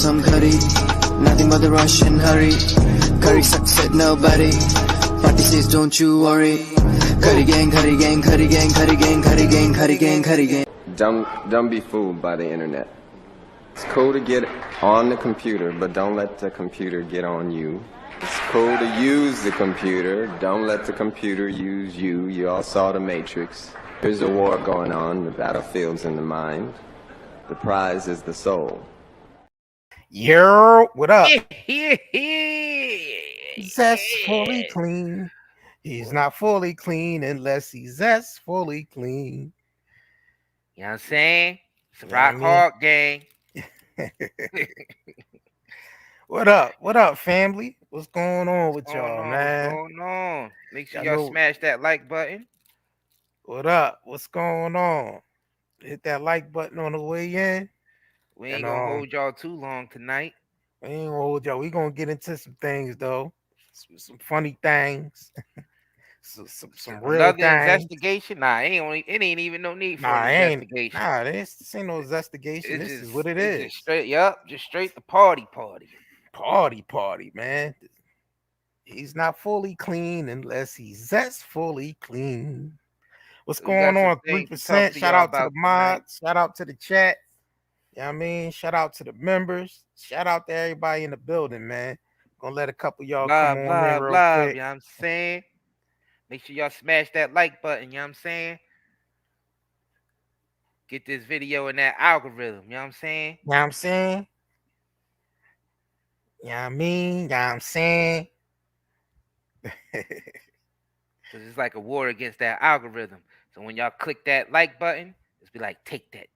some curry. Nothing but the rush and hurry. Curry sucks at nobody. Party says don't you worry. Curry gang, curry gang, curry gang, curry gang, curry gang, curry gang, curry gang. Don't be fooled by the internet. It's cool to get on the computer, but don't let the computer get on you. It's cool to use the computer. Don't let the computer use you. You all saw The Matrix. There's a war going on. The battlefield's in the mind. The prize is the soul. Yo, what up? Zest fully clean. He's not fully clean unless he's zest fully clean. You know what I'm saying? It's a rock hard gang. What up? What up, family? What's going on with y'all, man? What's going on? Make sure y'all smash that like button. What up? What's going on? Hit that like button on the way in. We ain't gonna hold y'all too long tonight. We ain't gonna hold y'all. We gonna get into some things though. Some funny things. some real Another things. investigation? Nah, it ain't even no need for an investigation. This ain't no investigation. This is what it is. Just straight the party. Party, man. He's not fully clean unless he's zestfully clean. What's going on? 3%. Shout out to the mods. Shout out to the chat. You know what I mean? Shout out to the members. Shout out to everybody in the building, man. Gonna let a couple y'all come on in real quick. You know what I'm saying? Make sure y'all smash that like button, you know what I'm saying? Get this video in that algorithm, you know what I'm saying? You know what I'm saying? You know what I mean? You know what I'm saying? Because it's like a war against that algorithm. So when y'all click that like button, it's be like, take that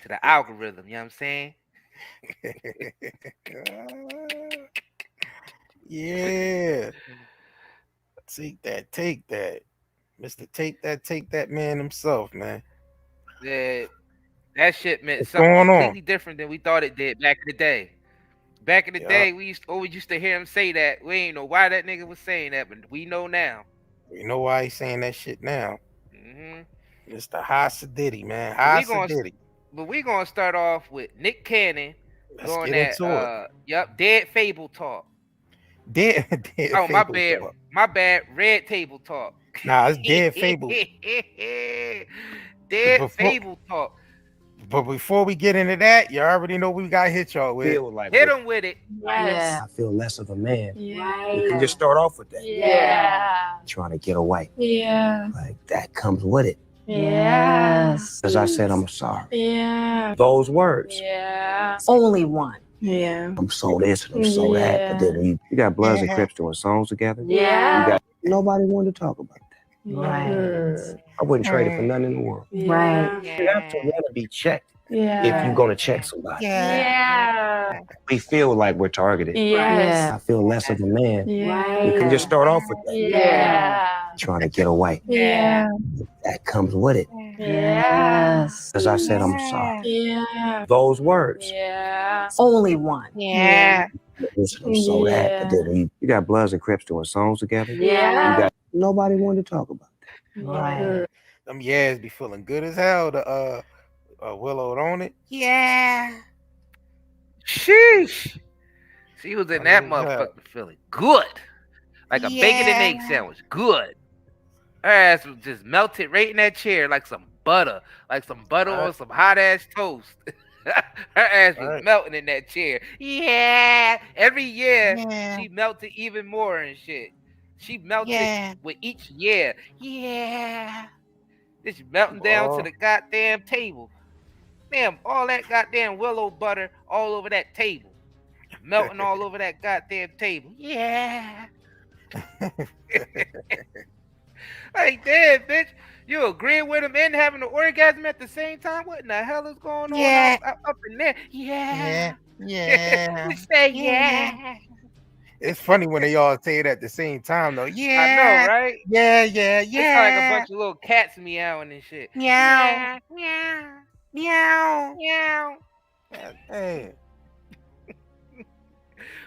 to the algorithm, you know what I'm saying? Yeah. Take that. Mr. Take that man himself, man. Yeah, that shit meant something completely different than we thought it did back in the day. Back in the day, we always used to hear him say that. We ain't know why that nigga was saying that, but we know now. We know why he's saying that shit now. It's the Diddy, man. Diddy. But we gonna start off with Nick Cannon going that Dead Fable talk. Dead oh, my bad. Talk. My bad. Red Table talk. Nah, it's Dead Fable. Fable talk. But before we get into that, you already know we got hit y'all with. Hit them with it. Yes. I feel less of a man. Yeah. You can just start off with that. Yeah. Trying to get away. Yeah. Like that comes with it. Yes. As I said, I'm sorry. Yeah. Those words. Yeah. Only one. Yeah. I'm so this and I'm so that. But then you got Bloods and Crips doing songs together. Yeah. Nobody wanted to talk about that. Right. I wouldn't trade it for nothing in the world. Right. You have to want to be checked. Yeah. If you're gonna check somebody. Yeah. We feel like we're targeted. Yes. I feel less of a man. Yeah. You can just start off with that. Yeah. Trying to get away. Yeah. That comes with it. Yes. As I said, I'm sorry. Yeah. Those words. Yeah. Only one. Yeah. I'm so that. But then you got Bloods and Crips doing songs together. Yeah. Nobody wanted to talk about that. Right. Them yeahs be feeling good as hell. The Willow on it. Yeah. Sheesh. She was in that motherfucker feeling good. Like a bacon and egg sandwich. Good. Her ass was just melted right in that chair like some butter. Like some butter on some hot ass toast. Her ass was melting in that chair. Yeah. Every year she melted even more and shit. She melted with each year. Yeah. This melting down to the goddamn table. Damn, all that goddamn willow butter all over that table. Melting all over that goddamn table. Yeah. Like, damn, bitch. You agreeing with him and having an orgasm at the same time? What in the hell is going on up in there? Yeah. You say yeah. It's funny when they all say it at the same time, though. Yeah. I know, right? Yeah. It's like a bunch of little cats meowing and shit. Meow. Meow. Meow. Meow. Hey.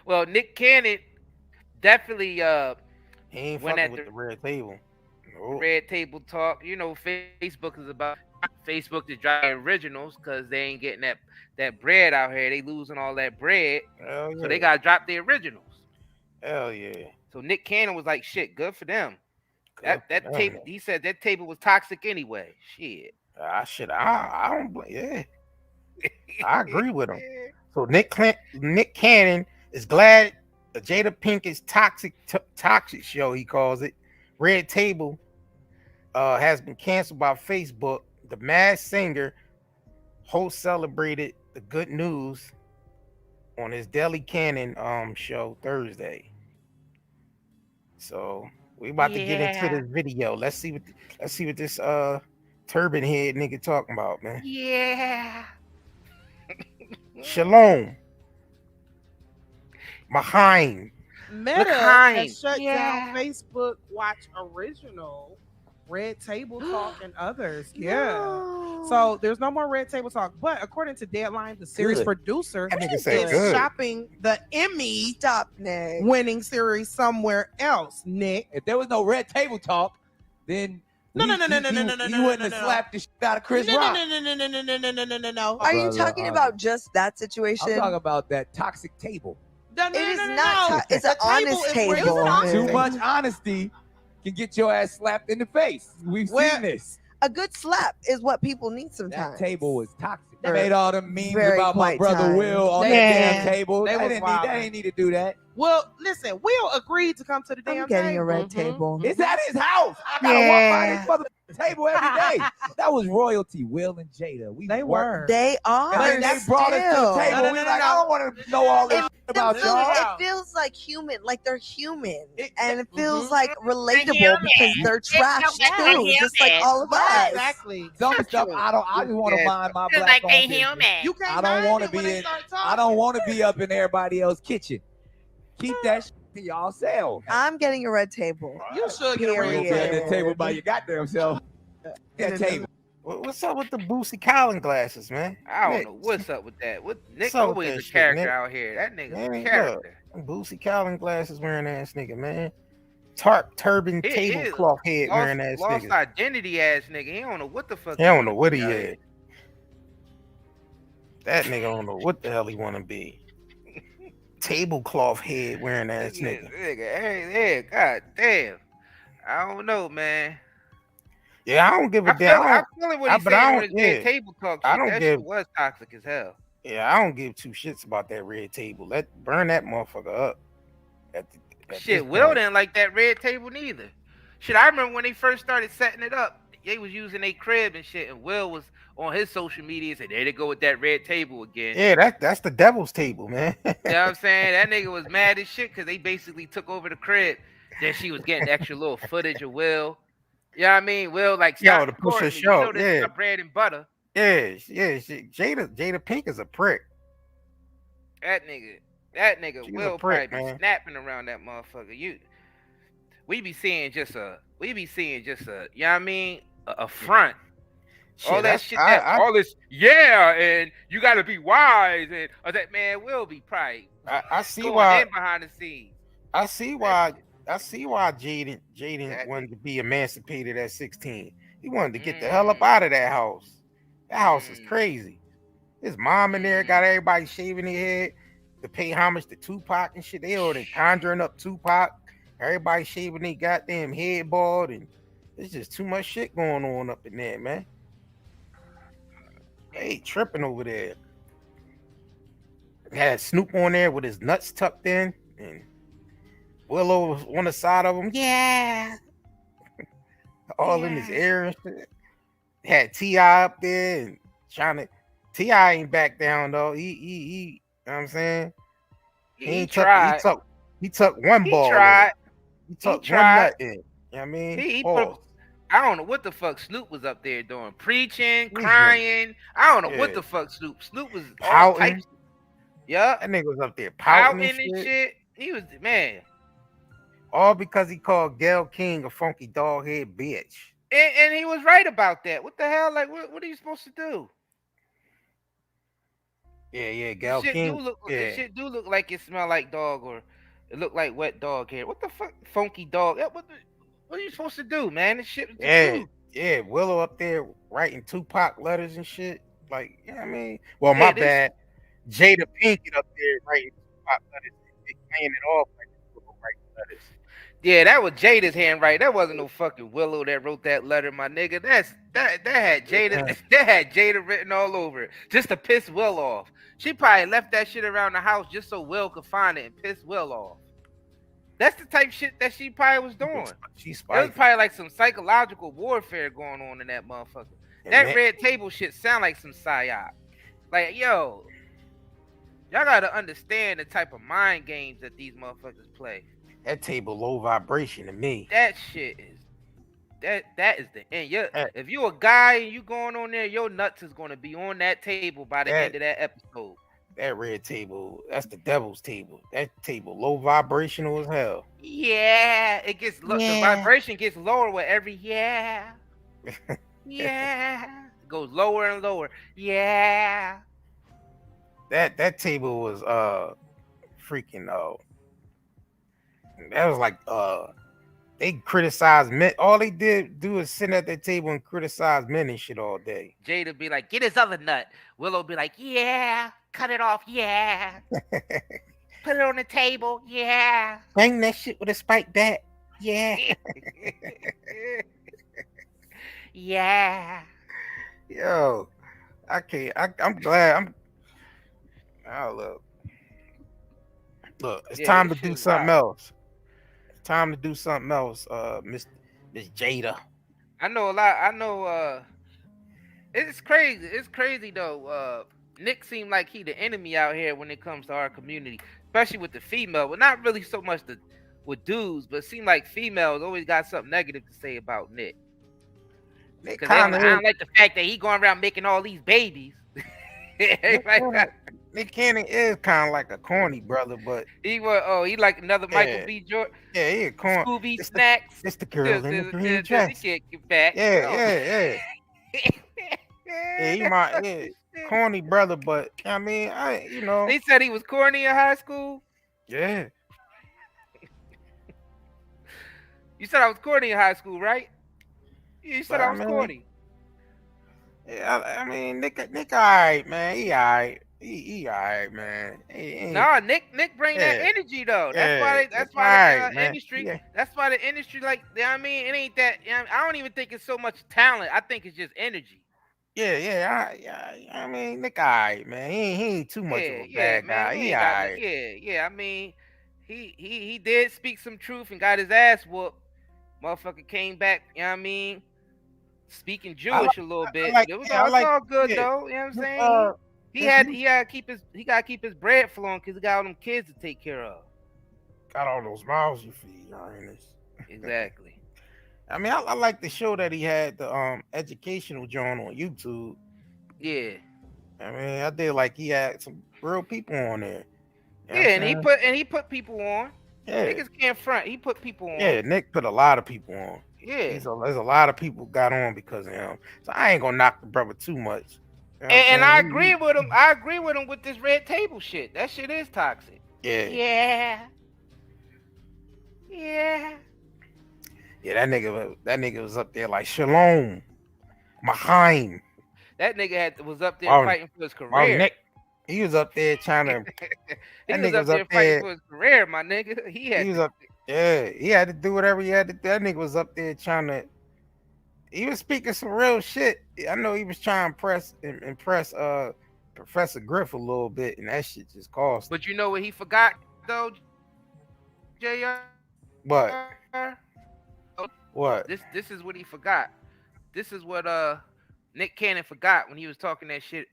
Well, Nick Cannon definitely he ain't went fucking at with the red table. Red table talk. You know, Facebook is about Facebook is dropping originals because they ain't getting that bread out here. They losing all that bread, Hell yeah. so they gotta drop the originals. Hell yeah. So Nick Cannon was like, "Shit, good for them." Good That for tape, them. he said that table was toxic anyway. Shit. I don't blame. Yeah, I agree with him. So Nick Cannon is glad Jada Pinkett's toxic show, he calls it, Red Table, has been canceled by Facebook. The Masked Singer host celebrated the good news on his Daily Cannon show Thursday. So we about to get into this video. Let's see what this turban head nigga talking about, man. Yeah. Shalom. Mahaim. Meta has shut down Facebook Watch Original, Red Table Talk, and others. So there's no more Red Table Talk. But according to Deadline, the series producer is shopping the Emmy winning series somewhere else. Nick, if there was no Red Table Talk, then you wouldn't have slapped the shit out of Chris Rock. No. Are you talking about just that situation? I'm talking about that toxic table. It is not. It's an honest table. Too much honesty can get your ass slapped in the face. We've seen this. A good slap is what people need sometimes. That table was toxic. They made all the memes about my brother Will on that damn table. They didn't need to do that. Well, listen, Will agreed to come to the damn I'm getting table. a red table. It's at his house. I gotta walk by this mother table every day. That was royalty, Will and Jada. They were. They are. And then they brought us to the table. We like, I don't want to know all this about y'all. It feels like human, like they're human, and it feels like relatable because they're trash too, just like all of us. Exactly. Some stuff I just want to mind my black owned business. You can't I don't want to be in. I don't want to be up in everybody else's kitchen. Keep that shit to yourself. I'm getting a red table. You should get a red table. At the table by your goddamn self. That table. What's up with the Boosie Collins glasses, man? I don't know what's up with that. Nick always a character out here. That nigga's a character. Boosie Collins glasses wearing ass nigga, man. Turban tablecloth head wearing ass nigga. Lost identity ass nigga. He don't know what the fuck. He don't know what he is. That nigga don't know what the hell he want to be. Tablecloth head wearing ass nigga. Hey, god damn. I don't know, man. Yeah, I don't give a damn. I feel what he's saying on his table talk. That shit was toxic as hell. Yeah, I don't give two shits about that red table. Burn that motherfucker up. Shit, Will didn't like that red table neither. Shit, I remember when they first started setting it up, they was using a crib and shit, and Will was on his social media and said, there they go with that red table again. Yeah, that's the devil's table, man. You know what I'm saying? That nigga was mad as shit because they basically took over the crib. Then she was getting extra little footage of Will. You know what I mean? Will like to push her show. This is bread and butter. Yeah. Jada Pink is a prick. That nigga She's Will prick, probably be snapping around that motherfucker. We be seeing just a, you know what I mean? A front. Shit, all that shit, all this, and you got to be wise, and that man will be probably. I see why behind the scenes. I see why Jaden wanted to be emancipated at 16. He wanted to get the hell up out of that house. That house is crazy. His mom in there got everybody shaving their head to pay homage to Tupac and shit. They already conjuring up Tupac. Everybody shaving their goddamn head bald, and there's just too much shit going on up in there, man. They tripping over there. Had Snoop on there with his nuts tucked in, and Willow was on the side of him. Yeah. All in his ear and shit. Had T.I. up there and trying to. T.I. ain't back down though. He you know what I'm saying? He took one ball. He took one nut in. You know what I mean? I don't know what the fuck Snoop was up there doing. Preaching, crying. I don't know what the fuck Snoop was pouting. Yeah. That nigga was up there pouting and shit. He was, man. All because he called Gayle King a funky dog head bitch. And he was right about that. What the hell? Like, what are you supposed to do? Yeah, Gayle King. Shit do look like it smell like dog, or it look like wet dog hair. What the fuck? Funky dog. What are you supposed to do, man? This shit was Yeah, Willow up there writing Tupac letters and shit. Like, yeah, I mean, well, my bad. Jada Pinkett up there writing Tupac letters and playing it off like Willow writing letters. Yeah, that was Jada's handwriting. That wasn't no fucking Willow that wrote that letter, my nigga. That had Jada. That had Jada written all over it just to piss Will off. She probably left that shit around the house just so Will could find it and piss Will off. That's the type of shit that she probably was doing. It was probably like some psychological warfare going on in that motherfucker. That red table shit sound like some psyop. Like, yo, y'all gotta understand the type of mind games that these motherfuckers play. That table low vibration to me. That shit is that is the end. If you a guy and you going on there, your nuts is gonna be on that table by the end of that episode. That red table, that's the devil's table. That table low vibrational as hell. Yeah, it gets the vibration gets lower with every yeah. It goes lower and lower. Yeah. That table was freaking that was like they criticized men. All they do is sit at that table and criticize men and shit all day. Jada be like, get his other nut. Willow be like, yeah, cut it off, yeah. Put it on the table, yeah. Bang that shit with a spike bat, yeah. Yeah. Yo, I can't. I'm glad. Look, it's time to do something else. Time to do something else, Miss Jada. I know a lot. I know it's crazy. It's crazy though. Nick seemed like he the enemy out here when it comes to our community, especially with the female. Well, not really so much with dudes, but it seemed like females always got something negative to say about Nick. Because I don't like the fact that he going around making all these babies. Nick Cannon is kind of like a corny brother, but he like another Michael B. Jordan. Yeah, he a corny. Scooby Snacks. It's the girl in the green dress. He can't get back. Yeah. He might corny brother, but I mean, They said he was corny in high school. Yeah. You said I was corny in high school, right? You said I was corny. Yeah, I mean, Nick all right, man. He all right. He all right, man. Nah, Nick bring that energy though. That's why the industry. Yeah. That's why the industry, like, I mean, it ain't that. I don't even think it's so much talent. I think it's just energy. I mean, Nick all right, man. He ain't too much of a bad guy. He all right. Yeah. I mean, he did speak some truth and got his ass whooped. Motherfucker came back. You know what I mean? Speaking Jewish a little bit. It was all good though. You know what I'm saying? He gotta keep his bread flowing because he got all them kids to take care of. Got all those mouths you feed, Your Highness. Exactly. I mean, I like the show that he had, the educational joint on YouTube. Yeah. I mean, I did like he had some real people on there. You know and he put people on. Yeah. Niggas can't front. He put people on. Yeah, Nick put a lot of people on. Yeah. There's a lot of people got on because of him. So I ain't gonna knock the brother too much. You know and I agree with him. I agree with him with this red table shit. That shit is toxic. Yeah. Yeah, that nigga was up there like Shalom, Mahaim. That nigga was up there fighting for his career. Nick, he was up there trying to. He was up there fighting for his career, my nigga. He had to do whatever he had to do. That nigga was up there trying to. He was speaking some real shit. I know he was trying to impress Professor Griff a little bit, and that shit just cost. But you know what he forgot though, JR? What? This is what he forgot. This is what Nick Cannon forgot when he was talking that shit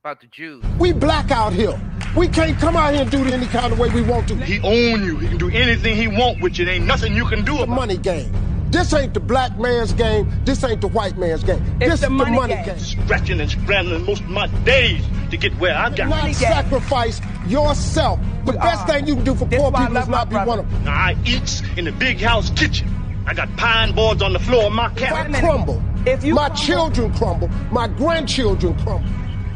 about the Jews. We black out here. We can't come out here and do it any kind of way we want to. He own you. He can do anything he want with you. There ain't nothing you can do about it. The money game. This ain't the black man's game. This ain't the white man's game. This is the money game. Scratching and scrambling most of my days to get where I got. Not sacrifice yourself. The best thing you can do for poor people is not be one of them. Now, I eats in the big house kitchen. I got pine boards on the floor of my cabin. If I crumble, my children crumble, my grandchildren crumble.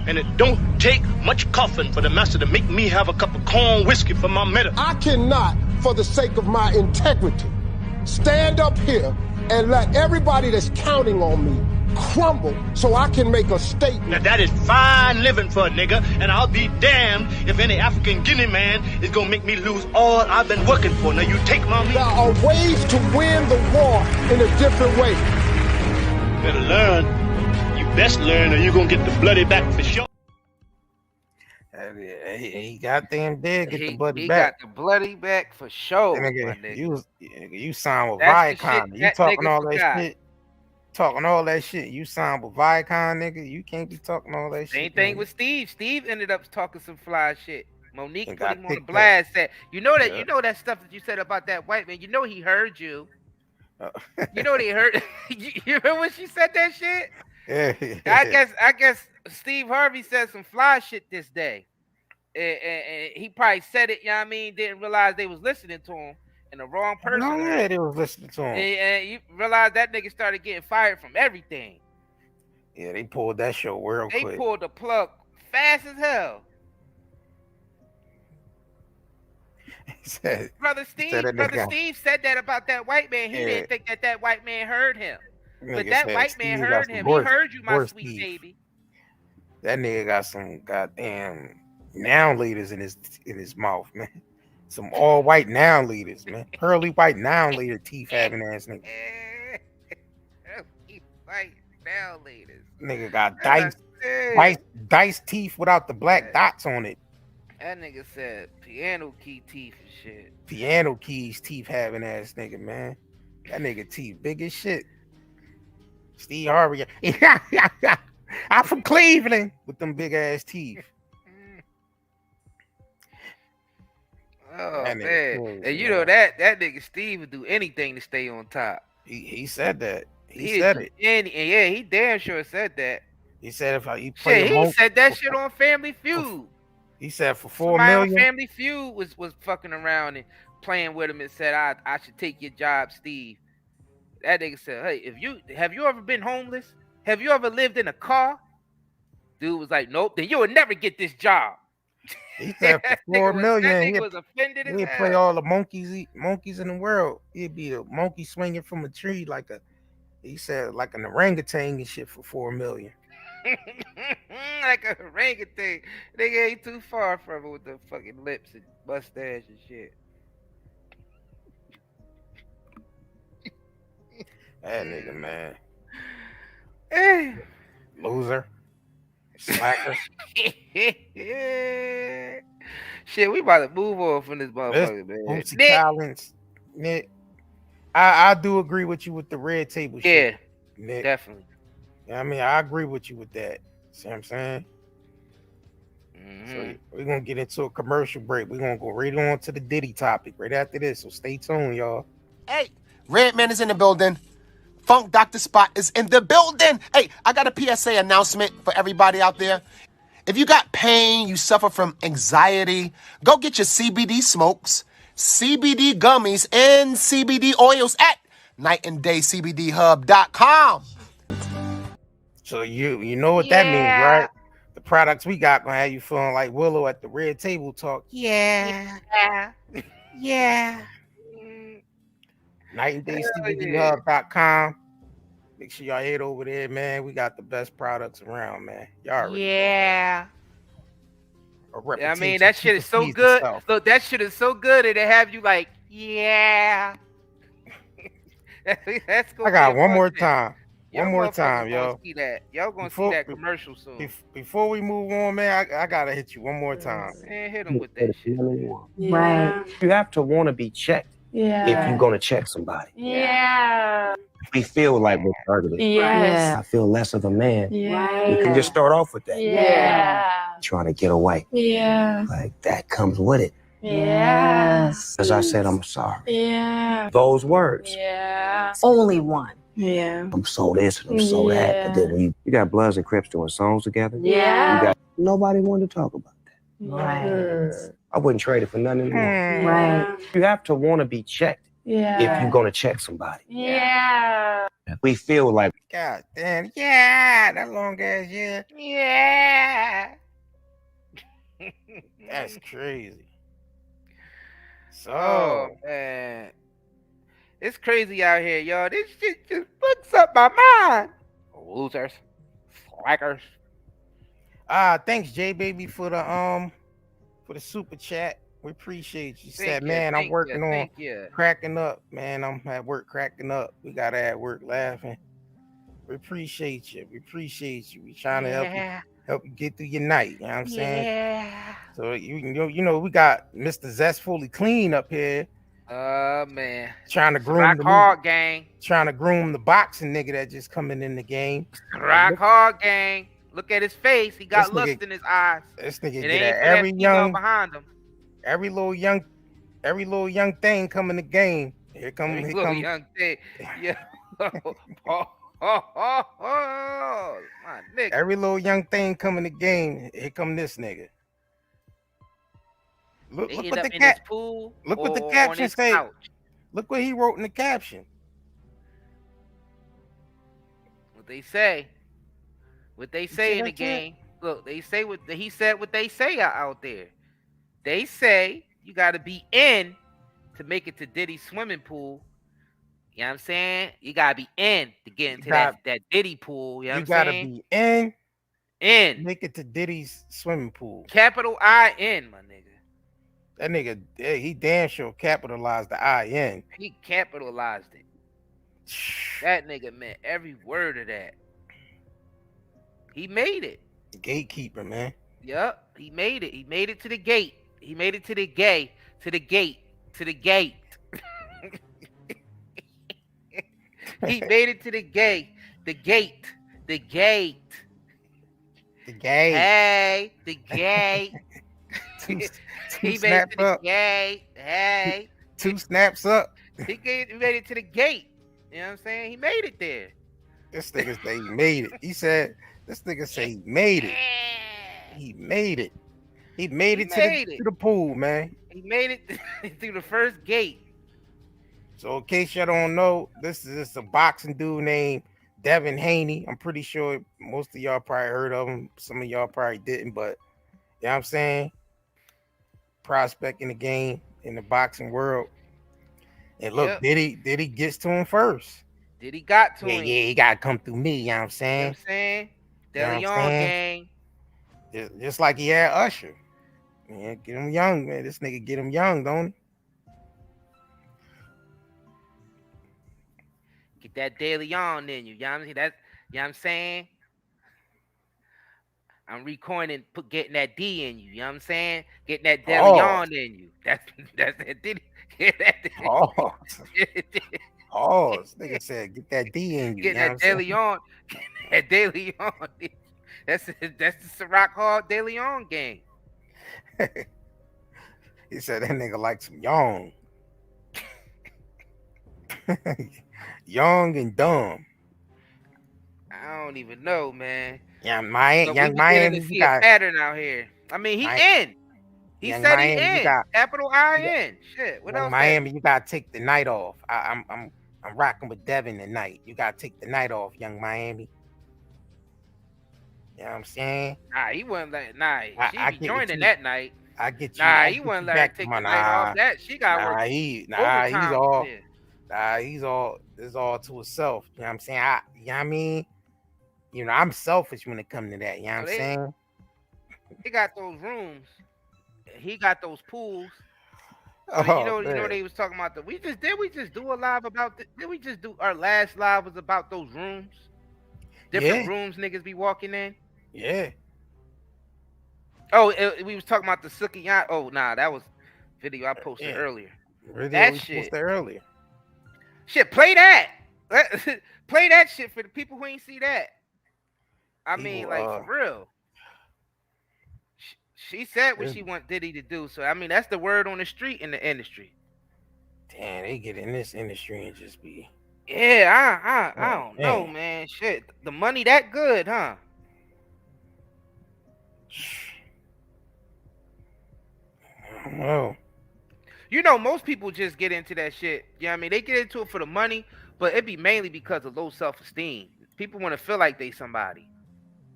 And it don't take much coughing for the master to make me have a cup of corn whiskey for my medicine. I cannot, for the sake of my integrity, stand up here and let everybody that's counting on me crumble so I can make a statement. Now that is fine living for a nigga, and I'll be damned if any African Guinea man is gonna make me lose all I've been working for. Now you take my meat. There are ways to win the war in a different way. Better learn. You best learn, or you gonna get the bloody back for sure. He goddamn did get the bloody he back. He got the bloody back for sure. Nigga, you signed with That's Viacom. You talking all that shit. Talking all that shit. You signed with Viacom, nigga. You can't be talking all that shit. Same thing with Steve. Steve ended up talking some fly shit. Monique put him on the up. blast. Said, you know that stuff that you said about that white man. You know he heard you. You know they heard. You remember when she said that shit? Yeah. I guess Steve Harvey said some fly shit this day, and he probably said it. You know what I mean? Didn't realize they was listening to him. And the wrong person. No, yeah, they was listening to him. And you realize that nigga started getting fired from everything. Yeah, they pulled that show real quick. They pulled the plug fast as hell. Brother Steve said that about that white man. He didn't think that white man heard him. But that white man heard him. He heard you, my sweet baby. That nigga got some goddamn noun leaders in his mouth, man. Some all white noun leaders, man. Pearly white noun leader teeth having ass nigga. White noun leaders. Nigga got dice teeth without the black dots on it. That nigga said piano key teeth and shit. Piano keys teeth having ass nigga, man. That nigga teeth big as shit. Steve Harvey. I'm from Cleveland with them big ass teeth. Oh man, and you know that nigga Steve would do anything to stay on top. He said that. He said it. Yeah, he damn sure said that. He said if he played he said that shit on Family Feud. He said for $4 Somebody million. on Family Feud was fucking around and playing with him and said I should take your job, Steve. That nigga said, hey, have you ever been homeless? Have you ever lived in a car? Dude was like, nope. Then you would never get this job. He said for $4 million. That nigga was offended as he'd hell. play all the monkeys in the world. He'd be a monkey swinging from a tree like an orangutan and shit for $4 million. Like a orangutan. Nigga ain't too far from it with the fucking lips and mustache and shit. That nigga, man. Hey. Loser. Slacker. Shit, we about to move on from this motherfucker, man. Bootsy Collins. Nick. I do agree with you with the red table shit. Yeah, Nick. definitely. Yeah, I mean, I agree with you with that. See what I'm saying? So we're going to get into a commercial break. We're going to go right on to the Diddy topic right after this. So stay tuned, y'all. Hey, Redman is in the building. Funk Dr. Spot is in the building. Hey, I got a PSA announcement for everybody out there. If you got pain, you suffer from anxiety, go get your CBD smokes, CBD gummies, and CBD oils at nightanddaycbdhub.com. So you know what that means, right? The products we got gonna have you feeling like Willow at the Red Table Talk. Yeah. nightanddaycbdhub.com. Make sure y'all head over there, man. We got the best products around, man. Y'all already I mean, that shit is so good. Look, that shit is so good that they have you like, yeah. That's I got one more time. Y'all One more time, yo. See that. Y'all gonna see that commercial soon. Before we move on, man, I gotta hit you one more time. Man, hit him with that shit. Right. You have to want to be checked. Yeah. If you're gonna check somebody. Yeah. We feel like we're targeted. Yes. I feel less of a man. Yeah. You can just start off with that. Yeah. Trying to get away. Yeah. Like that comes with it. Yes. As I said, I'm sorry. Yeah. Those words. Yeah. Only one. Yeah. I'm so this and I'm so that. But then when you got Bloods and Crips doing songs together. Yeah. Nobody wanted to talk about that. Right. I wouldn't trade it for nothing anymore. Right. You have to want to be checked. Yeah. If you're gonna check somebody. Yeah. We feel like God damn, that long ass Yeah. That's crazy. So Oh man. It's crazy out here, y'all. This shit just fucks up my mind. Losers, slackers. Thanks, J Baby, for the super chat. We appreciate you. Said, man, I'm working on cracking up. Man, I'm at work cracking up. We got at work laughing. We appreciate you. We appreciate you. We trying to help you get through your night. You know what I'm saying? Yeah. So you know, we got Mr. Zest Fully Clean up here. Man. Trying to groom Rock the hard gang. Trying to groom the boxing nigga that just coming in the game. Rock hard gang. Look at his face. He got lust in his eyes. This nigga it get ain't at for every that young behind him. Every little young thing come in the game. Here come young thing. Yeah. My nigga. Every little young thing come in the game. Here come this nigga. Look what the pool. Look what the caption say. Look what he wrote in the caption. What they say. What they say in the game. Look, they say what he said. What they say out there. They say you got to be in to make it to Diddy's swimming pool. You know what I'm saying? You got to be in to get into that Diddy pool. You know what I'm saying? You got to be in. Make it to Diddy's swimming pool. Capital I-N, my nigga. That nigga, he damn sure capitalized the I-N. He capitalized it. That nigga meant every word of that. He made it. Gatekeeper, man. Yep, he made it. He made it to the gate. He made it to the gate. He made it to the gate. The gate. Hey, the gate. Two he made snaps it to the up. gate. Hey. 2 snaps up. He made it to the gate. You know what I'm saying? He made it there. This nigga say he made it. He said, this nigga say he made it. He made it. He made it to the pool, man. He made it through the first gate. So in case y'all don't know, this is a boxing dude named Devin Haney. I'm pretty sure most of y'all probably heard of him. Some of y'all probably didn't, but you know what I'm saying? Prospect in the game, in the boxing world. And look, Diddy gets to him first. Diddy got to him. Yeah, he got to come through me, you know what I'm saying? You know what I'm saying? De Leon gang. Just like he had Usher. Yeah, get him young, man. This nigga get him young, don't he? Get that De Leon in you. You know what I'm saying? That's, you know what I'm saying? I'm recoining, getting that D in you. You know what I'm saying? Getting that De Leon in you. That's that Diddy. This nigga said, get that D in you. Get that De Leon. That De Leon. That's the Ciroc Hard De Leon game. He said that nigga like some young. Young and dumb. I don't even know, man. Young Miami. See a pattern out here. I mean, he in. He said Miami, he in. Capital I-N. Shit. What else? Miami, you gotta take the night off. I'm rocking with Devin tonight. You gotta take the night off, young Miami. You know what I'm saying? Nah, he wasn't let. Nah, she be joining that night. I get you. Nah, he wasn't let her take the night off. That she got work. He's all. It's all to himself. You know what I'm saying? You know what I mean? You know, I'm selfish when it comes to that. You know what I'm saying? He got those rooms. He got those pools. So you know they was talking about we just do a live about did we just do our last live was about those rooms? Different rooms niggas be walking in. Yeah. Oh, we was talking about the Sookie yacht. Oh, nah, that was video I posted earlier. That shit. Posted earlier. Shit, play that. Play that shit for the people who ain't see that. I mean, like for real. She said what she want Diddy to do. So I mean, that's the word on the street in the industry. Damn, they get in this industry and just be. Yeah, I don't know, man. Shit, the money that good, huh? I don't know. You know, most people just get into that shit. You know what I mean? They get into it for the money, but it be mainly because of low self-esteem. People want to feel like they somebody.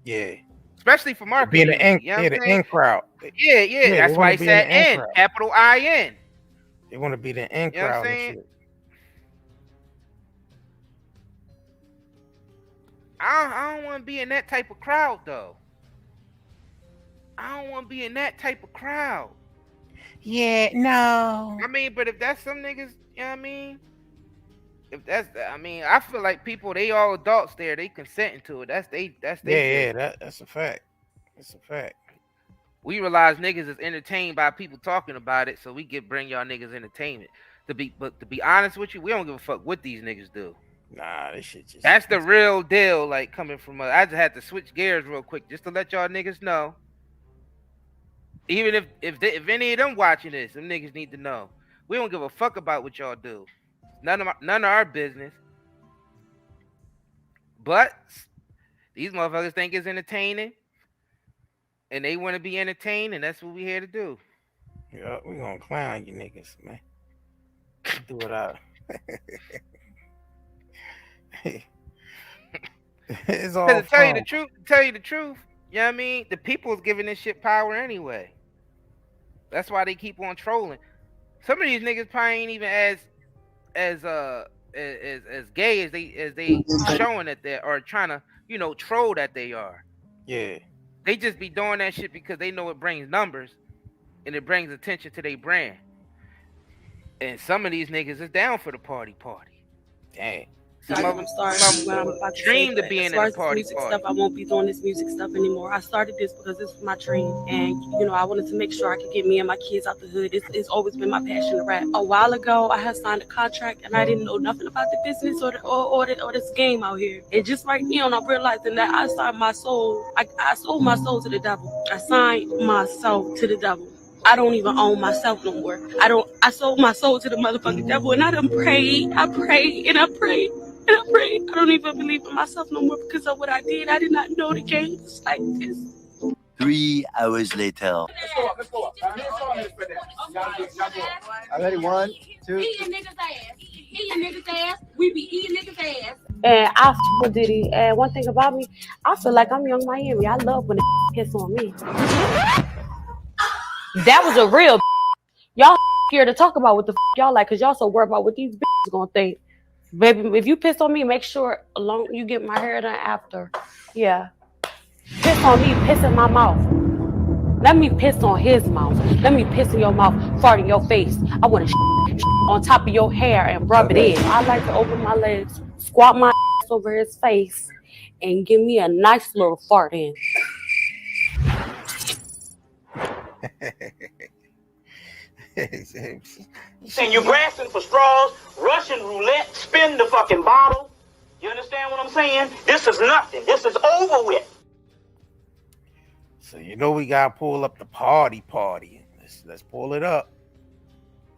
Yeah. Especially for marketing. Being the in crowd. Yeah. That's why he said in. Capital I-N. They want to be the in crowd and shit. I don't want to be in that type of crowd though. I don't want to be in that type of crowd. Yeah, no. I mean, but if that's some niggas, you know what I mean? If that's, I mean, I feel like people, they all adults there, they consenting to it. That's they that's a fact. That's a fact. We realize niggas is entertained by people talking about it, so we bring y'all niggas entertainment. But to be honest with you, we don't give a fuck what these niggas do. Nah, this shit just. That's the real deal. Like coming from us, I just had to switch gears real quick just to let y'all niggas know. Even if any of them watching this, them niggas need to know. We don't give a fuck about what y'all do. None of our business. But these motherfuckers think it's entertaining, and they want to be entertained, and that's what we here to do. Yeah, we gonna clown you niggas, man. Do it out. It's all to tell fun. you the truth, you know what I mean? The people's giving this shit power anyway. That's why they keep on trolling. Some of these niggas probably ain't even as gay as they showing that they are trying to, you know, troll that they are. Yeah. They just be doing that shit because they know it brings numbers and it brings attention to their brand. And some of these niggas is down for the party. Dang. Some of them dream to be in the party. Stuff, I won't be doing this music stuff anymore. I started this because this was my dream, and you know, I wanted to make sure I could get me and my kids out the hood. It's always been my passion to rap. A while ago, I had signed a contract, and I didn't know nothing about the business or this game out here. And just right now, I'm realizing that I signed my soul. I sold my soul to the devil. I signed my soul to the devil. I don't even own myself no more. I sold my soul to the motherfucking devil, and I done prayed. I prayed and I prayed. And I prayed. I don't even believe in myself no more because of what I did. I did not know the game was like this. 3 hours later. Let's go up. I'm ready. 1, 2. Eating niggas' ass. We be eating niggas' ass. And I f with Diddy. And one thing about me, I feel like I'm Young Miami. I love when the piss on me. That was a real y'all scared to talk about what the y'all like because y'all so worried about what these bitches gonna think. Baby, if you piss on me, make sure you get my hair done after. Yeah. Piss on me, piss in my mouth. Let me piss on his mouth. Let me piss in your mouth, fart in your face. I want to on top of your hair and rub it in. I like to open my legs, squat my ass over his face, and give me a nice little fart in. Saying you're grasping for straws, Russian roulette, spin the fucking bottle. You understand what I'm saying? This is nothing. This is over with. So you know we gotta pull up the party. Let's pull it up.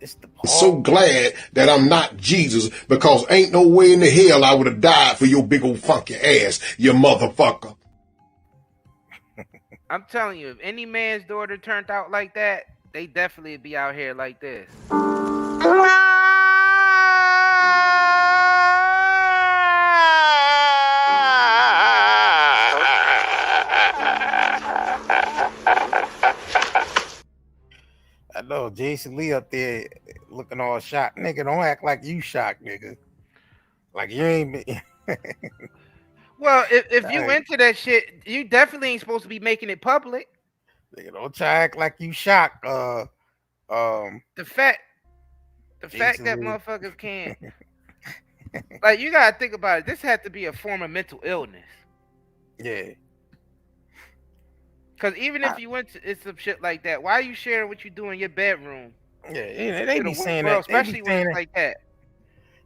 It's the party. So glad that I'm not Jesus because ain't no way in the hell I would have died for your big old funky ass, you motherfucker. I'm telling you, if any man's daughter turned out like that, they definitely be out here like this. I know Jason Lee up there looking all shocked. Nigga, don't act like you shocked, nigga. Like you ain't been... Well, if you into that shit, you definitely ain't supposed to be making it public. Nigga, don't try to act like you shocked. The fact that Lee. motherfuckers can't. Like, you gotta think about it. This had to be a form of mental illness. Yeah. Because even if you went to some shit like that, why are you sharing what you do in your bedroom? Yeah, they be saying that. Especially when it's like that.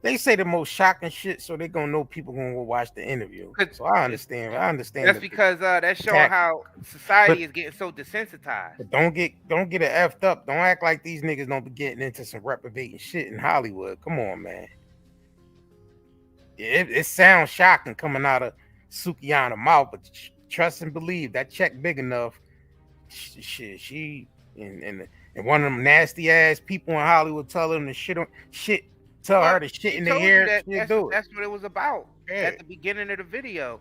They say the most shocking shit, so they're gonna know people gonna go watch the interview. So I understand. That's because that's showing how society is getting so desensitized. But don't get it effed up. Don't act like these niggas don't be getting into some reprobating shit in Hollywood. Come on, man. It sounds shocking coming out of Sukiyana's mouth, but trust and believe that check big enough. Shit, she and one of them nasty ass people in Hollywood tell them the shit. Tell her the shit in the hair. That's what it was about at the beginning of the video.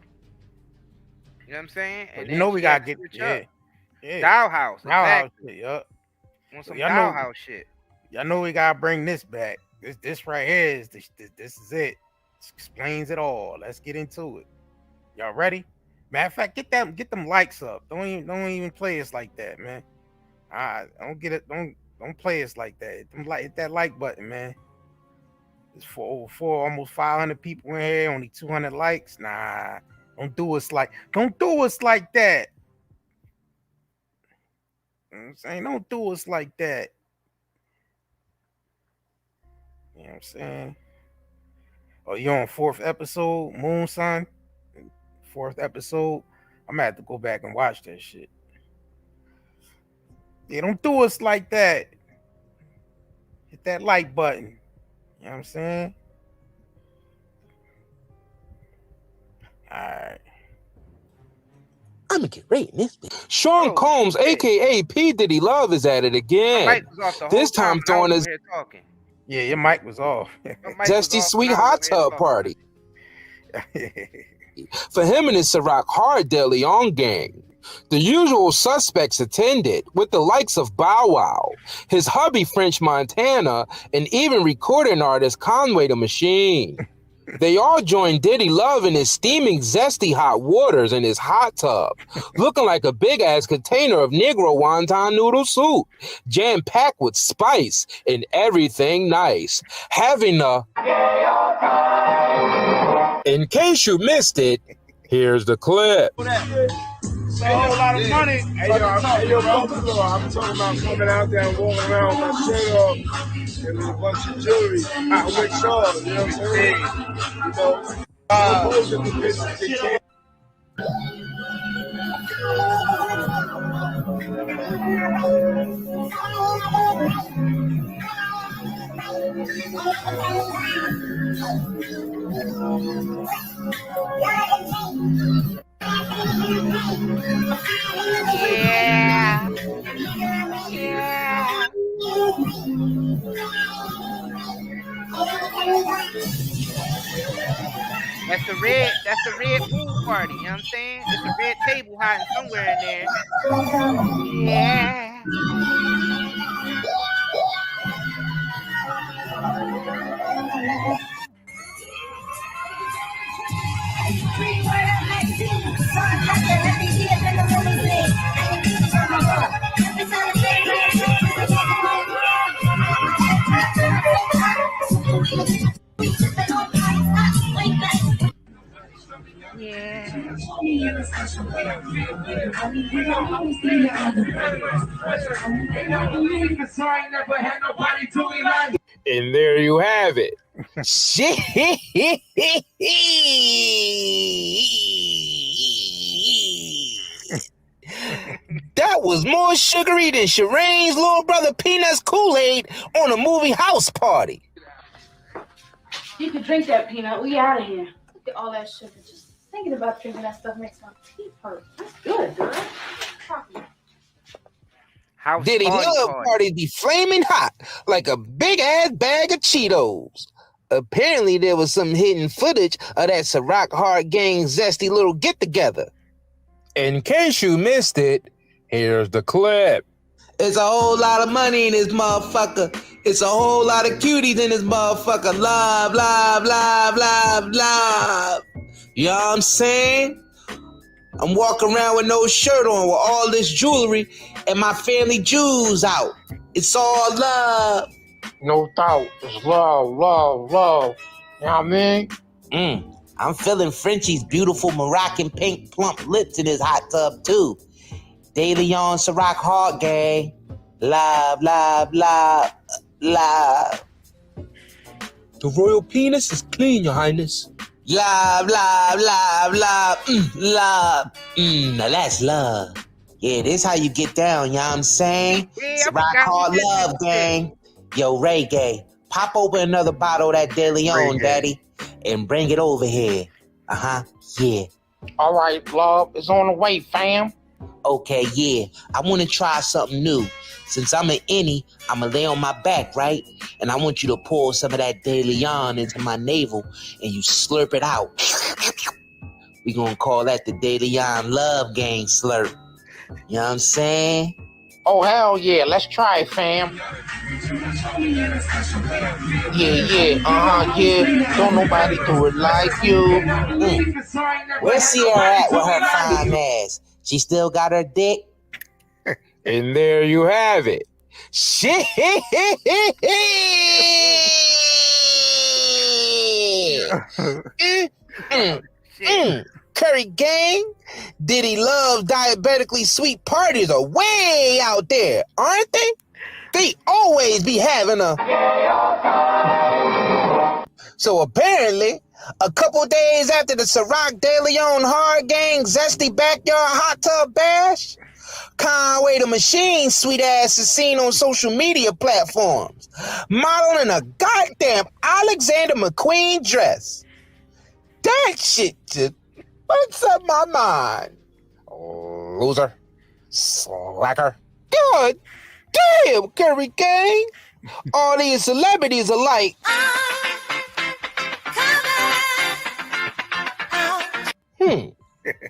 You know what I'm saying? And you know we gotta get Dollhouse. Dollhouse shit, yup. Want some Dollhouse shit. Y'all know we gotta bring this back. This right here is this is it. This explains it all. Let's get into it. Y'all ready? Matter of fact, get them likes up. Don't even play us like that, man. Don't get it. Don't play us like that. Hit that like button, man. It's for almost 500 people in here, only 200 likes. Nah, don't do us like that. You know what I'm saying? Don't do us like that. You know what I'm saying? Oh, you on 4th episode, Moon Son? 4th episode. I'm gonna have to go back and watch that shit. Yeah, don't do us like that. Hit that like button. You know what I'm saying? All right. I'm gonna get right in this bitch. Sean Combs, aka P. Diddy Love, is at it again. This time throwing his Yeah, your mic was off. Zesty Sweet Hot Tub Party. For him and his Ciroc Hard De Leon gang. The usual suspects attended, with the likes of Bow Wow, his hubby French Montana, and even recording artist Conway the Machine. They all joined Diddy Love in his steaming zesty hot waters in his hot tub, looking like a big-ass container of Negro wonton noodle soup, jam-packed with spice and everything nice. Having a... In case you missed it, here's the clip. It's a whole lot of money. Hey, yo, I'm talking about coming out there and walking around with my shirt off and with a bunch of jewelry. I wish so, you know what I'm saying? Most of the bitches, they can't. Yeah. That's the red pool party, you know what I'm saying? It's a red table hiding somewhere in there. Yeah. And there you have it. Shit. That was more sugary than Shireen's little brother Peanut's Kool-Aid on a movie house party. You could drink that, Peanut. We out of here. Look at all that sugar. Just thinking about drinking that stuff makes my teeth hurt. That's good, girl. Diddy Love parties be flaming hot like a big-ass bag of Cheetos. Apparently, there was some hidden footage of that Ciroc Hard Gang zesty little get-together. In case you missed it, here's the clip. It's a whole lot of money in this motherfucker. It's a whole lot of cuties in this motherfucker. Love, love, love, love, love. You know what I'm saying? I'm walking around with no shirt on with all this jewelry and my family jewels out. It's all love. No doubt. It's love, love, love. You know what I mean? I'm feeling Frenchie's beautiful Moroccan pink plump lips in his hot tub too. De Leon Ciroc Hard Gang. Love, love, love, love. The royal penis is clean, your highness. Love, love, love, love, love. Now that's love. Yeah, this how you get down, you know what I'm saying? Ciroc Hard Love Gang. Yo, reggae, pop open another bottle of that De Leon, daddy, and bring it over here. Yeah. All right, love, it's on the way, fam. Okay, yeah, I want to try something new. Since I'm an innie, I'm going to lay on my back, right? And I want you to pour some of that De Leon into my navel, and you slurp it out. We going to call that the De Leon Love Gang slurp. You know what I'm saying? Oh, hell yeah. Let's try it, fam. Yeah. Yeah. Don't nobody do it like you. Where's Sierra at with her fine ass? She still got her dick? And there you have it. Shit. Curry gang, Diddy love diabetically sweet parties are way out there, aren't they? They always be having a... So apparently, a couple days after the Ciroc De Leon Hard Gang Zesty Backyard Hot Tub Bash, Conway the Machine sweet ass is seen on social media platforms, modeling a goddamn Alexander McQueen dress. That shit just what's up my mind? Loser. Slacker. God damn, Curry gang. All these celebrities are like...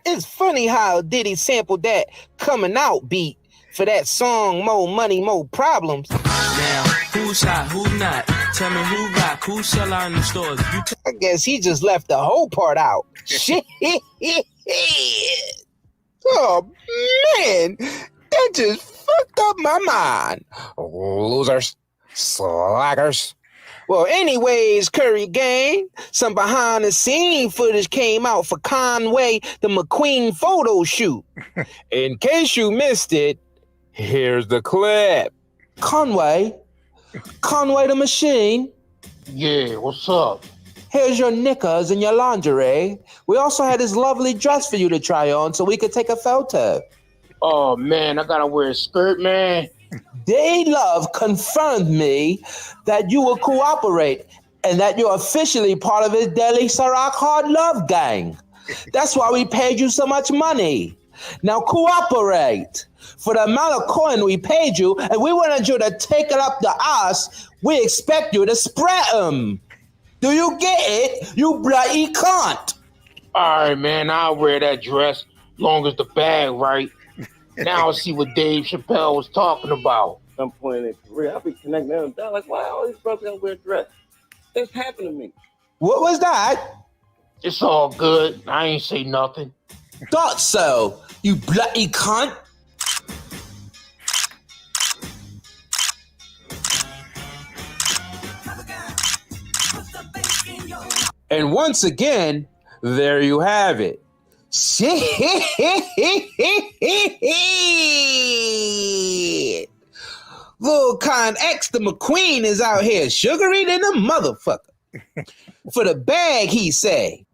It's funny how Diddy sampled that coming out beat for that song More Money, More Problems. Now, who's hot, who not? Tell me who rock, who sell out in the stores. I guess he just left the whole part out. Shit. Oh, man. That just fucked up my mind. Losers. Slackers. Well, anyways, Curry gang, some behind-the-scene footage came out for Conway the McQueen photo shoot. In case you missed it, here's the clip. Conway the Machine. Yeah, what's up? Here's your knickers and your lingerie. We also had this lovely dress for you to try on so we could take a photo. Oh, man, I gotta wear a skirt, man. Love confirmed me that you will cooperate and that you're officially part of his Delhi Ciroc Hard Love Gang. That's why we paid you so much money. Now cooperate. For the amount of coin we paid you, and we wanted you to take it up the ass, we expect you to spread them. Do you get it? You bloody cunt. All right, man, I'll wear that dress long as the bag right. Now I see what Dave Chappelle was talking about. At some point in their career, I'll be connecting them down. Like, why all these brothers gotta wear a dress? This happened to me. What was that? It's all good. I ain't say nothing. Thought so, you bloody cunt. And once again, there you have it. Shit. Lil Con X the McQueen is out here sugary than a motherfucker. For the bag, he say.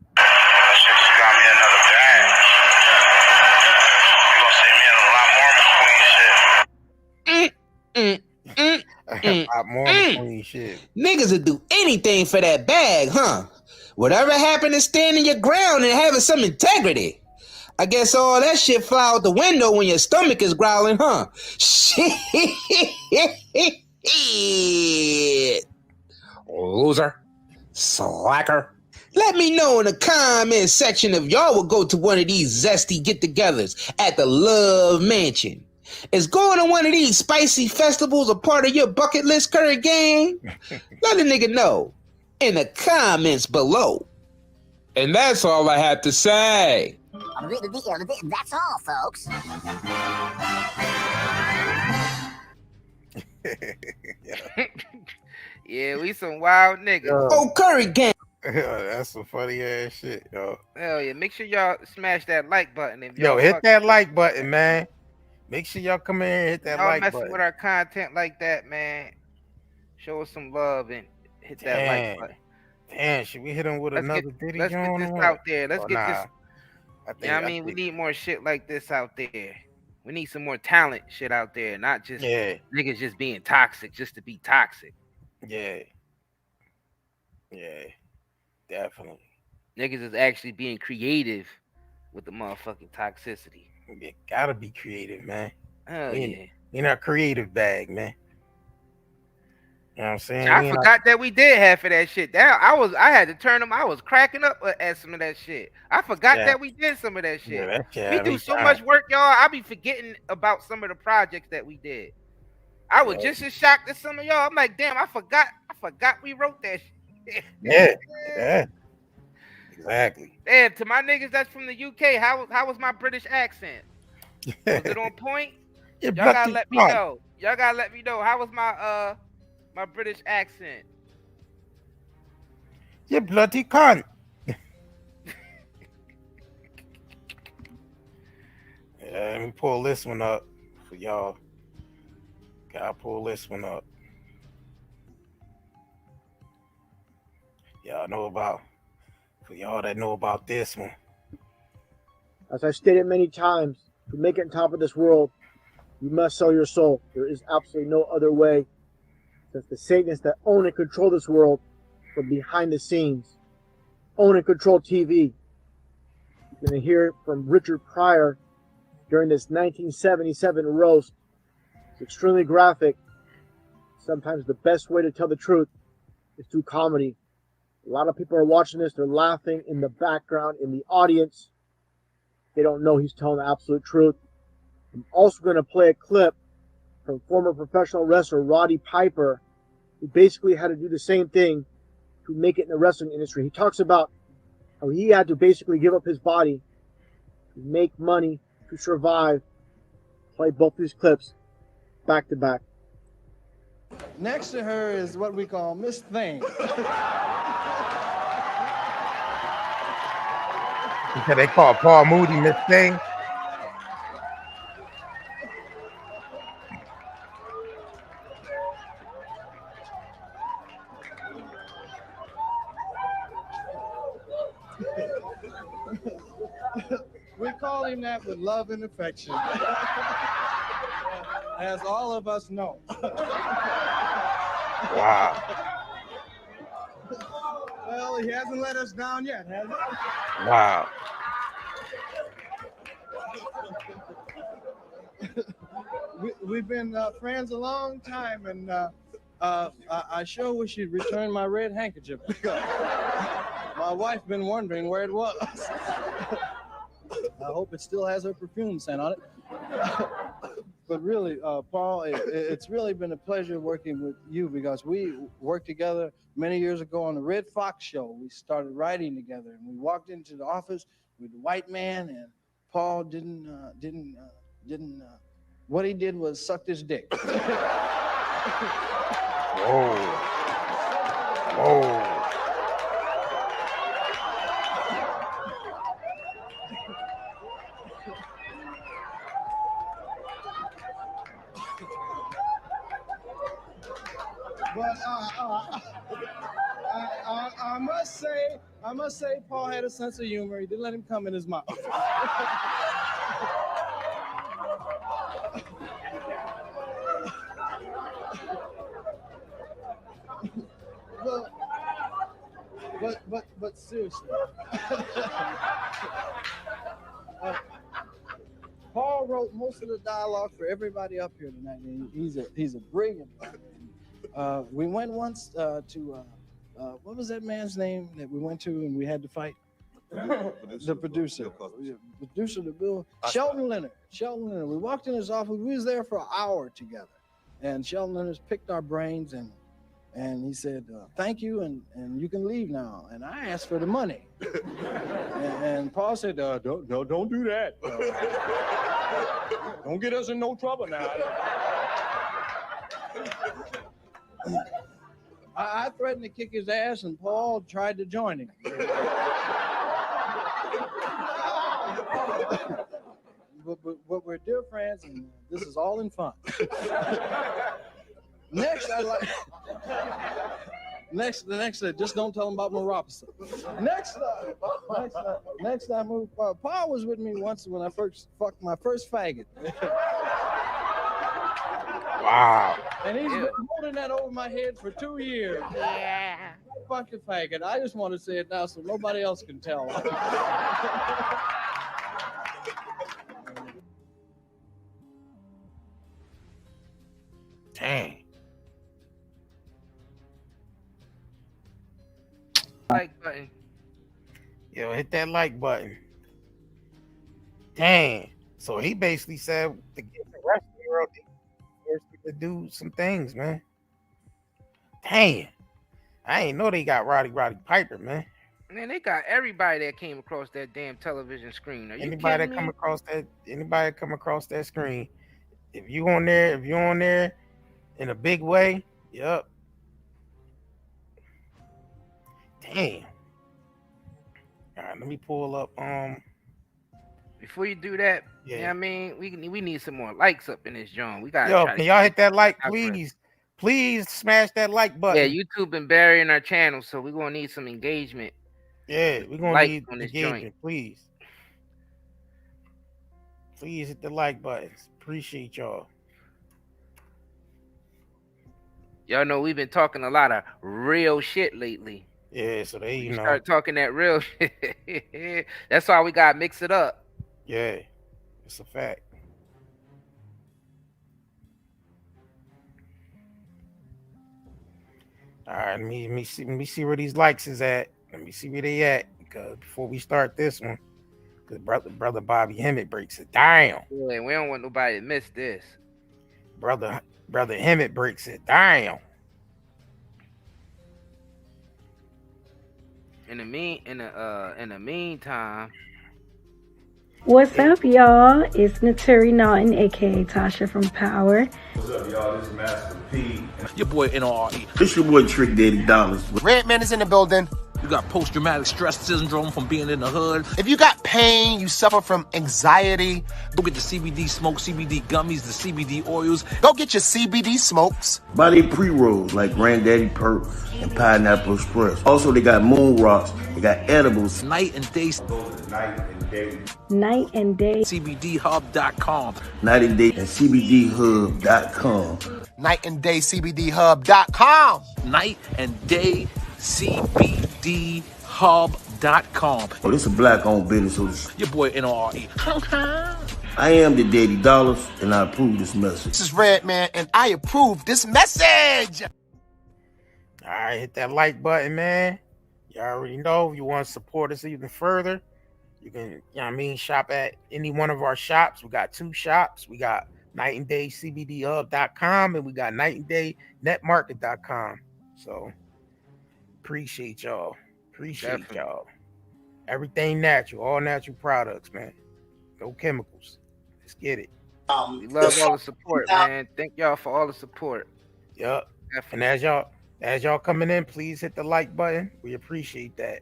More McQueen shit. Niggas would do anything for that bag, huh? Whatever happened to standing your ground and having some integrity? I guess all that shit fly out the window when your stomach is growling, huh? Shit. Loser. Slacker. Let me know in the comment section if y'all will go to one of these zesty get-togethers at the Love Mansion. Is going to one of these spicy festivals a part of your bucket list, Curry gang? Let a nigga know in the comments below. And that's all I have to say. That's all, folks. Yeah, we some wild niggas. Oh, Curry gang. That's some funny ass shit, yo. Hell yeah, make sure y'all smash that like button. If yo, hit that like button, man. Make sure y'all come in and hit that like button. Messing with our content like that, man. Show us some love and hit that like button. Damn, should we hit him with another Diddy? Let's get this out there. Let's get this. I mean, we need more shit like this out there. We need some more talent shit out there, not just niggas just being toxic just to be toxic. Yeah, definitely. Niggas is actually being creative with the motherfucking toxicity. You gotta be creative, man. Oh yeah. You're not creative bag, man. You know what I'm saying? I forgot that we did half of that shit. I had to turn them. I was cracking up at some of that shit. I forgot that we did some of that shit. We do so much work, y'all. I be forgetting about some of the projects that we did. I was just as shocked as some of y'all. I'm like, damn, I forgot we wrote that shit. Yeah. Exactly. Damn, to my niggas that's from the UK, how was my British accent? Was it on point? Y'all gotta let me know. Y'all gotta let me know. How was my my British accent? You bloody cunt. Yeah, let me pull this one up for y'all. Gotta pull this one up. For y'all that know about this one. As I've stated many times, to make it on top of this world, you must sell your soul. There is absolutely no other way. Since the Satanists that own and control this world from behind the scenes, own and control TV. You're going to hear it from Richard Pryor during this 1977 roast. It's extremely graphic. Sometimes the best way to tell the truth is through comedy. A lot of people are watching this. They're laughing in the background, in the audience. They don't know he's telling the absolute truth. I'm also going to play a clip from former professional wrestler Roddy Piper, who basically had to do the same thing to make it in the wrestling industry. He talks about how he had to basically give up his body to make money, to survive. Play both these clips back to back. Next to her is what we call Miss Thing. They call Paul Moody Miss Thing. We call him that with love and affection. As all of us know. Wow. Well, he hasn't let us down yet, has he? Wow. We've been friends a long time, and I sure wish he'd return my red handkerchief. My wife been wondering where it was. I hope it still has her perfume scent on it. But really, Paul, it's really been a pleasure working with you because we worked together many years ago on the Red Fox show. We started writing together, and we walked into the office with the white man, and Paul didn't. What he did was sucked his dick. Whoa. Whoa. But I must say, Paul had a sense of humor. He didn't let him come in his mouth. But seriously, Paul wrote most of the dialogue for everybody up here tonight. And he's a brilliant writer. We went once to what was that man's name that we went to and we had to fight? The producer, the bill, Sheldon Leonard. We walked in his office. We was there for an hour together, and Sheldon Leonard picked our brains and he said, "Thank you, and you can leave now." And I asked for the money, and Paul said, "Don't do that. Don't get us in no trouble now." I threatened to kick his ass, and Paul tried to join him. But we're dear friends, and this is all in fun. Next, just don't tell him about neuropathy. Next I moved. Paul was with me once when I first fucked my first faggot. Wow. And he's been holding that over my head for 2 years. Yeah. Fucking faggot. I just want to say it now so nobody else can tell. Dang. Like button. Yo, hit that like button. Dang. So he basically said to get the rest of the world to do some things, man. Dang. I ain't know they got Roddy Piper, man. Man, they got everybody that came across that damn television screen. Are you Anybody that come across that screen, if you're on there in a big way, yep. Damn. All right, let me pull up. Before you do that, yeah, you know what I mean, we need some more likes up in this joint. We got. Yo, can y'all hit that like, please? Please smash that like button. Yeah, YouTube been burying our channel, so we're gonna need some engagement. Yeah, we're gonna need on this engagement, joint. please. Please hit the like buttons. Appreciate y'all. Y'all know we've been talking a lot of real shit lately. Yeah, so they you know start talking that real shit. That's why we gotta mix it up. Yeah, it's a fact. All right, let me see where these likes is at. Let me see where they at, because before we start this one, because brother Bobby Hemmett breaks it down. Yeah, we don't want nobody to miss this. Brother Hemmett breaks it down. In the meantime. What's up, y'all? It's Naturi Naughton, aka Tasha from Power. What's up, y'all? This is Master P. Your boy NRE. This your boy Trick Daddy Dollars. Redman is in the building. You got post-traumatic stress syndrome from being in the hood. If you got pain, you suffer from anxiety, go get the CBD smoke, CBD gummies, the CBD oils. Go get your CBD smokes. Buy they pre-rolls like Granddaddy Perk and Pineapple Express. Also, they got moon rocks. They got edibles. Night and day. Night and day. CBDHub.com. Night and day and CBDHub.com. Night and day CBDHub.com. Night and day CBDHub.com. Oh, this is a black-owned business. So your boy NRE. I am the Daddy Dollars, and I approve this message. This is Redman, and I approve this message. All right, hit that like button, man. You already know if you want to support us even further, you can, you know what I mean, shop at any one of our shops. We got 2 shops. We got Night and Day CBDHub.com, and we got Night and Day Netmarket.com. So appreciate y'all. Y'all. Everything natural, all natural products, man. No chemicals. Let's get it. We love all the support, man. Thank y'all for all the support. Yup. And as y'all coming in, please hit the like button. We appreciate that.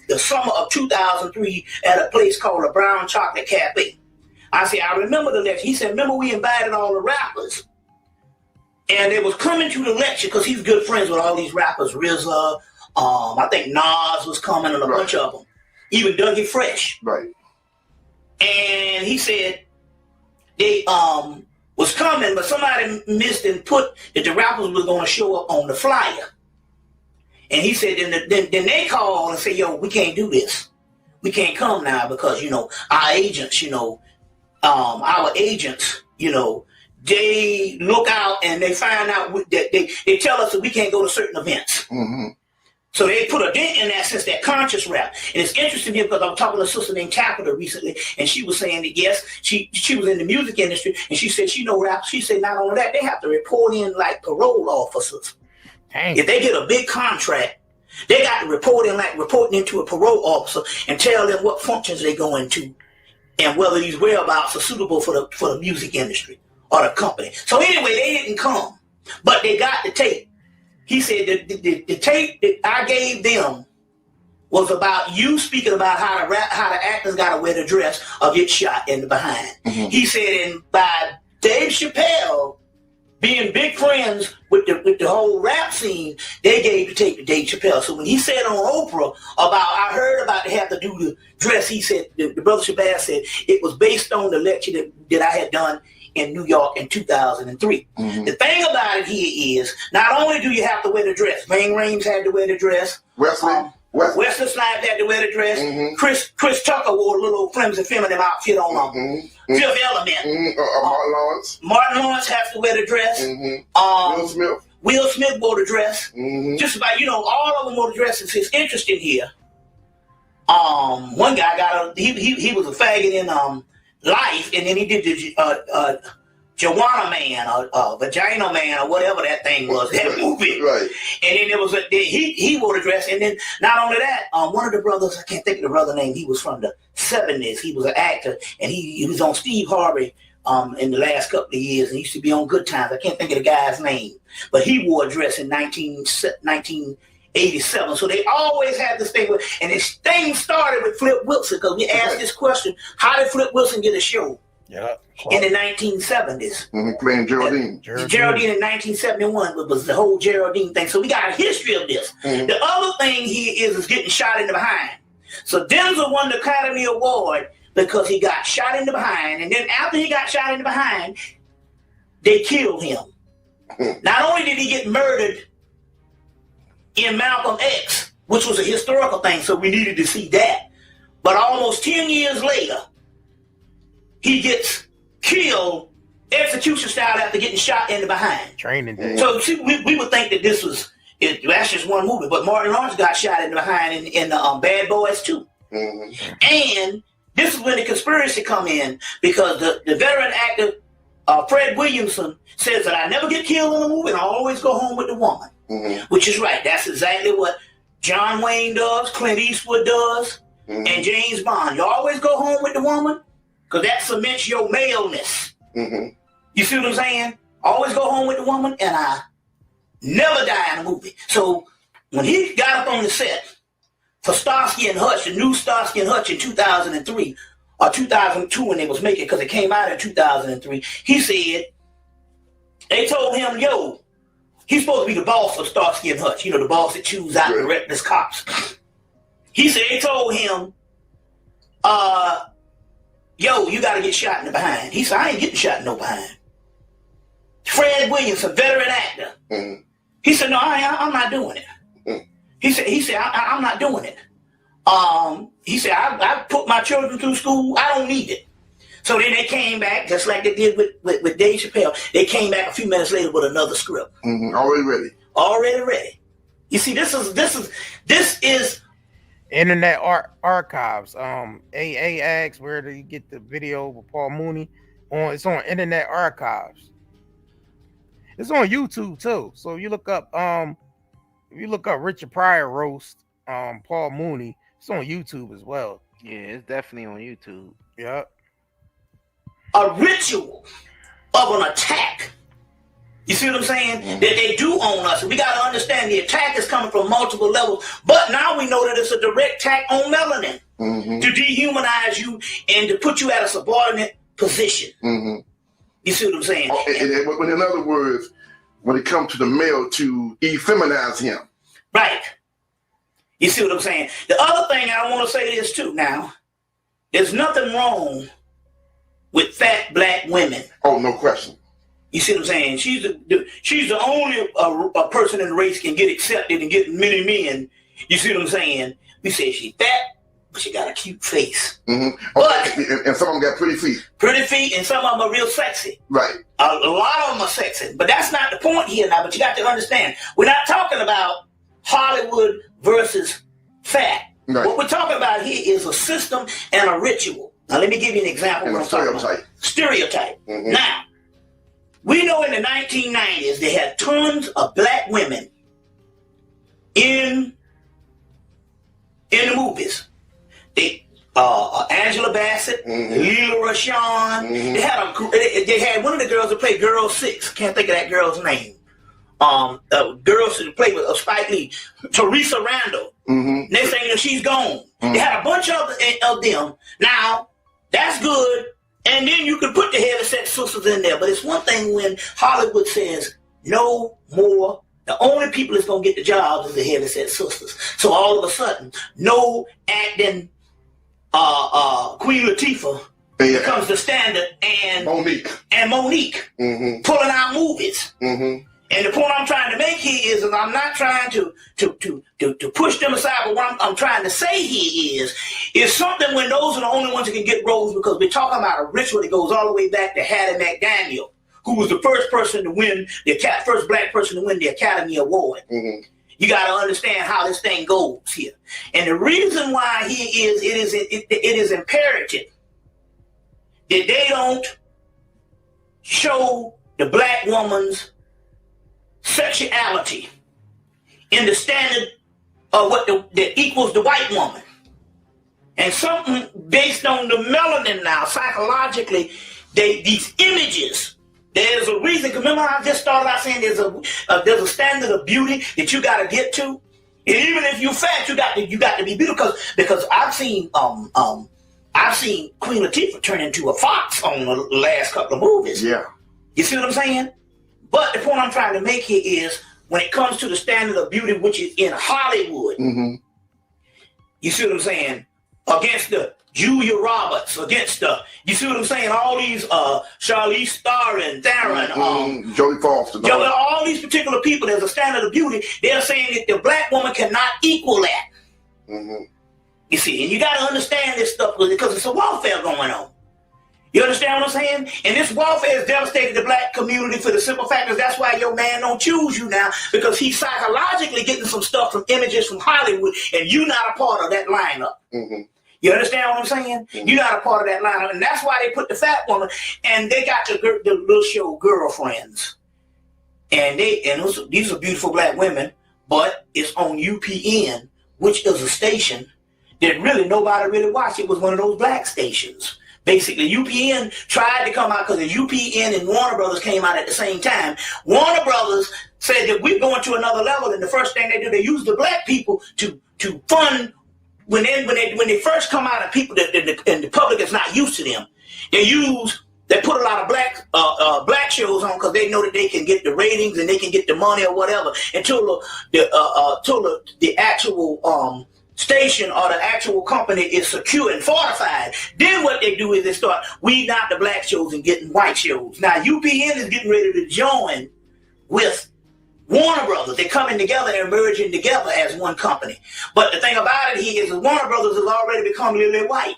The summer of 2003 at a place called the Brown Chocolate Cafe. I said, I remember the lecture. He said, remember we invited all the rappers. And they was coming to the lecture because he's good friends with all these rappers. RZA, I think Nas was coming and a bunch of them. Even Dougie Fresh. Right. And he said they was coming, but somebody missed and put that the rappers was going to show up on the flyer. And he said, then they called and said, yo, we can't do this. We can't come now because, our agents, they look out and they find out that they tell us that we can't go to certain events. Mm-hmm. So they put a dent in that since that conscious rap. And it's interesting because I was talking to a sister named Capita recently, and she was saying that, yes, she was in the music industry, and she said she know rap. She said not only that, they have to report in like parole officers. Dang. If they get a big contract, they got to report in like reporting into a parole officer and tell them what functions they go into and whether these whereabouts are suitable for the music industry or the company. So anyway, they didn't come, but they got the tape. He said the tape that I gave them was about you speaking about how the actors got to wear the dress or get shot in the behind. Mm-hmm. He said, and by Dave Chappelle being big friends with the whole rap scene, they gave the tape to Dave Chappelle. So when he said on Oprah I heard about they have to do the dress, he said, the brother Shabazz said it was based on the lecture that I had done in New York in 2003. Mm-hmm. The thing about it here is, not only do you have to wear the dress, Ving Rhames had to wear the dress, Wesley Snipes had to wear the dress, mm-hmm. Chris Tucker wore a little flimsy feminine outfit on mm-hmm. Fifth Element. Mm-hmm. Martin Lawrence. Martin Lawrence has to wear the dress. Mm-hmm. Will Smith. Will Smith wore the dress. Just about, all of them wore the dresses. It's interesting here. One guy he was a faggot in life, and then he did the Joanna Man or Vagina Man or whatever that thing was, that movie. Right. And then there was he wore the dress, and then not only that, one of the brothers, I can't think of the brother name, he was from the 70s. He was an actor, and he was on Steve Harvey in the last couple of years, and he used to be on Good Times. I can't think of the guy's name, but he wore a dress in 1987. So they always had this thing and this thing started with Flip Wilson, because we asked this question: how did Flip Wilson get a show? Yeah. In the 1970s. Playing Geraldine. Geraldine in 1971 was the whole Geraldine thing. So we got a history of this. The other thing he is getting shot in the behind. So Denzel won the Academy Award because he got shot in the behind, and then after he got shot in the behind, they killed him. Not only did he get murdered in Malcolm X, which was a historical thing, so we needed to see that, but almost 10 years later, he gets killed execution style after getting shot in the behind. Training day. So see, we would think that that's just one movie, but Martin Lawrence got shot in the behind in Bad Boys too. And this is when the conspiracy come in, because the veteran actor Fred Williamson says that I never get killed in a movie and I always go home with the woman, which is right. That's exactly what John Wayne does, Clint Eastwood does, and James Bond. You always go home with the woman, because that cements your maleness. You see what I'm saying? Always go home with the woman, and I never die in a movie. So when he got up on the set for Starsky and Hutch, the new Starsky and Hutch in 2003 or 2002 when they was making, because it came out in 2003, he said, they told him, yo, he's supposed to be the boss of Starsky and Hutch, the boss that chews out the reckless cops. He said, they told him, yo, you got to get shot in the behind. He said, I ain't getting shot in no behind. Fred Williamson, veteran actor. He said, no, I'm not doing it. He said, I'm not doing it. He said, I put my children through school. I don't need it. So then they came back, just like they did with Dave Chappelle. They came back a few minutes later with another script. Already ready. Already ready. You see, this is Internet Archives. AA asks, where do you get the video with Paul Mooney? It's on Internet Archives. It's on YouTube too. So you look up Richard Pryor roast Paul Mooney. It's on YouTube as well. Yeah, it's definitely on YouTube. Yep. A ritual of an attack. You see what I'm saying? That they do on us. We got to understand the attack is coming from multiple levels. But now we know that it's a direct attack on melanin to dehumanize you and to put you at a subordinate position. You see what I'm saying? In other words, when it comes to the male, to effeminize him. Right. You see what I'm saying? The other thing I want to say is too now, there's nothing wrong with fat black women. Oh, no question. You see what I'm saying? She's the only a person in the race can get accepted and get many men. You see what I'm saying? We say she's fat, but she got a cute face. But and some of them got pretty feet. Pretty feet, and some of them are real sexy. Right. A lot of them are sexy, but that's not the point here now. But you got to understand, we're not talking about Hollywood versus fat. Right. What we're talking about here is a system and a ritual. Now, let me give you an example. And a stereotype. Stereotype. Now, we know in the 1990s they had tons of black women in the movies. They Angela Bassett, Leela Rashawn. They had one of the girls that played Girl 6. Can't think of that girl's name. Girls that played with Spike Lee, Teresa Randall. Next thing you know, she's gone. They had a bunch of them. Now, that's good. And then you can put the heavy-set sisters in there. But it's one thing when Hollywood says, no more. The only people that's going to get the jobs is the heavy-set sisters. So all of a sudden, no acting Queen Latifah becomes the standard, and Monique pulling out movies. And the point I'm trying to make here is that I'm not trying to push them aside, but what I'm trying to say here is something when those are the only ones that can get roles, because we're talking about a ritual that goes all the way back to Hattie McDaniel, who was the first person to win first black person to win the Academy Award. You got to understand how this thing goes here. And the reason why it is imperative that they don't show the black woman's sexuality in the standard of what that equals the white woman. And something based on the melanin now, psychologically, these images, there's a reason. Remember how I just started out saying there's a standard of beauty that you got to get to? And even if you're fat, you got to be beautiful because I've seen Queen Latifah turn into a fox on the last couple of movies. Yeah. You see what I'm saying? But the point I'm trying to make here is when it comes to the standard of beauty, which is in Hollywood, you see what I'm saying? Against the Julia Roberts, against the, you see what I'm saying? All these Charlize Theron, Jodie Foster, all these particular people, there's a standard of beauty. They're saying that the black woman cannot equal that. You see, and you got to understand this stuff because it's a warfare going on. You understand what I'm saying? And this warfare has devastated the black community for the simple fact that that's why your man don't choose you now, because he's psychologically getting some stuff from images from Hollywood, and you're not a part of that lineup. You understand what I'm saying? You're not a part of that lineup, and that's why they put the fat woman, and they got the little show Girlfriends, and these are beautiful black women, but it's on UPN, which is a station that really nobody really watched. It was one of those black stations. Basically, UPN tried to come out because the UPN and Warner Brothers came out at the same time. Warner Brothers said that we're going to another level, and the first thing they do, they use the black people to fund when they first come out, and people and the public is not used to them. They put a lot of black shows on because they know that they can get the ratings and they can get the money or whatever until the actual station or the actual company is secure and fortified. Then what they do is they start weeding out the black shows and getting white shows. Now UPN is getting ready to join with Warner Brothers. They're coming together and merging together as one company. But the thing about it here is that Warner Brothers has already become lily white.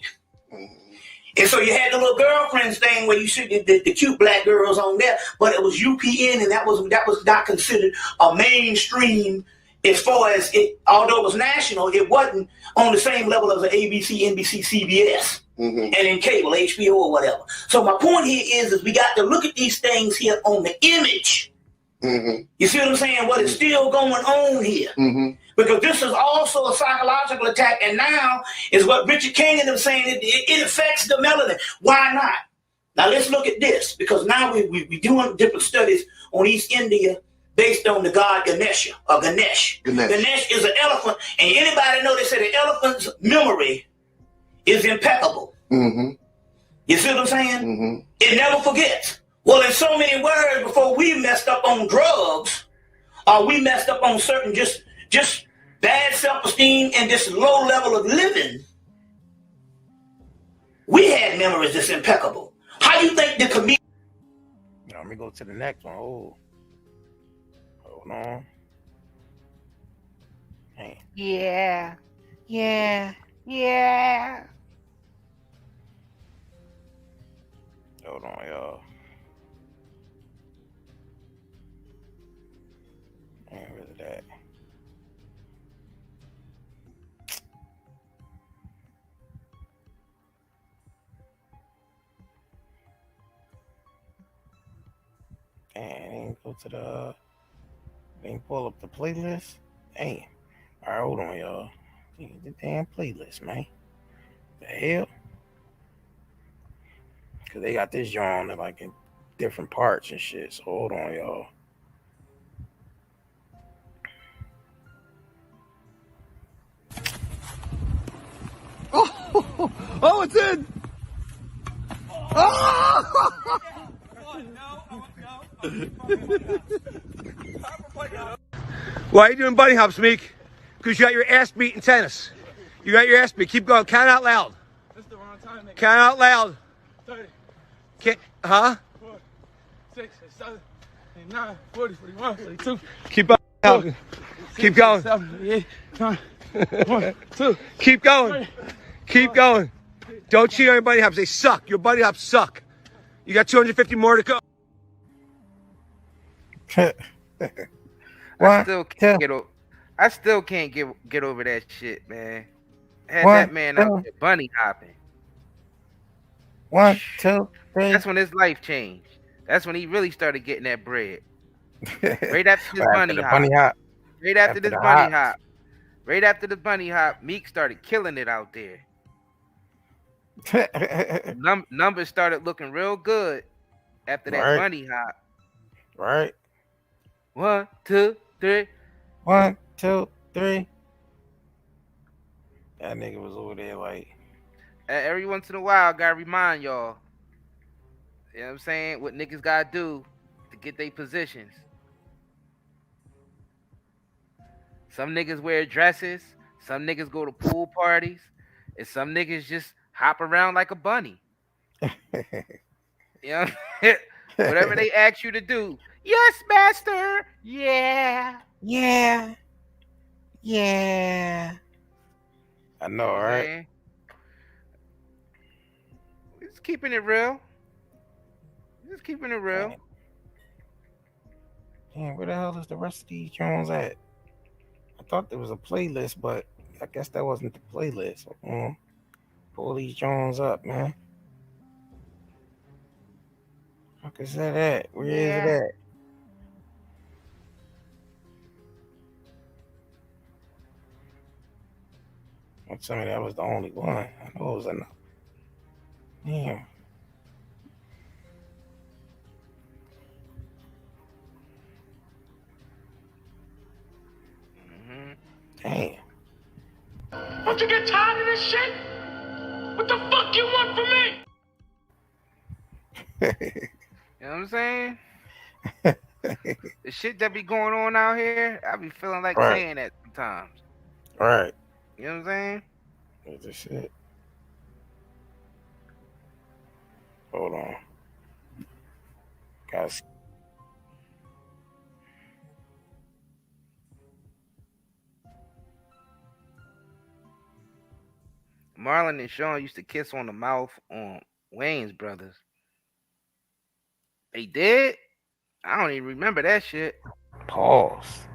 And so you had the little Girlfriends thing where you see the cute black girls on there, but it was UPN, and that was not considered a mainstream. As far as it, although it was national, it wasn't on the same level as an ABC, NBC, CBS, and in cable, HBO or whatever. So my point here is we got to look at these things here on the image. You see what I'm saying? What is still going on here? Because this is also a psychological attack, and now is what Richard King and them saying, it affects the melanin. Why not? Now let's look at this, because now we're doing different studies on East India based on the god Ganesha, or Ganesh. Ganesh is an elephant, and anybody know they say the elephant's memory is impeccable. You see what I'm saying? It never forgets. Well, in so many words, before we messed up on drugs, or we messed up on certain just bad self-esteem and this low level of living, we had memories that's impeccable. How do you think the comedian... Let me go to the next one. Hold on. Man. Yeah. Hold on, y'all. Ain't really that. And go to the. Ain't pull up the playlist. Damn. All right, hold on, y'all. The damn playlist, man. The hell? Because they got this genre like in different parts and shit. So hold on, y'all. Oh, it's in! Oh! Why are you doing bunny hops, Meek? Because you got your ass beat in tennis. You got your ass beat. Keep going. Count out loud. That's the wrong time. Count out loud. 30. Can't, huh? 4, 6, 7, 8, 9, 40, 41, 42. Keep up. 4, Keep going. 7, 8, 9, 1, 2. Keep going. 3, Keep 4, going. Don't cheat on your bunny hops. They suck. Your bunny hops suck. You got 250 more to go. I still can't get over that shit, man. Had that man out there bunny hopping. 1, 2, 3. That's when his life changed. That's when he really started getting that bread. Right after this bunny hop. Right after this bunny hop. Right after the bunny hop, Meek started killing it out there. Numbers started looking real good after that bunny hop. Right. 1, 2, 3. 1, 2, 3. That nigga was over there like. Every once in a while, I gotta remind y'all. You know what I'm saying? What niggas gotta do to get their positions. Some niggas wear dresses. Some niggas go to pool parties. And some niggas just hop around like a bunny. You know? Whatever they ask you to do. Yes, master. Yeah. Yeah. Yeah. I know, right? Man. Just keeping it real. Just keeping it real. Damn, where the hell is the rest of these Jones at? I thought there was a playlist, but I guess that wasn't the playlist. Pull these Jones up, man. Fuck is that at? Where is it at? Don't tell me that was the only one. I know it was enough. Damn. Damn. Don't you get tired of this shit? What the fuck you want from me? You know what I'm saying? The shit that be going on out here, I be feeling like saying that sometimes. Right. You know what I'm saying? What's this shit? Hold on. Guys. Marlon and Sean used to kiss on the mouth on Wayne's Brothers. They did? I don't even remember that shit. Pause.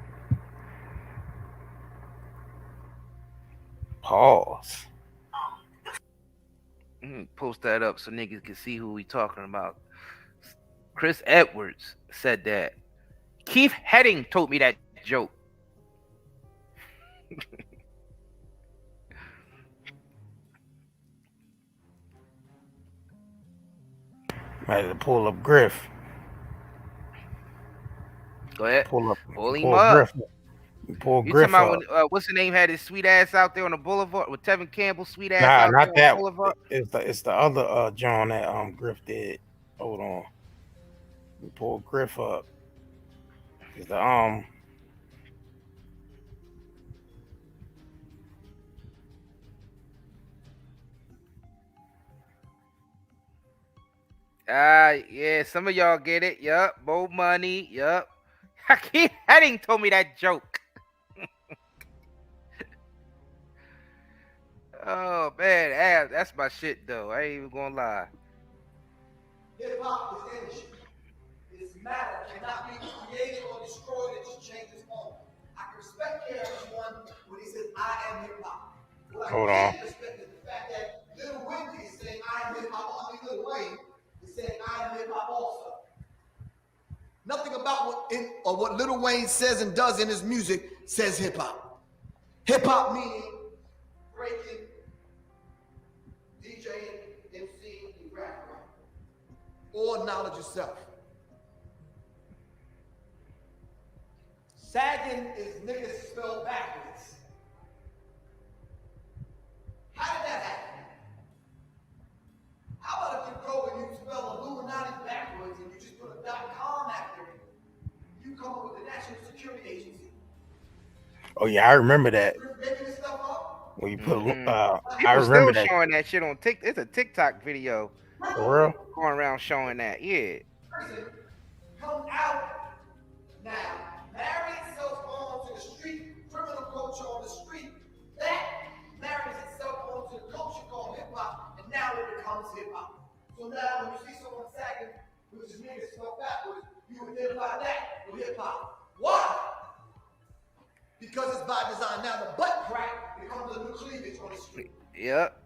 Post that up so niggas can see who we talking about. Chris Edwards said that. Keith Heading told me that joke. Might have to pull up Griff. Go ahead. Pull him up. Griff. Pull You Griff talking about up. when, what's the name had his sweet ass out there on the boulevard with Tevin Campbell sweet ass out Nah, not there that. on the boulevard? It's the other John that Griff did. Hold on. We pull Griff up. It's the yeah, some of y'all get it. Yup, more money. Yup. Keith Heading told me that joke. Oh man, that's my shit though. I ain't even gonna lie. Hip hop is energy. It's matter, cannot be created or destroyed. It just changes form. I can respect KRS-One when he says I am hip hop. Hold on. Respect is the fact that Lil Wendy is saying I am hip hop. Only Lil Wayne is saying I am hip hop also. Nothing about what Lil Wayne says and does in his music says hip hop. Hip hop meaning breaking, DJing, MCing, and rapping, or knowledge yourself. Sagging is niggas spelled backwards. How did that happen? How about if you go and you spell Illuminati backwards and you just put a .com after it? You come up with the National Security Agency. Oh yeah, I remember that. You're making this stuff up? When you put People I remember still that. showing that shit on TikTok. It's a TikTok video. For real? Going around showing that. Yeah. Come out now. Marry itself onto the street, criminal culture on the street. That marries itself onto the culture called hip hop, and now it becomes hip hop. So now when you see someone sagging, which is niggas spelled backwards, you identify that with hip Yep.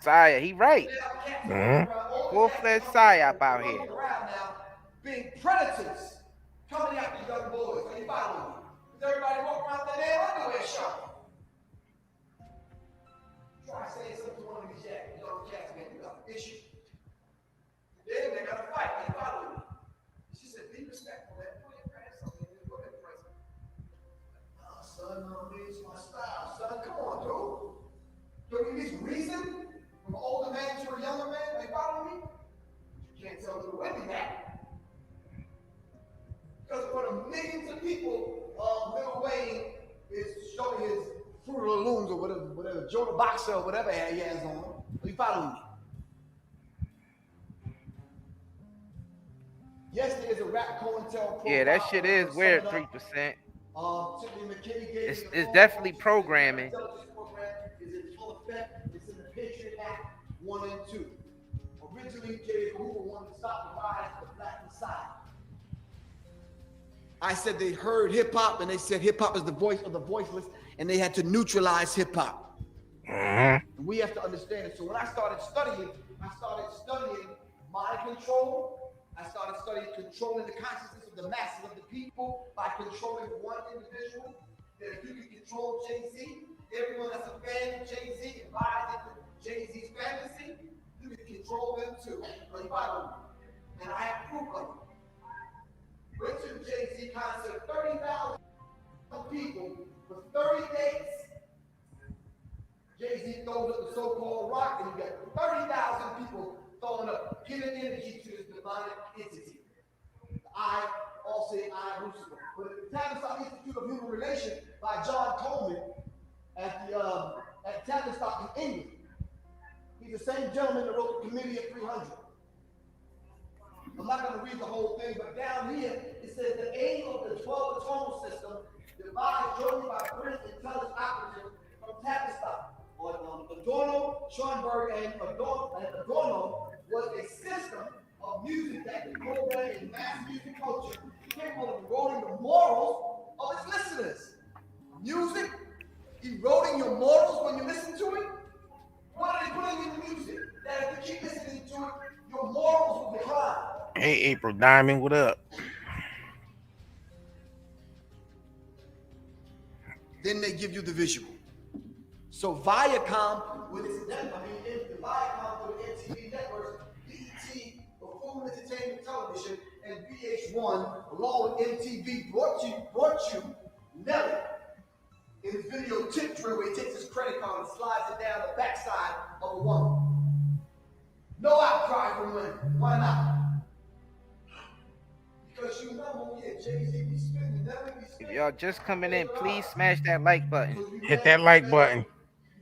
Saya, he right. Full-fledged psyop out here. Being predators coming after young boys. Are you following me? Does everybody walk around with their underwear shop? Try saying something to one of these young cats, man. You got an issue. Then they got to fight. Are you following me? She said, be respectful. Let me put your hands on me. Go ahead, President. Oh, son, it's my style. Son, come on, dude. Don't you need reason from an older man to a younger man? Are you following me? You can't tell little Wendy that. Because for the millions of people, Lil Wayne is showing his Fruit of the Looms or whatever, Jada Boxer or whatever he has on. Are you following me? Yes, there is a rap COINTELPRO. Yeah, that shit is weird, 3%. It's definitely programming. Is in full effect. It's in the Patriot Act 1 and 2. Originally, J. Hoover wanted to stop the rise of the Black Messiah. I said they heard hip hop and they said hip hop is the voice of the voiceless, and they had to neutralize hip hop. And we have to understand it. So when I started studying mind control. I started studying controlling the consciousness of the masses of the people by controlling one individual. That if you can control Jay-Z, everyone that's a fan of Jay-Z and buys into Jay-Z's fantasy, you can control them too. Are you following me? And I have proof of it. Went to the Jay-Z concert, 30,000 people for 30 days. Jay-Z throws up the so-called rock, and you got 30,000 people throwing up, giving energy to this demonic entity. The I, all say I, Lucifer. But at the Tavistock Institute of Human Relations by John Coleman at Tavistock in England. He's the same gentleman that wrote the Committee of 300. I'm not going to read the whole thing, but down here it says the aim of the 12 tonal system devised jointly by British intelligence operatives from Tavistock. Adorno, Schoenberg, and Adorno was a system of music that could program in mass music culture capable of eroding the morals of its listeners. Music eroding your morals when you listen to it? What are they putting in the music? That if you keep listening to it, your morals will decline. Hey, April Diamond, what up? Then they give you the visual. So Viacom with its Viacom with MTV networks, BET, for Food Entertainment Television, and VH1, along with MTV, brought you Nelly in his video tip drill where he takes his credit card and slides it down the backside of a woman. No outcry from women. Why not? Because you know, yeah, Jay-Z be spinning, Nelly be spinning. If y'all just coming in, please smash that like button. Hit that like button.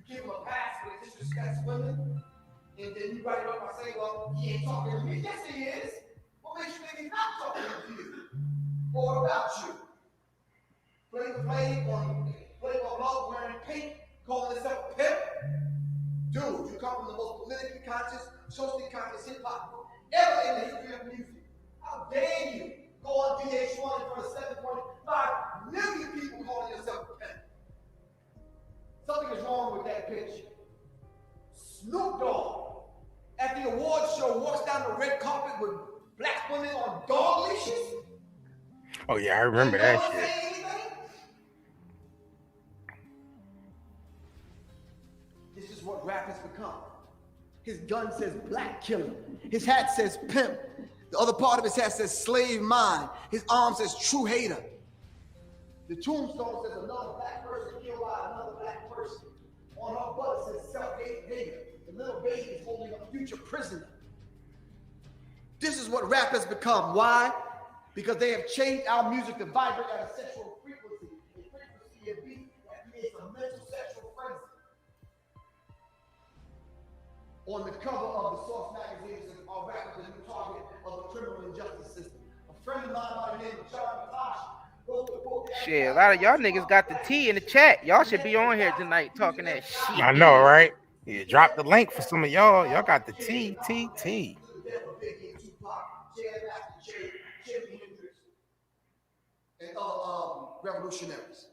You give him a pass for the disrespect women, and then you write it up by saying, well, he ain't talking to me. Yes, he is. What makes you think he's not talking to you? Or about you? Play love wearing pink, calling himself a pimp? Dude, you come from the most politically conscious, socially conscious hip hop ever in the history of music. How dare you go on VH1 in front of 7.5 million people calling yourself a pimp? Something is wrong with that picture. Snoop Dogg at the awards show walks down the red carpet with black women on dog leashes. Oh yeah, I remember that shit. This is what rap has become. His gun says black killer. His hat says pimp. The other part of his hat says slave mind. His arm says true hater. The tombstone says another black person killed by another black person. On her butt it says self-hate hater. The little baby is holding a future prisoner. This is what rap has become. Why? Because they have changed our music to vibrate at a sexual frequency. A frequency of beat that creates a mental sexual frenzy. On the cover of the Source magazine says our rap is the new target of the criminal injustice system. A friend of mine by the name of Charlie Tosh wrote the book. Shit, a lot of y'all niggas got the T in the chat. Y'all should be on here tonight talking that shit. I know, right? Yeah, drop the link for some of y'all. Y'all got the T. And revolutionaries.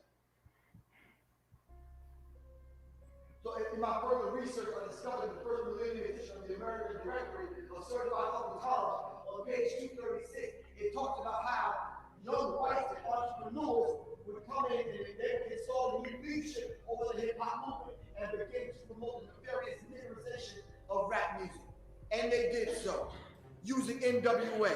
So if in my further research, I discovered the first millennium edition of the American Directory of Certified Alcoholics on page 236. It talks about how young whites and entrepreneurs would come in and they would install new leadership over the hip hop movement and begin to promote the nefarious niggerization of rap music. And they did so using NWA.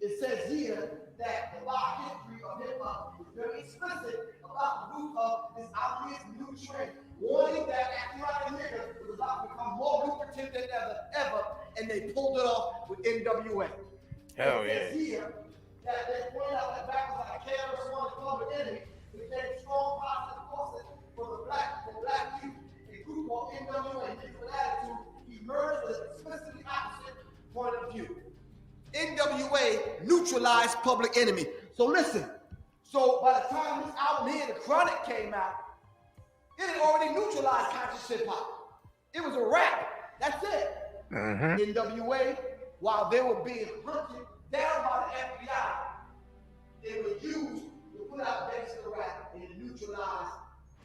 It says here that the black history of hip hop is very explicit about the root of this obvious new trend, warning that acting like a nigga was about to become more lucrative than ever, and they pulled it off with NWA. Hell it says here that they point out that back was like a KRS-One public enemy, became strong positive forces for black youth. A group called NWA, Different Attitude, emerged with an explicitly opposite point of view. NWA neutralized Public Enemy. So listen, so by the time this album here, The Chronic, came out, it had already neutralized conscious hip hop. It was a rap. That's it. NWA, while they were being hunted down by the FBI, they were used to put out gangster rap and neutralize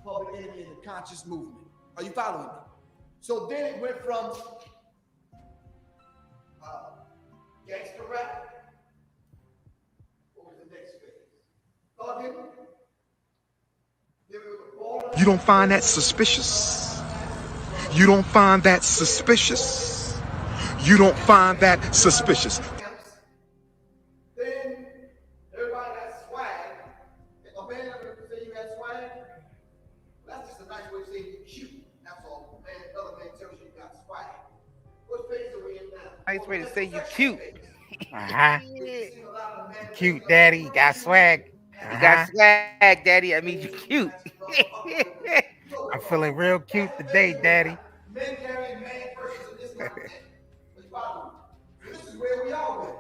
Public Enemy and the conscious movement. Are you following me? So then it went from gangster rap. What was the next phase? Thugging. You don't find that suspicious? You don't find that suspicious? You don't find that suspicious? Then everybody got swag. If a man ever say you got swag, that's just a nice way of saying you're cute. That's all. Another man tells you you got swag. What phase are we in now? Nice way to say you cute. Cute daddy, you got swag. You got swag, daddy. I mean, you cute. I'm feeling real cute today, daddy. Men carrying man versus this kind of thing. This is where we are with.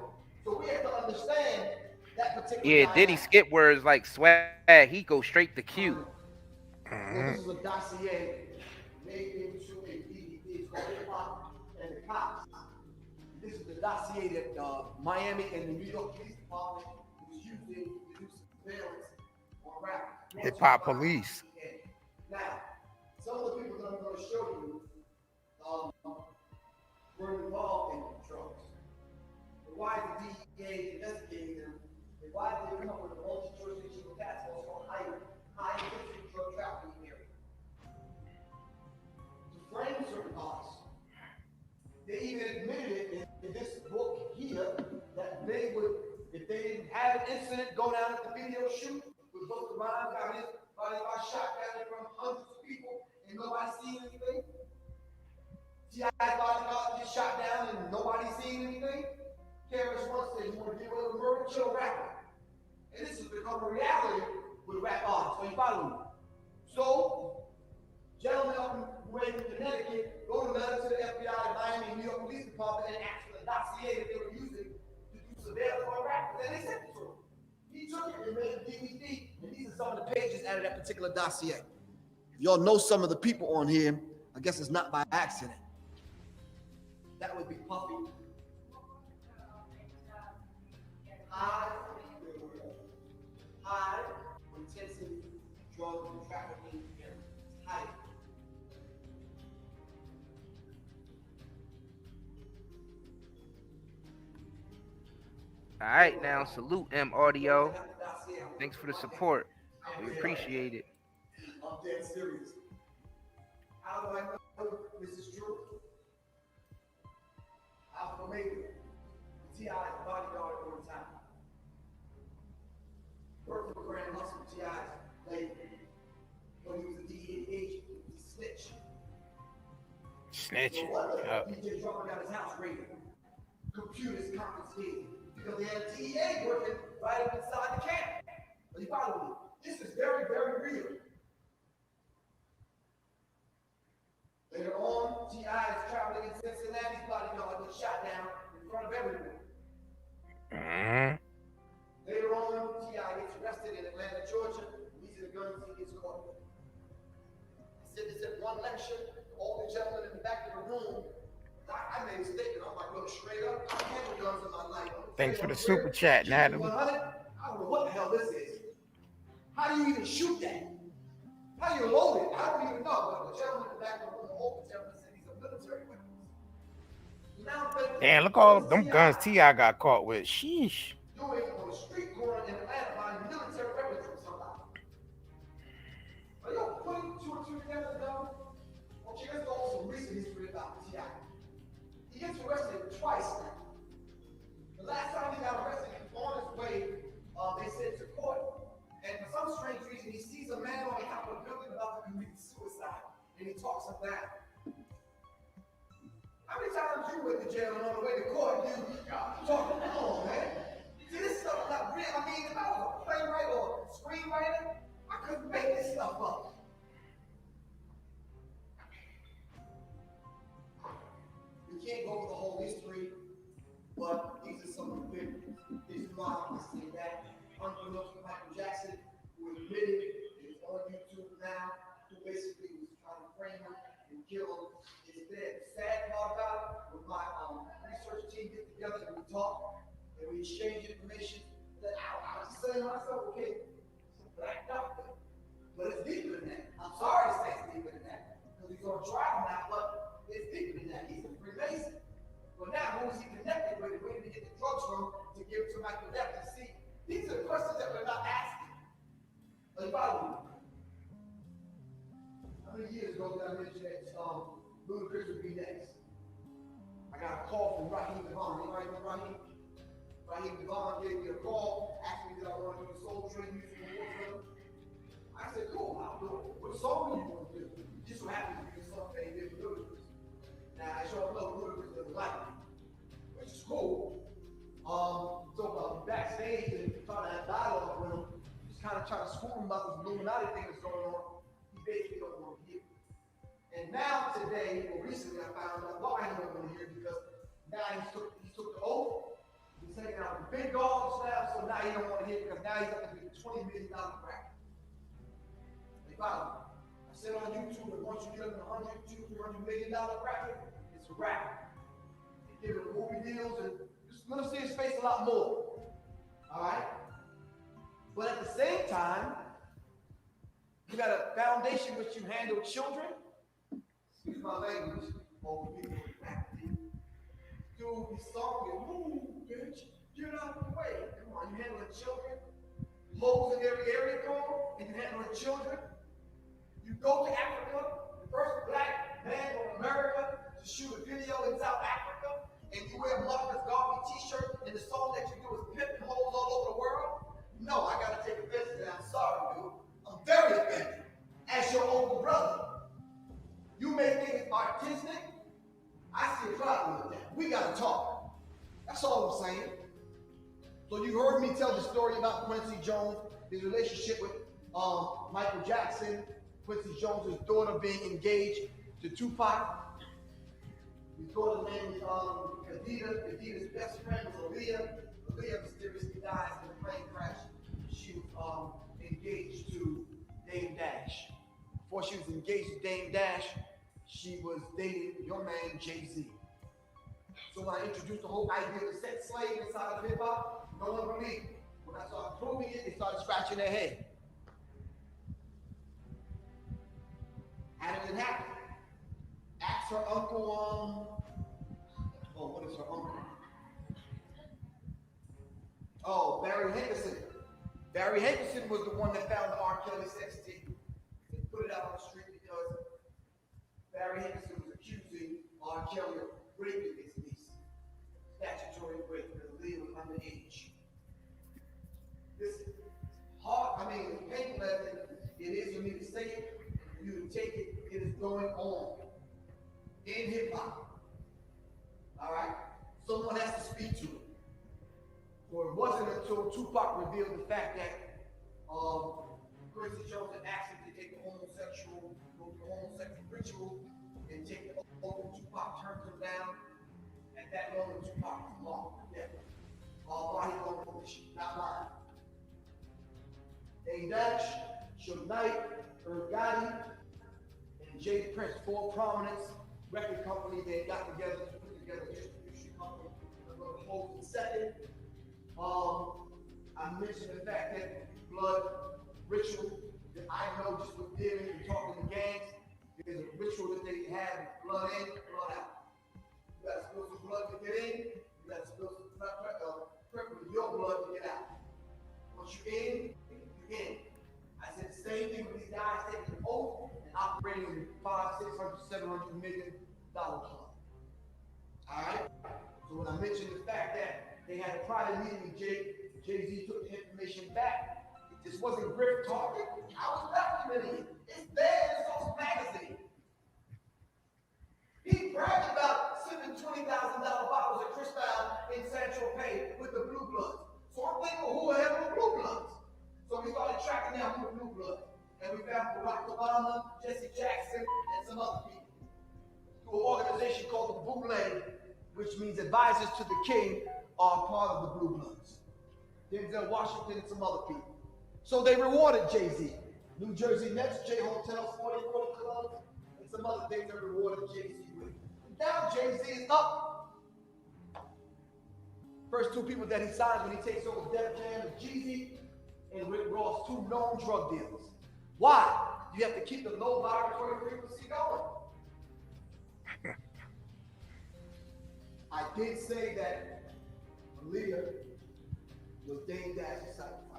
So we have to understand that particular. Yeah, Diddy skip words like swag. He goes straight to cute. This is a dossier made into a DVD called Hip Hop and the Cops. This is the dossier that Miami and the New York Police Department was using to do surveillance on rap. Hip hop police. Now, some of the people that I'm going to show you were involved in drugs. But why did the DEA investigate them? And why did they come up with a multi-jurisdictional task force on high-intensity drug trafficking area? To frame certain artists. They even admitted it in this book here that they would, if they didn't have an incident go down at the video shoot, with both the rhymes got his body got shot down in front of hundreds of people and nobody seen anything. T.I.'s bodyguard gets shot down and nobody seen anything. KRS-One said, you want to get rid of the murder, kill a rapper. And this has become a reality with rap artists. So you follow me? So, gentlemen up in Connecticut wrote a letter to the FBI, the Miami, and New York Police Department and asked for the dossier that they were using to do surveillance on rappers. And they sent it to him. He took it and made a DVD, and these are some of the pages out of that particular dossier. If y'all know some of the people on here, I guess it's not by accident. That would be Puffy. High intensity drug and trafficking high. All right, now salute M Audio. Thanks for the support. We appreciate it. I'm dead serious. How do I know this is true? Alpha Omega, T.I.'s bodyguard at one time. Worked for Grand Hustle, T.I.'s lady. When he was a DEA agent, he was a snitch. Snitch. So what? DJ Drummer got his house raided. Computers confiscated. Because they had a DEA working right up inside the camp. Are you following me? This is very, very real. Later on, T.I. is traveling in Cincinnati's bodyguard gets shot down in front of everyone. Later on, T.I. gets arrested in Atlanta, Georgia. These are the guns he gets caught with. I said this at one lecture. All the gentlemen in the back of the room, I made a statement. I'm like, look, straight up, I handle guns in my life. Thanks for the super chat, Natalie. I don't know what the hell this is. How do you even shoot that? How do you load it? I don't even know. But the gentleman in the back of the room military weapons. Now, Damn, look all them guns T.I. got caught with. Sheesh. doing on a street corner in Atlanta buying military weapons from somebody. Are you putting two and two together, though? Okay, let's go over some recent history about T.I. He gets arrested twice now. The last time he got arrested, he was on his way, they said, to court. And for some strange reason, he sees a man on the top of a building about to commit suicide. And he talks him down. How many times you went to jail and on the way to court, you talking on, man? See, this stuff is not real. I mean, if I was a playwright or a screenwriter, I couldn't make this stuff up. We can't go over the whole history, but these are some of the big reasons why I say that. Unbeknownst to Michael Jackson, who admitted is on YouTube now, who basically was trying to frame him and kill him. It's dead. The sad part about it, with my research team get together and we talk and we exchange information, that I was saying to myself, okay, it's a black doctor, but it's deeper than that. I'm sorry to say it's deeper than that, because he's on trial now, but it's deeper than that. He's a Freemason. But now, who is he connected with? Where did he get the drugs from to give to Michael Jackson? See, these are the questions that we're not asking. Are you following me? How many years ago did I mention that Ludacris would be next? I got a call from Raheem Devon. Anybody know Raheem? Raheem Devon gave me a call, asked me did I want to do the Soul Train music awards with him. I said, cool, I'll do it. What song do you want to do? Just so happens to be the song that he did with Ludacris. Now, as y'all know, Ludacris doesn't like me, which is cool. So backstage and trying to have dialogue with him, just kind of trying to school him about this Illuminati thing that's going on. He basically don't want to hear it. And now today, or recently, I found out why he don't want to hear it, because now he took the oath. He's hanging out with big dogs now, so now he don't want to hear it because now he's up to be $20 million bracket. They follow me. I said on YouTube that once you get up in the $100 million bracket, it's a wrap. They give him movie deals and just gonna see his face a lot more. Alright? But at the same time, you got a foundation which you handle children. Excuse my language, over people in faculty. Dude, he's talking, move, bitch, get out of the way. Come on, you handling children? Holes in every area code, and you handling children? You go to Africa, the first black man from America to shoot a video in South Africa, and you wear Marcus Garvey t-shirt, and the song that you do is pimping holes all over the world? No, I gotta take offense to that. I'm sorry, dude. I'm very offended. As your older brother. You may think it's artistic. I see a problem with that. We gotta talk. That's all I'm saying. So you heard me tell the story about Quincy Jones, his relationship with Michael Jackson, Quincy Jones' daughter being engaged to Tupac. His daughter's name is Khadija. Khadija's best friend was Aaliyah. Aaliyah mysteriously dies in a plane crash. She was engaged to Dame Dash. Before she was engaged to Dame Dash, she was dating your man Jay-Z. So when I introduced the whole idea of the sex slave inside of hip-hop, no one believed me. When I started proving it, they started scratching their head. How did it happen? Ask her uncle, what is her uncle? Oh, Barry Hankerson. Barry Hankerson was the one that found the R. Kelly sex tape and put it out on the street because Barry Hankerson was accusing R. Kelly of raping his niece. Statutory rape because Lee was underage. This is hard, it's painful as it is for me to say it, for you to take it, it is going on in hip hop. Alright? Someone has to speak to it. So it wasn't until Tupac revealed the fact that Quincy Jones had asked him to take the homosexual ritual and take the oath. Tupac turned him down. At that moment, Tupac was lost to death. Why he don't know this shit? Not lying. Dame Dash, Suge Knight, Irv Gotti, and Jada Prince, 4 prominence record company, they got together to put together a distribution company. I'm going to hold it second. I mentioned the fact that blood ritual that I know just with dealing and talking to gangs, There's a ritual that they have: blood in, blood out. You got to spill some blood to get in. You got to spill some preferably your blood to get out. Once you're in, you're in. I said the same thing with these guys taking an oath and operating in $500, $600, $700 million club. All right. So when I mentioned the fact that they had a private meeting with Jay-Z took the information back, this wasn't Griff talking. I was documenting it. It's there in Source magazine. He bragged about sipping $20,000 bottles of Cristal in San Tropez with the Blue Bloods. So I'm thinking, well, who the hell are the Blue Bloods? So we started tracking down who the Blue Bloods. And we found Barack Obama, Jesse Jackson, and some other people. Through an organization called the Boule, which means advisors to the king, are part of the Blue Bloods. Denzel Washington and some other people. So they rewarded Jay-Z. New Jersey Nets, J Hotels, 40 Clubs, and some other things they rewarded Jay-Z with. Now Jay-Z is up. First two people that he signs when he takes over Def Jam is Jeezy and Rick Ross, two known drug dealers. Why? You have to keep the low vibratory frequency going. I did say that Aaliyah was Dame Dash's sacrifice.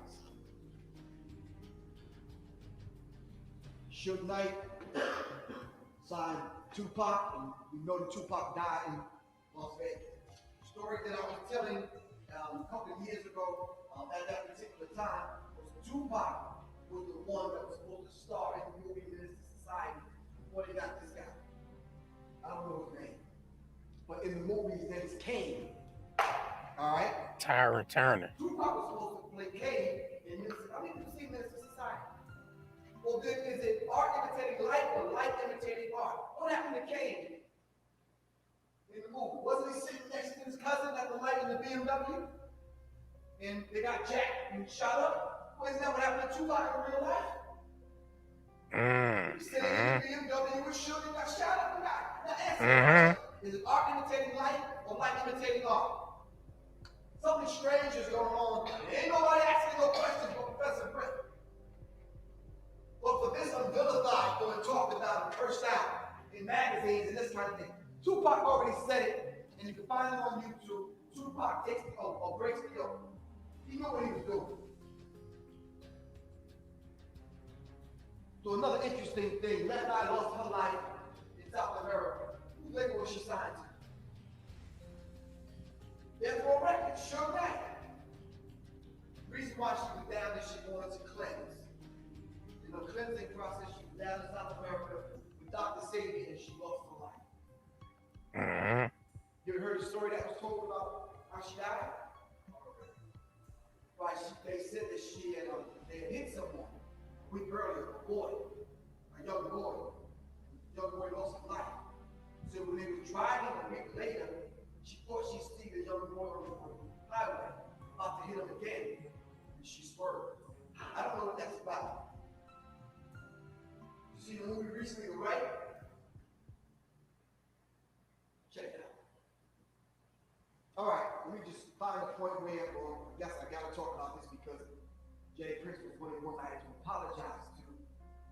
Suge Knight signed Tupac, and we know that Tupac died in Las Vegas. The story that I was telling a couple of years ago at that particular time was Tupac was the one that was supposed to star in the movie Minister Society before they got this guy. I don't know his name. But in the movie, his name is Kane. All right? Tyra Turner. Tupac was supposed to play Kane in Minister. I mean, you've seen Minister Society. Well, then is it art imitating light or light imitating art? What happened to Kane in the movie? Wasn't he sitting next to his cousin at the light in the BMW? And they got jacked and shot up? Well, isn't that what happened to Tupac in real life? He sitting in the BMW with Suge and got shot up and died. Now answer is it art imitating light or light imitating art? Something strange is going on. There ain't nobody asking no questions but Professor Britt. But for this unvilified going talked about and cursed out in magazines and this kind of thing, Tupac already said it, and you can find it on YouTube. Tupac takes the oath or breaks the oath. He knew what he was doing. So another interesting thing, Left Eye lost her life in South America. Whose label was she signed to? Therefore, records, Suge Knight. The reason why she was down is she wanted to cleanse. In the cleansing process, she was down in South America with Dr. Sadie and she lost her life. You ever heard the story that was told about how she died? Right, they said that they had hit someone a week earlier, a young boy. The young boy lost his life. So when they were driving a week later, she thought she seen the young boy on the highway, about to hit him again, and she swerved. I don't know what that's about. You see the movie recently, The Right? Check it out. All right, let me just find a point where, or I guess I gotta talk about this because Jay Prince was one of the ones I had to apologize to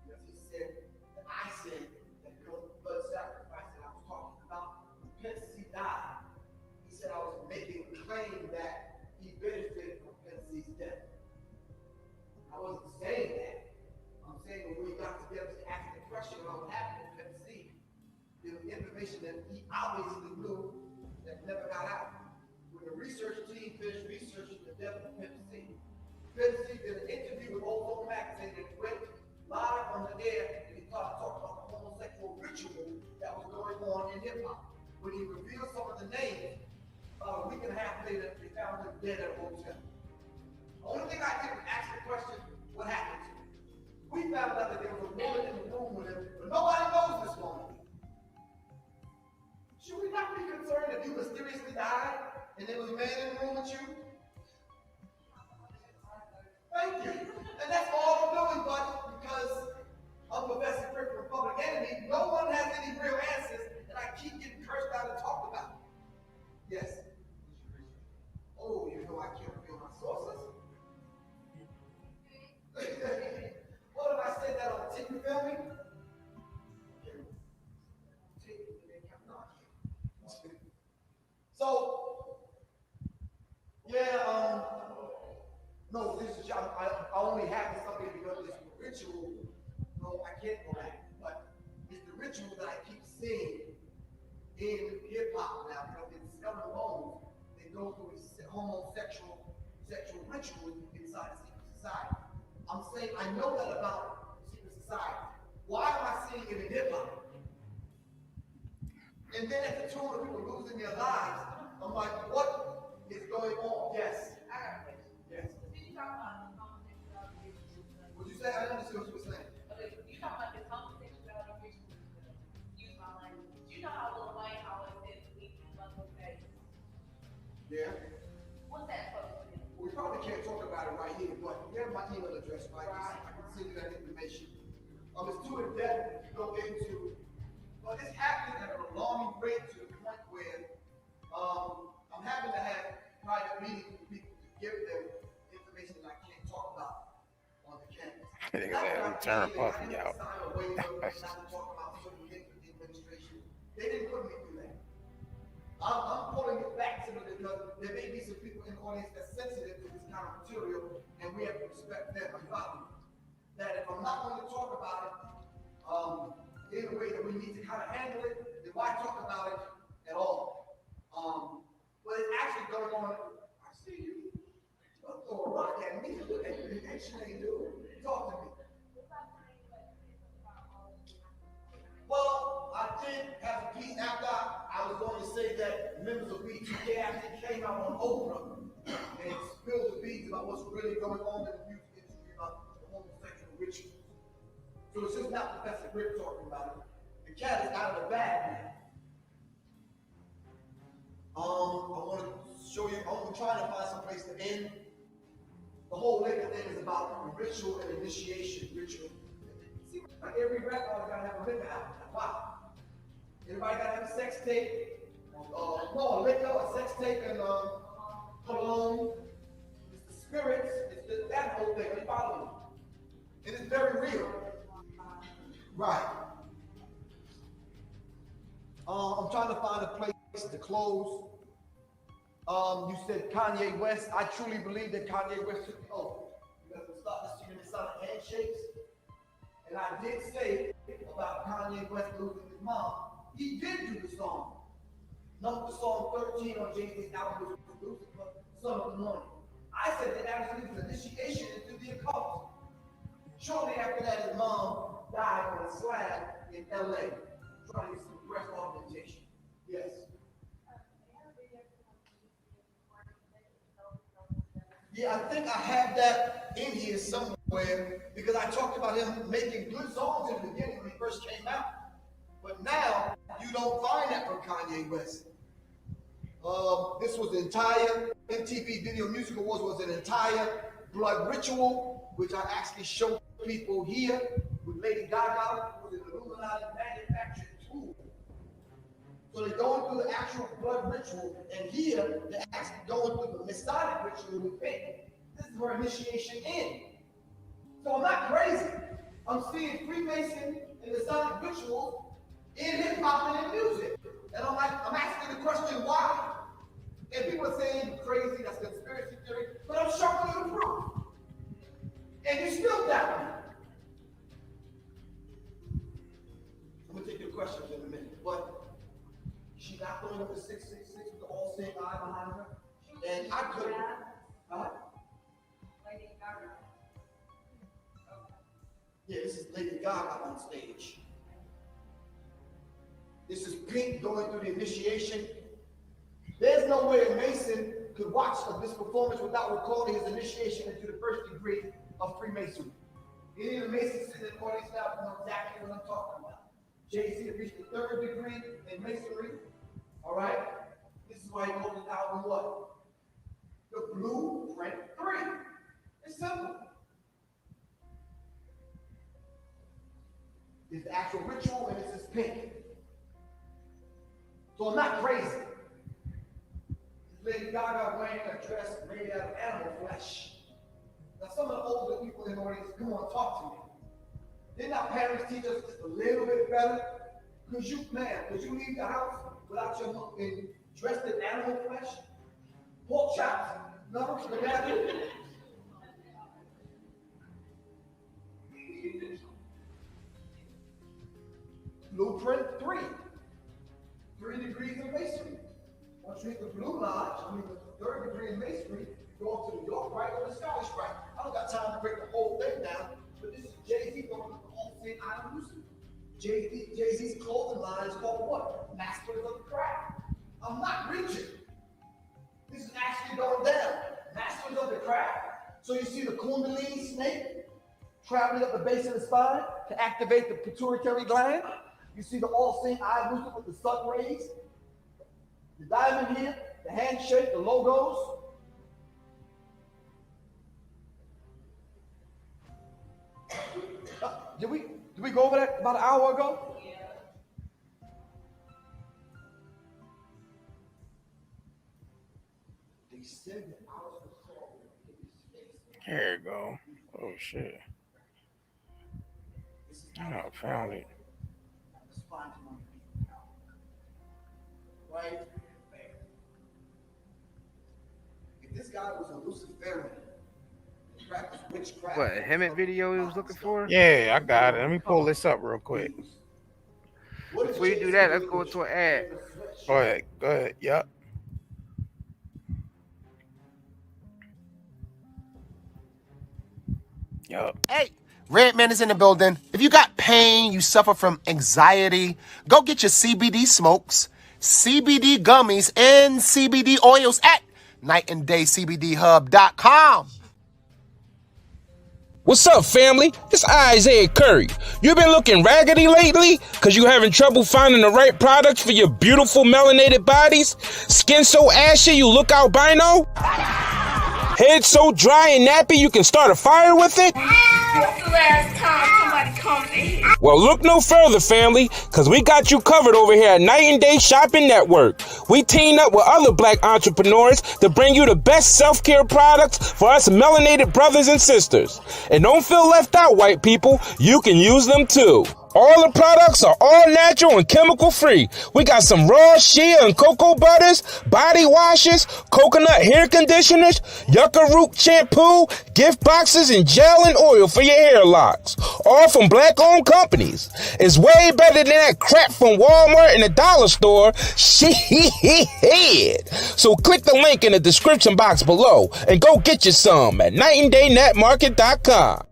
because he said that I said that because of blood sacrifice that I was talking about, when Pepsi died, he said I was making a claim that he benefited from Pepsi's death. I wasn't saying that. I'm saying when we got together to ask the question about what happened to Pepsi, there was information that he obviously knew that never got out. When the research team finished researching the death of Pepsi did an interview with Old Magazine and went live on the air and he started talking about the homosexual ritual that was going on in hip hop. When he revealed some of the names, about a week and a half later, they found him dead at a hotel. The only thing I did was ask the question, what happened to him? We found out that there was a woman in the room with him, but nobody knows this woman. Should we not be concerned if you mysteriously died and there was a man in the room with you? Thank you. And that's all I'm doing, but because I'm Professor Frick from Public Enemy, no one has any real answers, and I keep getting cursed out and talked about. Yes. Oh, you know I can't reveal my sources. What if I said that on the TV filming? So, yeah, no, this is, I only have this up here because it's the ritual. No, I can't go back. But it's the ritual that I keep seeing in hip hop now. You know, in Selling Bones, they go through homosexual rituals inside the secret society. I'm saying I know that about secret society. Why am I seeing it in hip hop? And then at the tune of people losing their lives, I'm like, what is going on? Yes. I got a question. Yes. Did you talk about homosexuality? What'd you say? I didn't understand what you were saying. Okay, you talk about this homosexuality ritual. Use my language. You know how Lil Wayne always says we can love the face. Yeah. What's that supposed to be? We probably can't talk about it right here, but you have my email address, right? I can send you that information. It's too in-depth to go into. But it's happening at an alarming rate to the point where I'm having to have private meetings with people to give them information that I can't talk about on the campus. Turn Puffy out. They didn't put me through that. I'm pulling it back simply because there may be some people in the audience that's sensitive to this kind of material, and we have to respect them. That if I'm not going to talk about it, in a way that we need to kind of handle it, then why talk about it at all? But it's actually going on. I see you. Don't throw a rock at me. Actually, talk to me. Well, I did have a piece after I was going to say that members of B2K actually came out on Oprah and spilled the beans about what's really going on in the music industry about the homosexual rituals. So it's just not Professor Grip talking about it. The cat is out of the bag now. I want to show you, I'm trying to find some place to end. The whole liquor thing is about ritual and initiation. Ritual. See, like every rap artist gotta have a liquor album. Wow. Everybody gotta have a sex tape. No, a liquor, a sex tape, and cologne. It's the spirits, it's that whole thing. Are you following me? It is very real. Right. I'm trying to find a place to close. You said Kanye West. I truly believe that Kanye West took the oath. Because we start to see the sound of handshakes. And I did say about Kanye West losing his mom. He did do the song. Number song 13 on Jay-Z's album was Lucifer, Son of the Morning. I said that actually was initiation into the occult. Shortly after that, his mom died on a slab in LA, trying to get some breast augmentation. Yes. Yeah, I think I have that in here somewhere because I talked about him making good songs in the beginning when he first came out. But now, you don't find that from Kanye West. This was the entire MTV Video Music Awards was an entire blood ritual, which I actually showed people here with Lady Gaga, with an Illuminati manufactured tool. So they're going through the actual blood ritual, and here they're actually going through the Masonic ritual with faith. This is where initiation ends. So I'm not crazy. I'm seeing Freemason and Masonic rituals in hip hop and in music. And I'm asking the question why. And people are saying you're crazy, that's conspiracy theory, but I'm showing you the proof. And you still doubt me. I'm gonna take your questions in a minute, but she not going up to 666 with the all-seeing eye behind her? And I couldn't. Lady Gaga. Yeah, this is Lady Gaga on stage. This is Pink going through the initiation. There's no way a Mason could watch this performance without recalling his initiation into the first degree of Freemasonry. Any of the Masons sitting in the audience now know exactly what I'm talking about. Jay-Z reached the third degree in Masonry. All right? This is why he called his album what? The Blueprint 3. It's simple. It's the actual ritual, and this is Pink. So I'm not crazy. Lady Gaga wearing a dress made out of animal flesh. Now some of the older people in the audience, come on, talk to me. Didn't our parents teach us just a little bit better? Could you leave the house without your hook and dressed in animal flesh? Pork chops? No, the rabbit. Blueprint 3. 3 degrees of masonry. Once you hit the Blue Lodge, the 3rd degree in masonry, you go up to the York Rite or the Scottish Rite. I don't got time to break the whole thing down, but this is Jay-Z going to the whole thing I am using. Jay-Z's clothing line is called what? Masters of the Craft. I'm not reaching. This is actually going down. Masters of the Craft. So you see the Kundalini snake traveling up the base of the spine to activate the pituitary gland. You see the all-seeing eye movement with the sun rays. The diamond here, the handshake, the logos. Did we go over that about an hour ago? Here you go. Oh shit. Oh, I found it. Right? If this guy was a Luciferian, practiced witchcraft. What, a Hemet video he was looking for? Yeah, I got it. Let me pull this up real quick. Before you do that, let's go into an ad. Go ahead. Yep. Hey, Redman is in the building. If you got pain, you suffer from anxiety, go get your CBD smokes, CBD gummies, and CBD oils at nightanddaycbdhub.com. What's up, family? It's Isaiah Curry. You been looking raggedy lately? Cause you having trouble finding the right products for your beautiful melanated bodies? Skin so ashy you look albino? Head so dry and nappy you can start a fire with it? What's the last time somebody comes in here? Well, look no further, family, because we got you covered over here at Night and Day Shopping Network. We teamed up with other black entrepreneurs to bring you the best self-care products for us melanated brothers and sisters. And don't feel left out, white people. You can use them too. All the products are all natural and chemical free. We got some raw shea and cocoa butters, body washes, coconut hair conditioners, yucca root shampoo, gift boxes, and gel and oil for your hair locks. All from black-owned companies. It's way better than that crap from Walmart and the dollar store. Shit. So click the link in the description box below and go get you some at nightanddayNetmarket.com.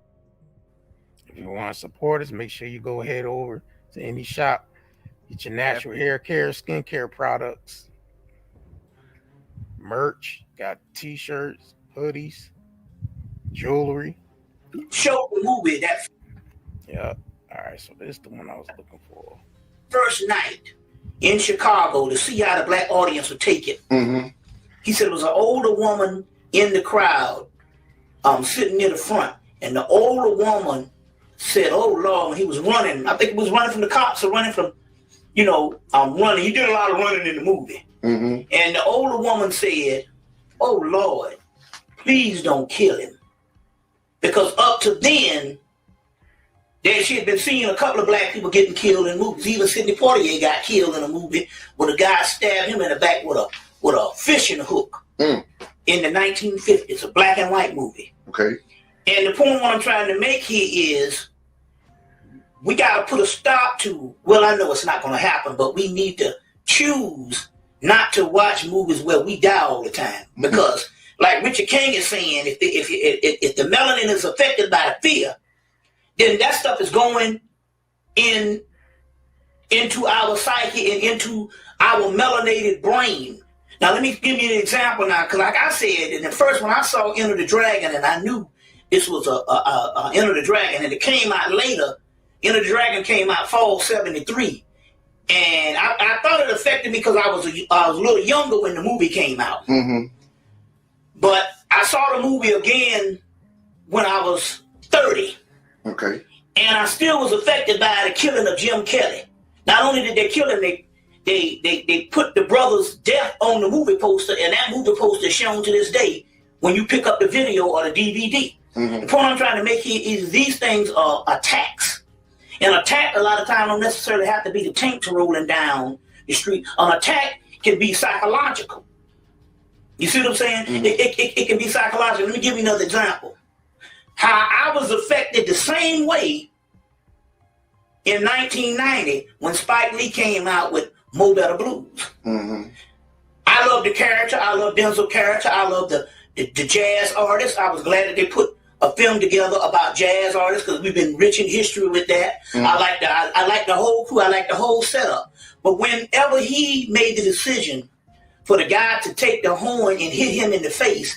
If you want to support us, make sure you go ahead over to any shop. Get your natural hair care, skincare products, merch, got t-shirts, hoodies, jewelry. Show the movie that. Yeah. All right. So this is the one I was looking for. First night in Chicago to see how the black audience would take it. Mm-hmm. He said it was an older woman in the crowd, sitting near the front, and the older woman said, "Oh Lord," when he was running. I think he was running from the cops or running from, running. He did a lot of running in the movie. Mm-hmm. And the older woman said, "Oh Lord, please don't kill him." Because up to then, she had been seeing a couple of black people getting killed in movies. Even Sidney Poitier got killed in a movie where a guy stabbed him in the back with a fishing hook in the 1950s, a black and white movie. Okay. And the point what I'm trying to make here is we got to put a stop to, well, I know it's not going to happen, but we need to choose not to watch movies where we die all the time. Because like Richard King is saying, if the melanin is affected by the fear, then that stuff is going into our psyche and into our melanated brain. Now, let me give you an example now, because like I said, in the first one I saw Enter the Dragon, and I knew this was a Enter the Dragon, and it came out later. Enter the Dragon came out fall 73. And I thought it affected me because I was a little younger when the movie came out. Mm-hmm. But I saw the movie again when I was 30. Okay. And I still was affected by the killing of Jim Kelly. Not only did they kill him, they put the brother's death on the movie poster, and that movie poster is shown to this day when you pick up the video or the DVD. Mm-hmm. The point I'm trying to make here is these things are attacks. An attack a lot of times don't necessarily have to be the tanks rolling down the street. An attack can be psychological. You see what I'm saying? Mm-hmm. It can be psychological. Let me give you another example. How I was affected the same way in 1990 when Spike Lee came out with Mo Better Blues. Mm-hmm. I love the character. I love Denzel's character. I love the jazz artists. I was glad that they put a film together about jazz artists because we've been rich in history with that. Mm-hmm. I like the whole crew. I like the whole setup. But whenever he made the decision for the guy to take the horn and hit him in the face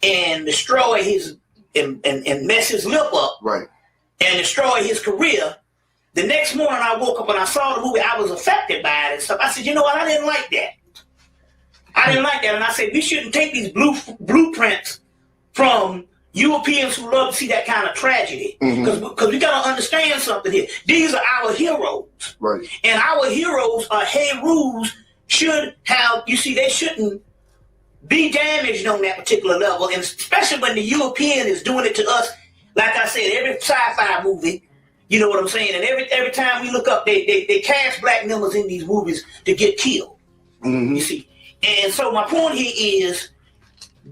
and destroy his and mess his lip up, right, and destroy his career, the next morning I woke up and I saw the movie. I was affected by it and stuff. I said, you know what? I didn't like that. I didn't like that. And I said, we shouldn't take these blueprints from Europeans who love to see that kind of tragedy. Because we got to understand something here. These are our heroes. Right. And our heroes are heroes should have, you see, they shouldn't be damaged on that particular level. And especially when the European is doing it to us, like I said, every sci-fi movie, you know what I'm saying? And every time we look up, they cast black members in these movies to get killed. Mm-hmm. You see? And so my point here is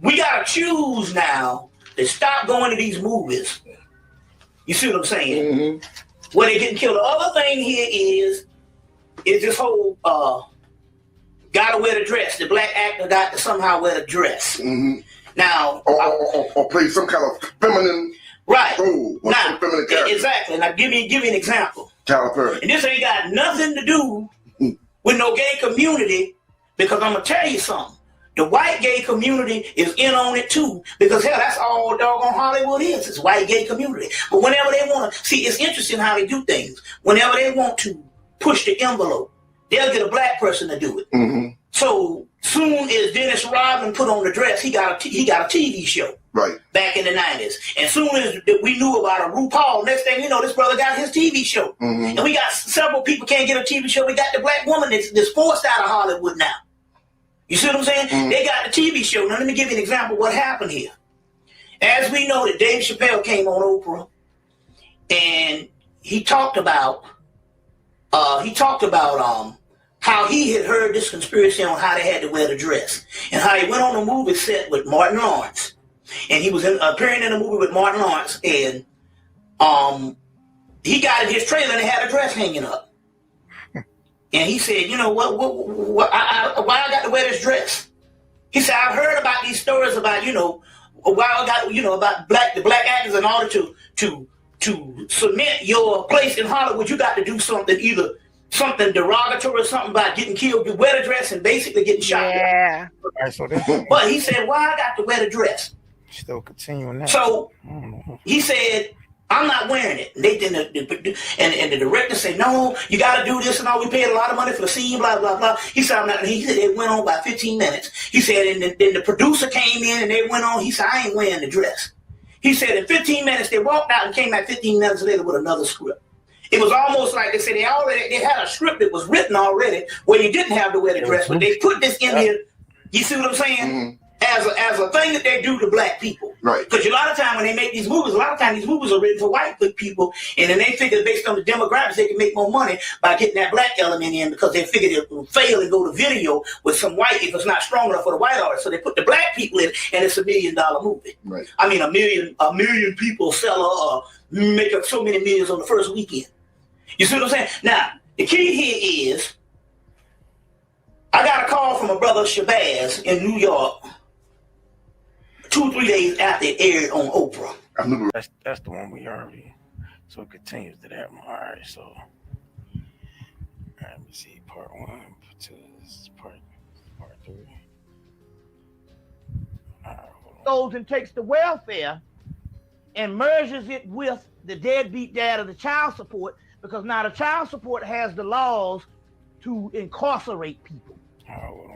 we got to choose now to stop going to these movies. You see what I'm saying? Mm-hmm. Where they getting killed. The other thing here is this whole gotta wear the dress. The black actor got to somehow wear the dress. Mm-hmm. Now, or play some kind of feminine role. Now, feminine character. exactly. Now, give me an example. Tyler Perry. And this ain't got nothing to do with no gay community, because I'm gonna tell you something. The white gay community is in on it too, because hell, that's all doggone Hollywood is. It's white gay community. But whenever they want to see, it's interesting how they do things. Whenever they want to push the envelope, they'll get a black person to do it. Mm-hmm. So soon as Dennis Rodman put on the dress, he got a TV show. Right. Back in the 90s. And soon as we knew about a RuPaul, next thing you know, this brother got his TV show. Mm-hmm. And we got several people can't get a TV show. We got the black woman that's forced out of Hollywood now. You see what I'm saying? Mm-hmm. They got the TV show. Now let me give you an example of what happened here. As we know that Dave Chappelle came on Oprah and he talked about how he had heard this conspiracy on how they had to wear the dress, and how he went on a movie set with Martin Lawrence, and he was appearing in a movie with Martin Lawrence, and he got in his trailer and they had a dress hanging up, and he said, you know what why I got to wear this dress? He said, I've heard about these stories about why I got about the black actors in order to cement your place in Hollywood, you got to do something, either something derogatory or something about getting killed. You wear the dress and basically getting shot. Yeah. But he said, why I got to wear the dress? Still continuing that. So he said, I'm not wearing it. And the director said, no, you got to do this and all. We paid a lot of money for the scene, blah, blah, blah. He said, I'm not. He said, it went on about 15 minutes. He said, and then the producer came in and they went on. He said, I ain't wearing the dress. He said, in 15 minutes, they walked out and came back 15 minutes later with another script. It was almost like they said they had a script that was written already where you didn't have to wear the dress, but they put this in here. You see what I'm saying? Mm-hmm. As a thing that they do to black people. Right. Because a lot of time when they make these movies, a lot of times these movies are written for white people, and then they figure based on the demographics they can make more money by getting that black element in, because they figure it will fail and go to video with some white if it's not strong enough for the white artist. So they put the black people in, and it's $1 million movie. Right. I mean, a million people sell make up so many millions on the first weekend. You see what I'm saying? Now, the key here is I got a call from a brother Shabazz in New York 2-3 days after it aired on Oprah. That's the one we already. So it continues to that one. All right, so let me see. Part 1, part 2, this is part 3. Goes and takes the welfare and merges it with the deadbeat dad of the child support, because now the child support has the laws to incarcerate people. Hold on.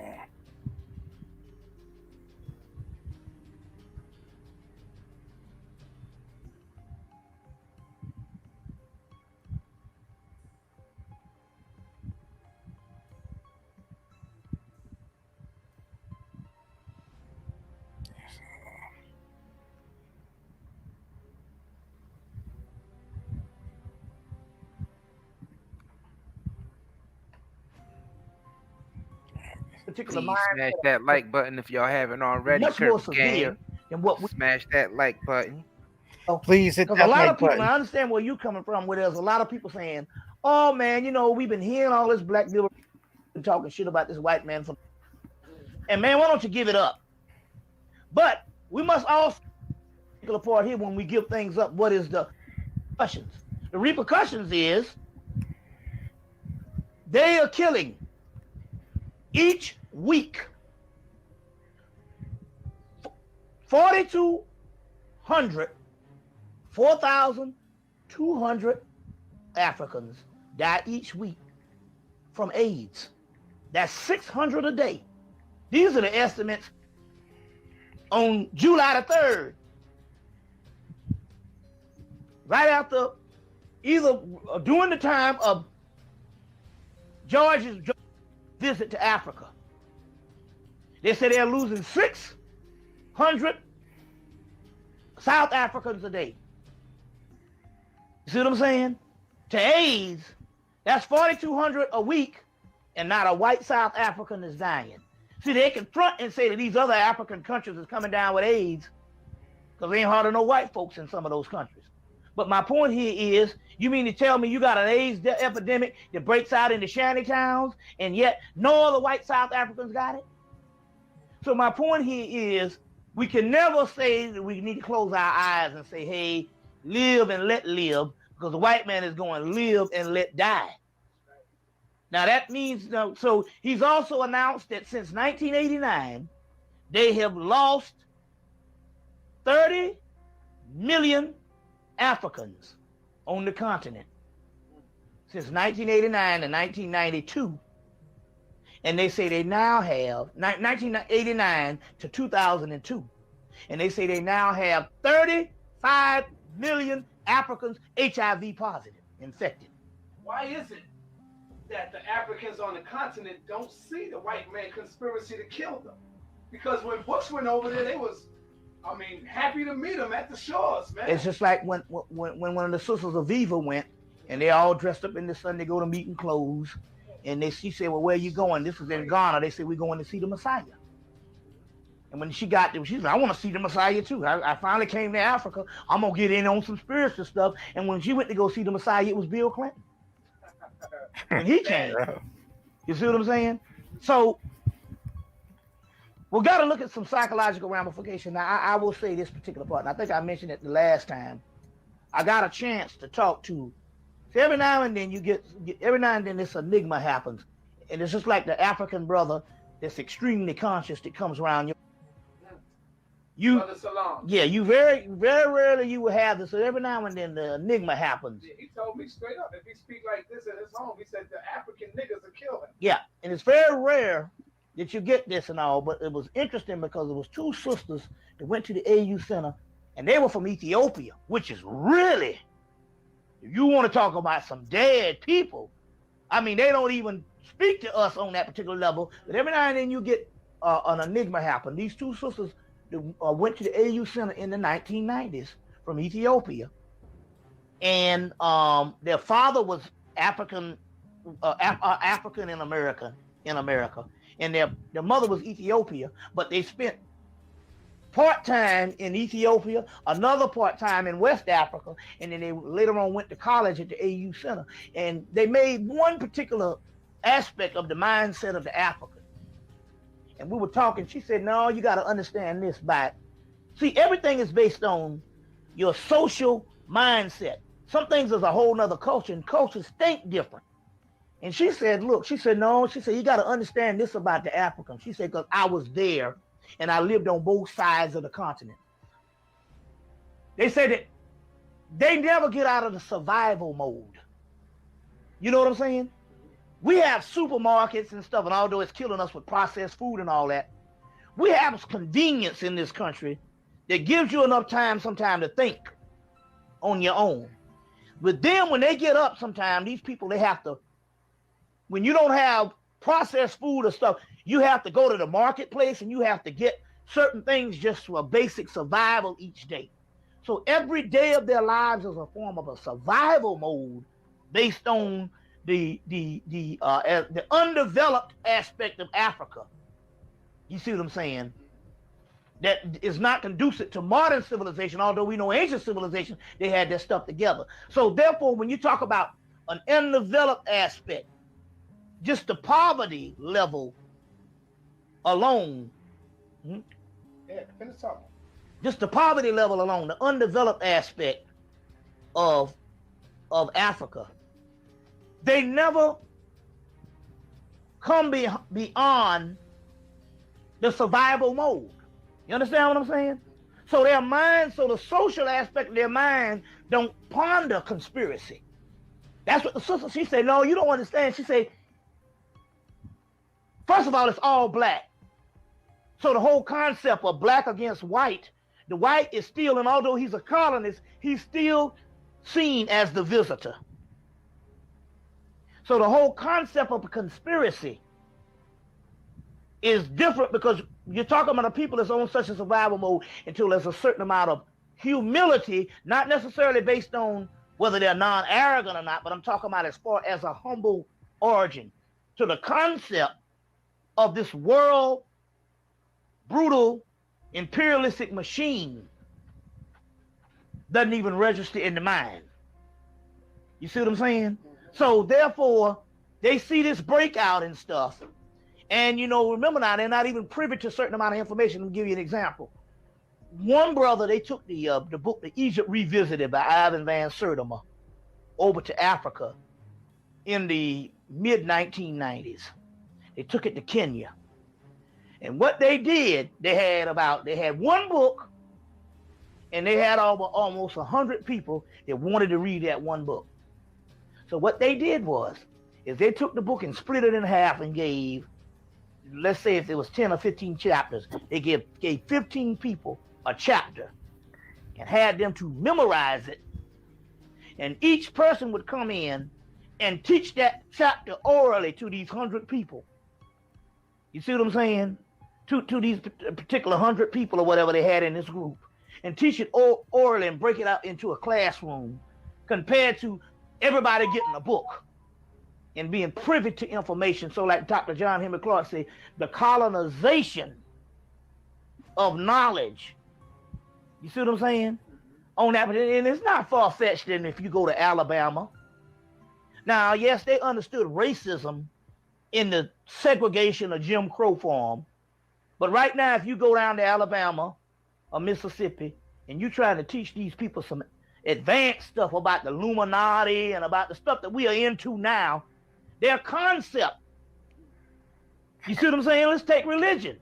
particular Please mindset smash that like button if y'all haven't already. much more Kirk severe gang. than what we Smash that like button. Please hit Because that a lot like of people, button. and I understand where you're coming from, where there's a lot of people saying, oh man, you know, we've been hearing all this black people talking shit about this white man. And man, why don't you give it up? But we must also take a part here when we give things up. What is the repercussions? The repercussions is they are killing each week 4,200 Africans die each week from AIDS. That's 600 a day. These are the estimates on July the 3rd. Right after, either during the time of George's visit to Africa. They say they're losing 600 South Africans a day. You see what I'm saying? To AIDS, that's 4,200 a week, and not a white South African is dying. See, they can front and say that these other African countries is coming down with AIDS because there ain't hardly no white folks in some of those countries. But my point here is, you mean to tell me you got an AIDS epidemic that breaks out in the shanty towns, and yet no other white South Africans got it? So my point here is, we can never say that we need to close our eyes and say, hey, live and let live, because the white man is going live and let die. Now that means, so he's also announced that since 1989, they have lost 30 million Africans on the continent since 1989 to 1992. And they say they now have, 1989 to 2002, and they say they now have 35 million Africans HIV positive, infected. Why is it that the Africans on the continent don't see the white man conspiracy to kill them? Because when Bush went over there, they was, I mean, happy to meet him at the shores, man. It's just like when one of the sisters of Viva went, and they all dressed up in the Sunday go to meeting clothes, and she said, well, where are you going? This was in Ghana. They said, we're going to see the Messiah. And when she got there, she said, I want to see the Messiah too. I finally came to Africa. I'm going to get in on some spiritual stuff. And when she went to go see the Messiah, it was Bill Clinton. When he came. You see what I'm saying? So we got to look at some psychological ramifications. Now, I will say this particular part, and I think I mentioned it the last time. I got a chance to talk to, so every now and then every now and then this enigma happens. And it's just like the African brother that's extremely conscious that comes around you very, very rarely you will have this. So every now and then the enigma happens. Yeah, he told me straight up, if he speak like this at his home, he said the African niggas will kill him. Yeah, and it's very rare that you get this and all, but it was interesting because it was two sisters that went to the AU Center, and they were from Ethiopia, which is really, if you want to talk about some dead people, I mean, they don't even speak to us on that particular level, but every now and then you get an enigma happen. These two sisters went to the AU Center in the 1990s from Ethiopia, and their father was African in America, and their mother was Ethiopia, but they spent part-time in Ethiopia, another part-time in West Africa, and then they later on went to college at the AU Center, and they made one particular aspect of the mindset of the African. And we were talking, she said, no, you got to understand this see, everything is based on your social mindset. Some things is a whole nother culture, and cultures think different. And she said, look, she said, you got to understand this about the Africans. She said, because I was there and I lived on both sides of the continent. They said that they never get out of the survival mode. You know what I'm saying? We have supermarkets and stuff, and although it's killing us with processed food and all that, we have convenience in this country that gives you enough time sometime to think on your own. But then when they get up sometime, these people, they have to, when you don't have processed food or stuff, you have to go to the marketplace and you have to get certain things just for a basic survival each day. So every day of their lives is a form of a survival mode based on the undeveloped aspect of Africa. You see what I'm saying? That is not conducive to modern civilization, although we know ancient civilization, they had their stuff together. So therefore, when you talk about an undeveloped aspect, just the poverty level alone, Yeah, finish talking. just the poverty level alone, the undeveloped aspect of Africa, they never come beyond the survival mode. You understand what I'm saying? So their mind, so the social aspect of their mind don't ponder conspiracy. That's what the sister, she said, no, you don't understand. She said, first of all, it's all black. So the whole concept of black against white, the white is still, and although he's a colonist, he's still seen as the visitor. So the whole concept of a conspiracy is different because you're talking about a people that's on such a survival mode until there's a certain amount of humility, not necessarily based on whether they're non-arrogant or not, but I'm talking about as far as a humble origin to the concept of this world brutal imperialistic machine doesn't even register in the mind. You see what I'm saying? So therefore, they see this breakout and stuff. And, remember now, they're not even privy to a certain amount of information. Let me give you an example. One brother, they took the book, The Egypt Revisited by Ivan Van Sertima over to Africa in the mid-1990s. They took it to Kenya. And what they did, they had one book, and they had almost 100 people that wanted to read that one book. So what they did is they took the book and split it in half and gave, let's say if there was 10 or 15 chapters, they gave 15 people a chapter and had them to memorize it. And each person would come in and teach that chapter orally to these 100 people. You see what I'm saying? To these particular 100 people or whatever they had in this group, and teach it orally and break it out into a classroom, compared to everybody getting a book and being privy to information. So like Dr. John Henry Clark said, the colonization of knowledge. You see what I'm saying? On that, and it's not far-fetched than if you go to Alabama. Now, yes, they understood racism in the segregation of Jim Crow form. But right now, if you go down to Alabama or Mississippi and you trying to teach these people some advanced stuff about the Illuminati and about the stuff that we are into now, their concept, you see what I'm saying? Let's take religion.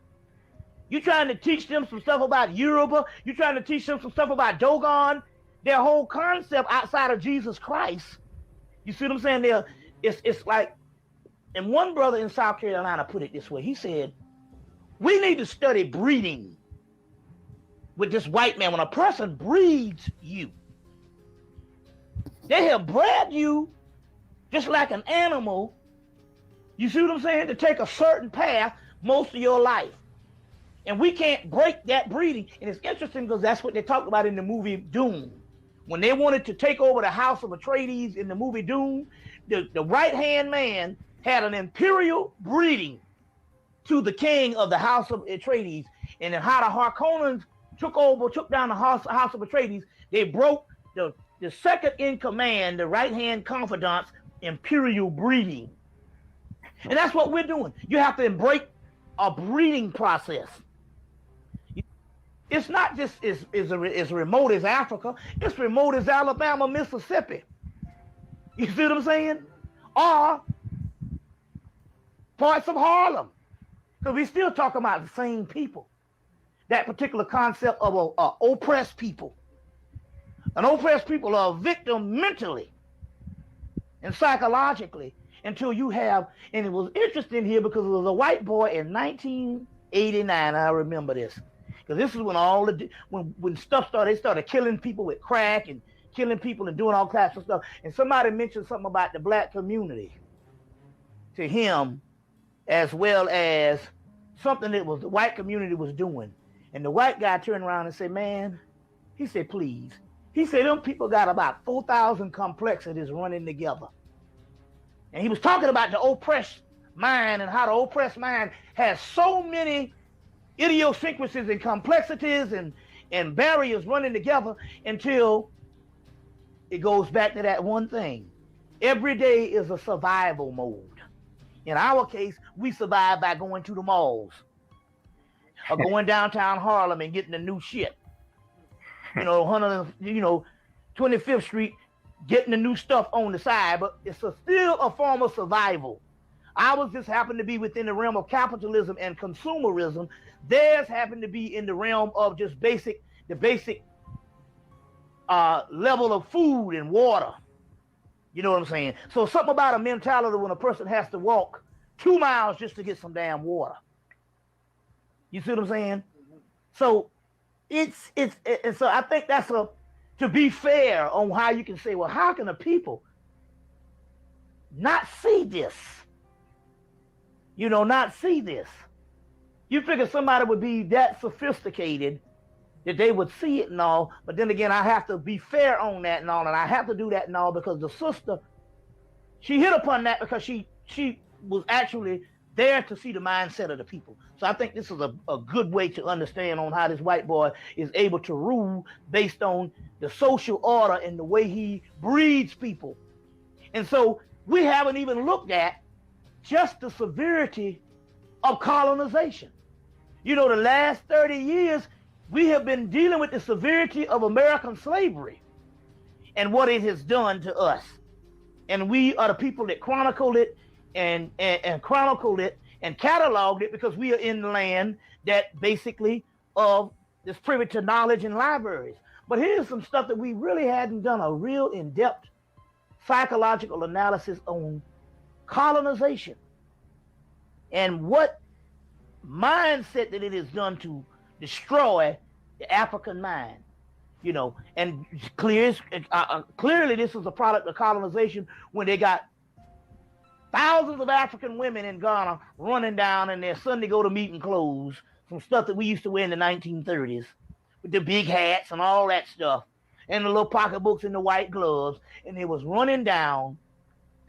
You trying to teach them some stuff about Yoruba, you trying to teach them some stuff about Dogon, their whole concept outside of Jesus Christ. You see what I'm saying? It's like, and one brother in South Carolina put it this way. He said, we need to study breeding with this white man. When a person breeds you, they have bred you just like an animal. You see what I'm saying? To take a certain path most of your life. And we can't break that breeding. And it's interesting because that's what they talked about in the movie Doom. When they wanted to take over the House of Atreides in the movie Doom, the right-hand man had an imperial breeding to the king of the House of Atreides. And then how the Harkonnens took down the House of Atreides, they broke the second in command, the right-hand confidant's imperial breeding. And that's what we're doing. You have to embrace a breeding process. It's not just as remote as Africa. It's remote as Alabama, Mississippi. You see what I'm saying? Or parts of Harlem. Because we still talking about the same people. That particular concept of oppressed people. An oppressed people are a victim mentally and psychologically until you have, and it was interesting here because it was a white boy in 1989, I remember this. Because this is when when stuff started, they started killing people with crack and killing people and doing all kinds of stuff. And somebody mentioned something about the black community to him, as well as something that the white community was doing. And the white guy turned around and said, man, he said, please. He said, them people got about 4,000 complexities running together. And he was talking about the oppressed mind and how the oppressed mind has so many idiosyncrasies and complexities and barriers running together until it goes back to that one thing. Every day is a survival mode. In our case, we survive by going to the malls or going downtown Harlem and getting the new shit. 25th Street, getting the new stuff on the side, but it's still a form of survival. Ours just happened to be within the realm of capitalism and consumerism. Theirs happened to be in the realm of just the basic level of food and water. You know what I'm saying? So something about a mentality when a person has to walk 2 miles just to get some damn water. You see what I'm saying? So so I think that's to be fair on how you can say, well, how can the people not see this? Not see this. You figure somebody would be that sophisticated that they would see it and all, but then again, I have to be fair on that and all, and I have to do that and all because the sister, she hit upon that because she was actually there to see the mindset of the people. So I think this is a good way to understand on how this white boy is able to rule based on the social order and the way he breeds people. And so we haven't even looked at just the severity of colonization. The last 30 years, we have been dealing with the severity of American slavery and what it has done to us. And we are the people that chronicled it and chronicled it and cataloged it because we are in the land that basically is privy to knowledge and libraries. But here's some stuff that we really hadn't done a real in-depth psychological analysis on colonization and what mindset that it has done to destroy the African mind, and clearly this is a product of colonization when they got thousands of African women in Ghana running down in their Sunday go-to-meeting clothes, some stuff that we used to wear in the 1930s, with the big hats and all that stuff, and the little pocketbooks and the white gloves, and they was running down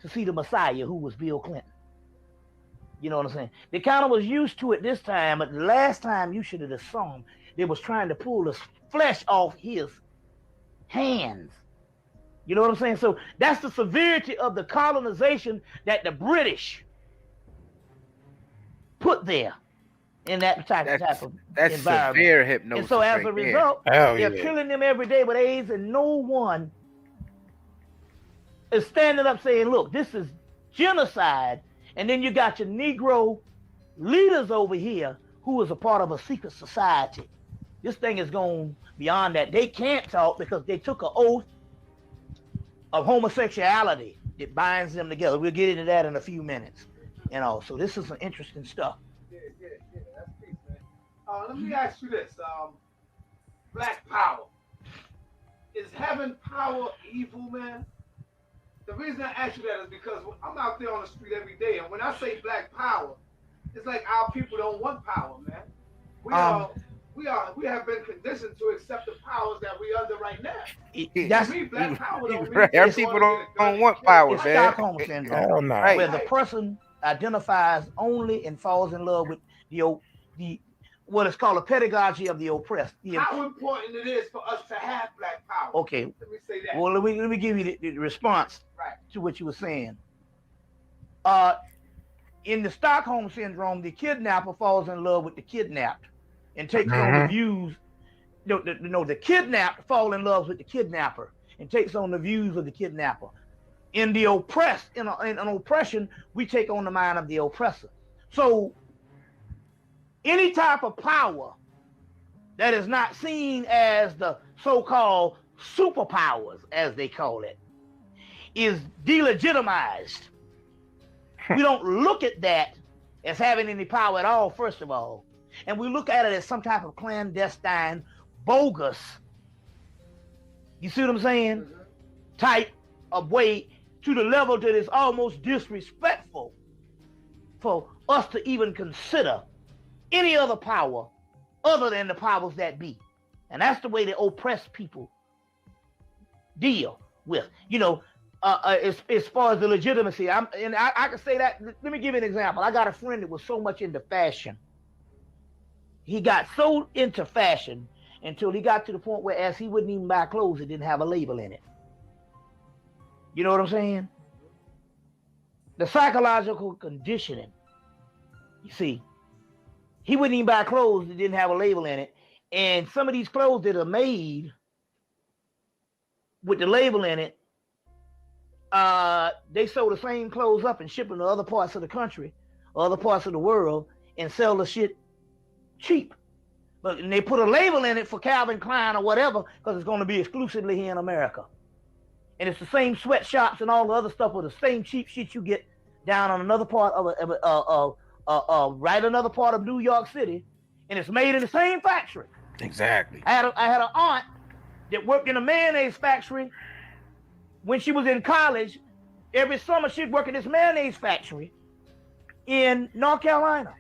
to see the Messiah, who was Bill Clinton. You know what I'm saying? They kind of was used to it this time, but the last time you should have saw him, they was trying to pull the flesh off his hands. You know what I'm saying? So that's the severity of the colonization that the British put there in that type of environment. Severe hypnosis. And so as a result, they're killing them every day with AIDS, and no one is standing up saying, look, this is genocide. And then you got your Negro leaders over here who is a part of a secret society. This thing is going beyond that. They can't talk because they took an oath of homosexuality that binds them together. We'll get into that in a few minutes. So this is some interesting stuff. Yeah, that's peace, man. Let me ask you this. Black power. Is having power evil, man? The reason I ask you that is because I'm out there on the street every day, and when I say black power, it's like our people don't want power, man. We have been conditioned to accept the powers that we under right now. That's me, black power don't mean our people don't want power, man. Stockholm syndrome, Right. where the person identifies only and falls in love with the what is called a pedagogy of the oppressed. How important it is for us to have black power? Okay. Let me say that. Well, let me give you the response to what you were saying. In the Stockholm syndrome, the kidnapper falls in love with the kidnapped and takes on the views. The kidnapped fall in love with the kidnapper and takes on the views of the kidnapper. In the oppressed, in an oppression, we take on the mind of the oppressor. So any type of power that is not seen as the so-called superpowers, as they call it, is delegitimized. We don't look at that as having any power at all, first of all. And we look at it as some type of clandestine, bogus, you see what I'm saying? Type of way, to the level that is almost disrespectful for us to even consider any other power other than the powers that be. And that's the way the oppressed people deal with. as far as the legitimacy. I can say that. Let me give you an example. I got a friend that was so much into fashion. He got so into fashion until he got to the point where, as he wouldn't even buy clothes, it didn't have a label in it. You know what I'm saying? The psychological conditioning. You see, he wouldn't even buy clothes that didn't have a label in it. And some of these clothes that are made with the label in it, they sew the same clothes up and ship them to other parts of the country, other parts of the world, and sell the shit cheap. But and they put a label in it for Calvin Klein or whatever because it's going to be exclusively here in America. And it's the same sweatshops and all the other stuff with the same cheap shit you get down on another part of right another part of New York City, and it's made in the same factory. Exactly. I had an aunt that worked in a mayonnaise factory when she was in college. Every summer she'd work in this mayonnaise factory in North Carolina,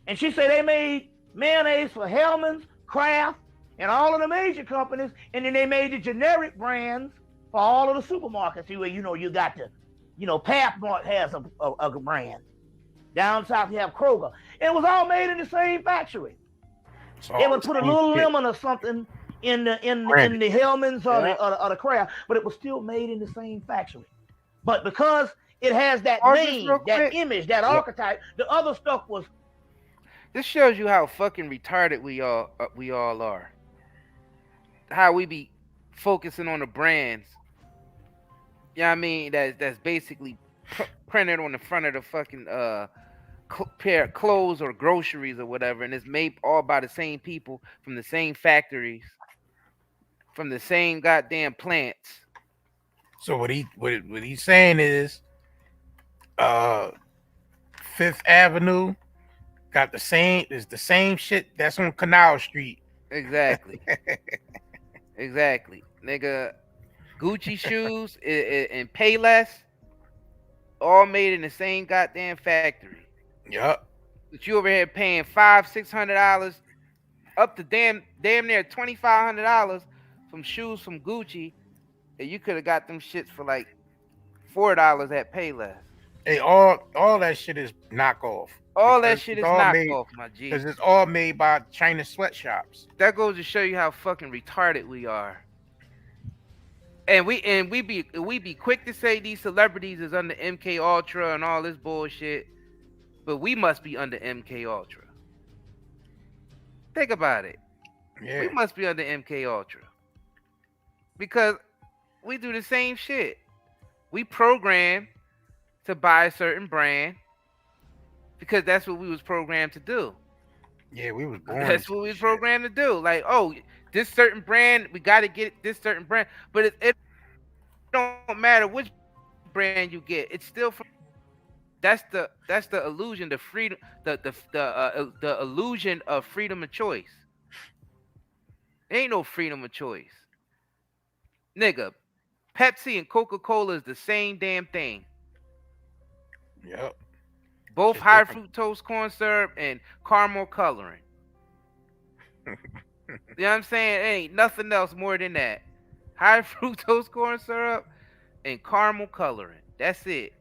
and she said they made mayonnaise for Hellman's, Kraft, and all of the major companies, and then they made the generic brands for all of the supermarkets. You got the, Pathmark has a brand. Down south you have Kroger. It was all made in the same factory. They would put a little lemon or something in the Hellman's or the Kraft, but it was still made in the same factory. But because it has that name, that image, that archetype, the other stuff was. This shows you how fucking retarded we all are. How we be focusing on the brands. You know what I mean? That's basically printed on the front of the fucking pair of clothes or groceries or whatever, and it's made all by the same people from the same factories, from the same goddamn plants. So what he's saying is, Fifth Avenue got the same shit that's on Canal Street. Exactly. Exactly, nigga. Gucci shoes and Payless, all made in the same goddamn factory. Yup. But you over here paying $500-$600, up to damn near $2,500 from shoes from Gucci, and you could have got them shits for like $4 at Payless. Hey, all that shit is knockoff. All that shit is knockoff, my G. Because it's all made by China sweatshops. That goes to show you how fucking retarded we are. And we be quick to say these celebrities is under MK Ultra and all this bullshit, but we must be under MK Ultra. Think about it. Yeah. We must be under MK Ultra because we do the same shit. We program to buy a certain brand because that's what we was programmed to do. Yeah, we was born. That's what we was programmed to do. Like, oh, this certain brand, we got to get this certain brand, but it don't matter which brand you get. It's still from. That's the illusion, the freedom, the illusion of freedom of choice. There ain't no freedom of choice, nigga. Pepsi and Coca-Cola is the same damn thing. Yep. Both Just high different. fructose corn syrup and caramel coloring. You know what I'm saying? It ain't nothing else more than that. High fructose corn syrup and caramel coloring. That's it.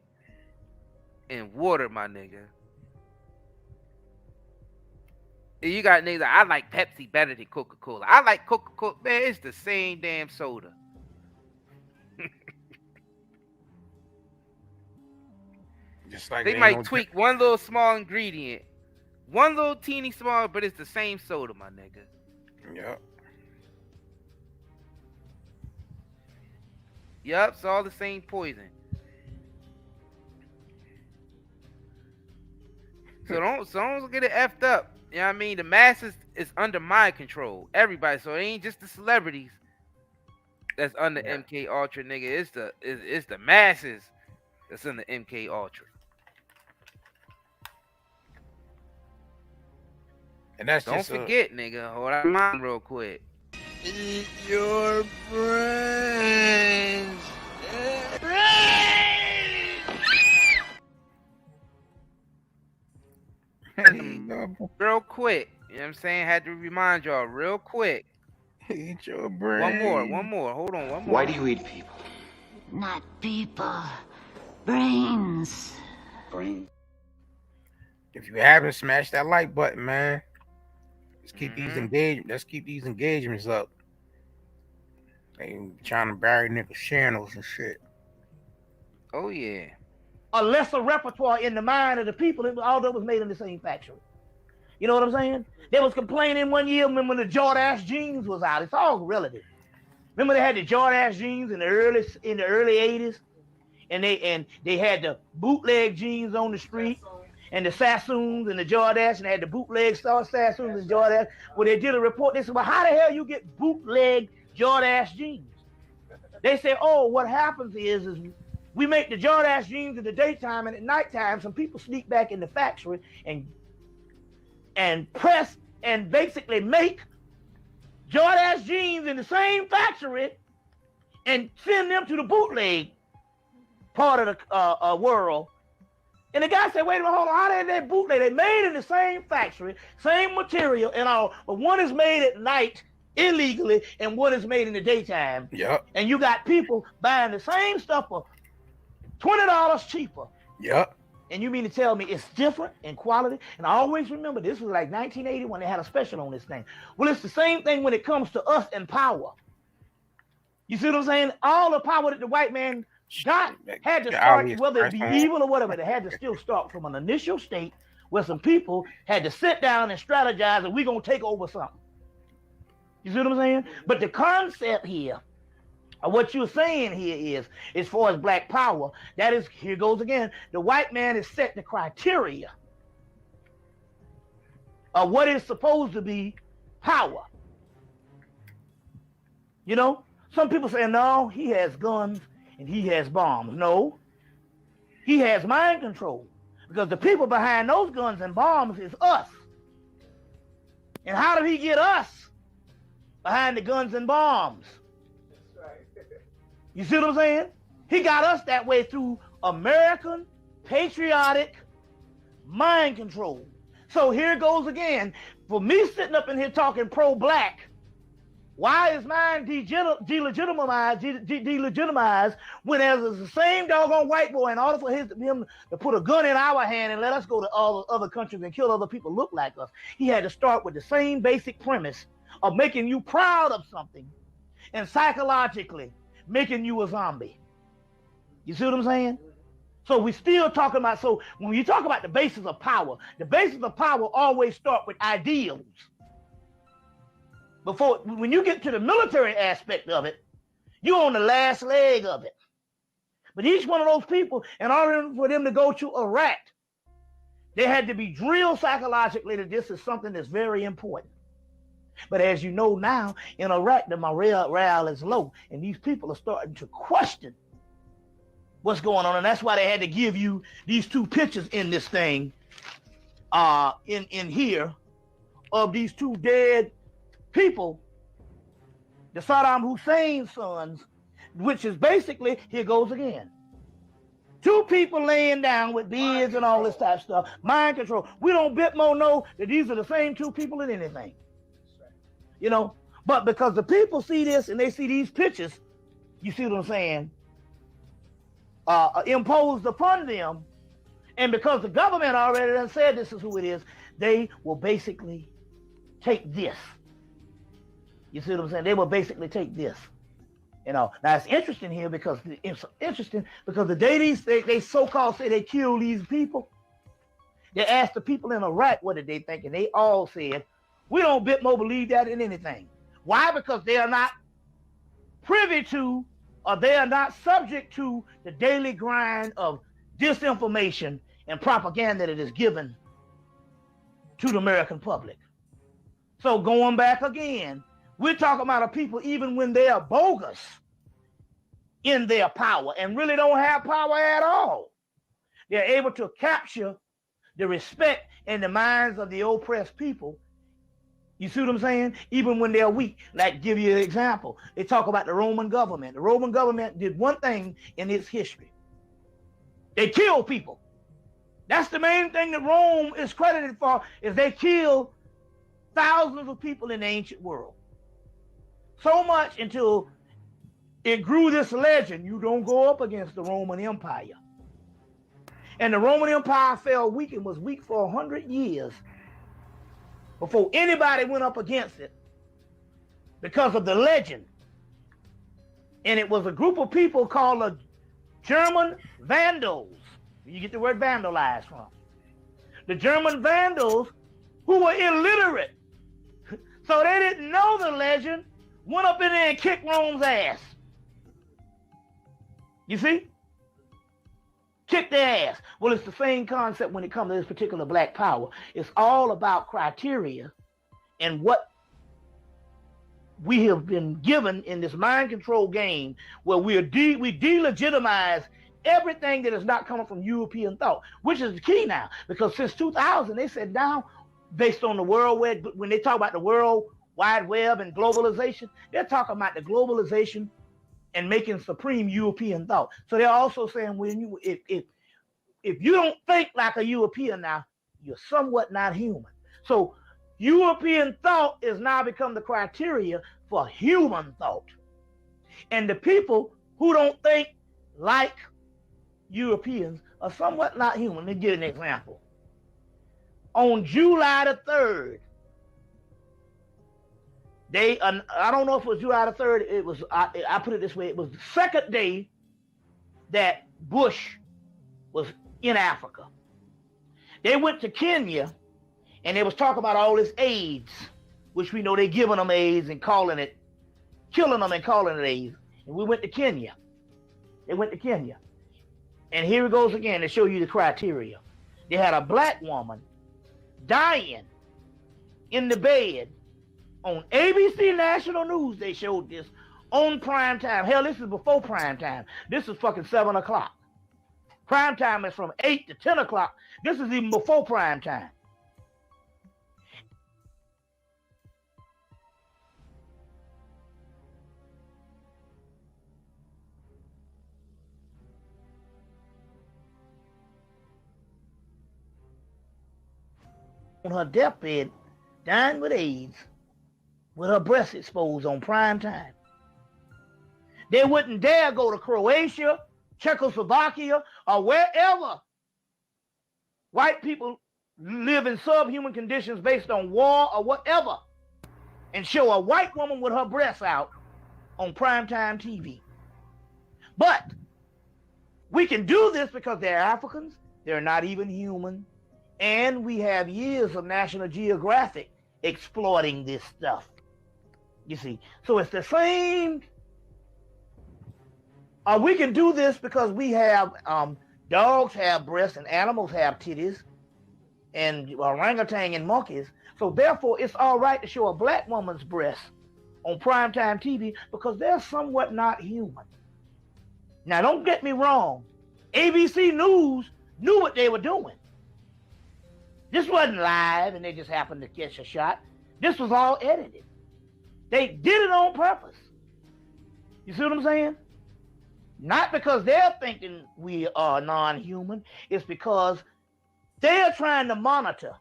And water, my nigga. And you got niggas, I like Pepsi better than Coca-Cola. I like Coca-Cola. Man, it's the same damn soda. Just like they might tweak one little small ingredient. One little teeny small, but it's the same soda, my nigga. Yep. Yup, it's all the same poison. So don't get it effed up. You know what I mean? The masses is under my control. Everybody. So it ain't just the celebrities that's under MK Ultra, nigga. It's the masses that's under MK Ultra. And that's don't forget, nigga. Hold on mind real quick. Eat your brains. Real quick. You know what I'm saying? Had to remind y'all real quick. Eat your brain. One more. Hold on, one more. Why do you eat people? Not people. Brains. Brain. If you haven't, smash that like button, man. Let's keep these engagements up. They trying to bury niggas channels and shit. Oh yeah. A lesser repertoire in the mind of the people, although it was made in the same factory. You know what I'm saying? They was complaining one year when the Jordache jeans was out. It's all relative. Remember they had the Jordache jeans in the early 80s, and they had the bootleg jeans on the street, and the Sassoons and the Jordache, and they had the bootleg Sassoons and Jordache. Well, they did a report. They said, well, how the hell you get bootleg Jordache jeans? They said, oh, what happens is we make the Jordache jeans in the daytime, and at nighttime, some people sneak back in the factory and press and basically make Jordache jeans in the same factory and send them to the bootleg part of the world. And the guy said, wait a minute, hold on, how did they bootleg? They made in the same factory, same material and all, but one is made at night illegally and one is made in the daytime. Yep. And you got people buying the same stuff for $20 cheaper. Yep. And you mean to tell me it's different in quality? And I always remember this was like 1980 when they had a special on this thing. Well, it's the same thing when it comes to us and power. You see what I'm saying? All the power that the white man got had to start, whether it be evil or whatever, it had to still start from an initial state where some people had to sit down and strategize and we're going to take over something. You see what I'm saying? But the concept here, what you're saying here is, as far as black power, that is, here goes again, the white man is set the criteria of what is supposed to be power. You know, some people say, no, he has guns and he has bombs. No, he has mind control, because the people behind those guns and bombs is us. And how did he get us behind the guns and bombs? You see what I'm saying? He got us that way through American patriotic mind control. So here goes again. For me sitting up in here talking pro-black, why is mine delegitimized when there's the same doggone white boy, in order for him to put a gun in our hand and let us go to all the other countries and kill other people look like us? He had to start with the same basic premise of making you proud of something and psychologically making you a zombie. You see what I'm saying? So we still talking about, so when you talk about the basis of power always start with ideals. Before, when you get to the military aspect of it, you're on the last leg of it. But each one of those people, in order for them to go to Iraq, they had to be drilled psychologically that this is something that's very important. But as you know now, in Iraq, the morale is low, and these people are starting to question what's going on, and that's why they had to give you these two pictures in this thing, in here, of these two dead people, the Saddam Hussein's sons, which is basically, here goes again, two people laying down with beards and all this type of stuff, mind control. We don't bit more know that these are the same two people in anything. You know, but because the people see this and they see these pictures, you see what I'm saying, imposed upon them, and because the government already done said this is who it is, they will basically take this. You see what I'm saying? They will basically take this. You know, now it's interesting here because the day they so-called say they killed these people, they asked the people in Iraq what did they think, and they all said, we don't bit more believe that in anything. Why? Because they are not privy to, or they are not subject to the daily grind of disinformation and propaganda that is given to the American public. So going back again, we're talking about a people, even when they are bogus in their power and really don't have power at all, they're able to capture the respect in the minds of the oppressed people. You see what I'm saying? Even when they're weak. Like, give you an example. They talk about the Roman government. The Roman government did one thing in its history. They killed people. That's the main thing that Rome is credited for, is they killed thousands of people in the ancient world. So much until it grew this legend. You don't go up against the Roman Empire. And the Roman Empire fell weak and was weak for 100 years before anybody went up against it because of the legend. And it was a group of people called the German Vandals. You get the word vandalize from. The German Vandals, who were illiterate, so they didn't know the legend, went up in there and kicked Rome's ass. You see? Kick their ass. Well, it's the same concept when it comes to this particular black power. It's all about criteria and what we have been given in this mind control game where we delegitimize everything that is not coming from European thought, which is the key now. Because since 2000, they said now, based on the world where, when they talk about the World Wide Web and globalization, they're talking about the globalization and making supreme European thought. So they're also saying when you if you don't think like a European now, you're somewhat not human. So European thought is now become the criteria for human thought. And the people who don't think like Europeans are somewhat not human. Let me give an example. On July the 3rd, I don't know if it was July the 3rd, it was, I put it this way, it was the second day that Bush was in Africa. They went to Kenya and they was talking about all this AIDS, which we know they giving them AIDS and calling it, killing them and calling it AIDS. And we went to Kenya. They went to Kenya. And here it goes again to show you the criteria. They had a black woman dying in the bed on ABC National News. They showed this on prime time. Hell, this is before prime time. This is fucking 7 o'clock. Prime time is from 8 to 10 o'clock. This is even before prime time. On her deathbed, dying with AIDS, with her breasts exposed on prime time. They wouldn't dare go to Croatia, Czechoslovakia, or wherever white people live in subhuman conditions based on war or whatever, and show a white woman with her breasts out on primetime TV. But we can do this because they're Africans, they're not even human, and we have years of National Geographic exploiting this stuff. You see, so it's the same. We can do this because we have dogs have breasts and animals have titties, and orangutan and monkeys. So therefore, it's all right to show a black woman's breast on primetime TV because they're somewhat not human. Now, don't get me wrong. ABC News knew what they were doing. This wasn't live and they just happened to catch a shot. This was all edited. They did it on purpose. You see what I'm saying? Not because they're thinking we are non-human. It's because they're trying to monitor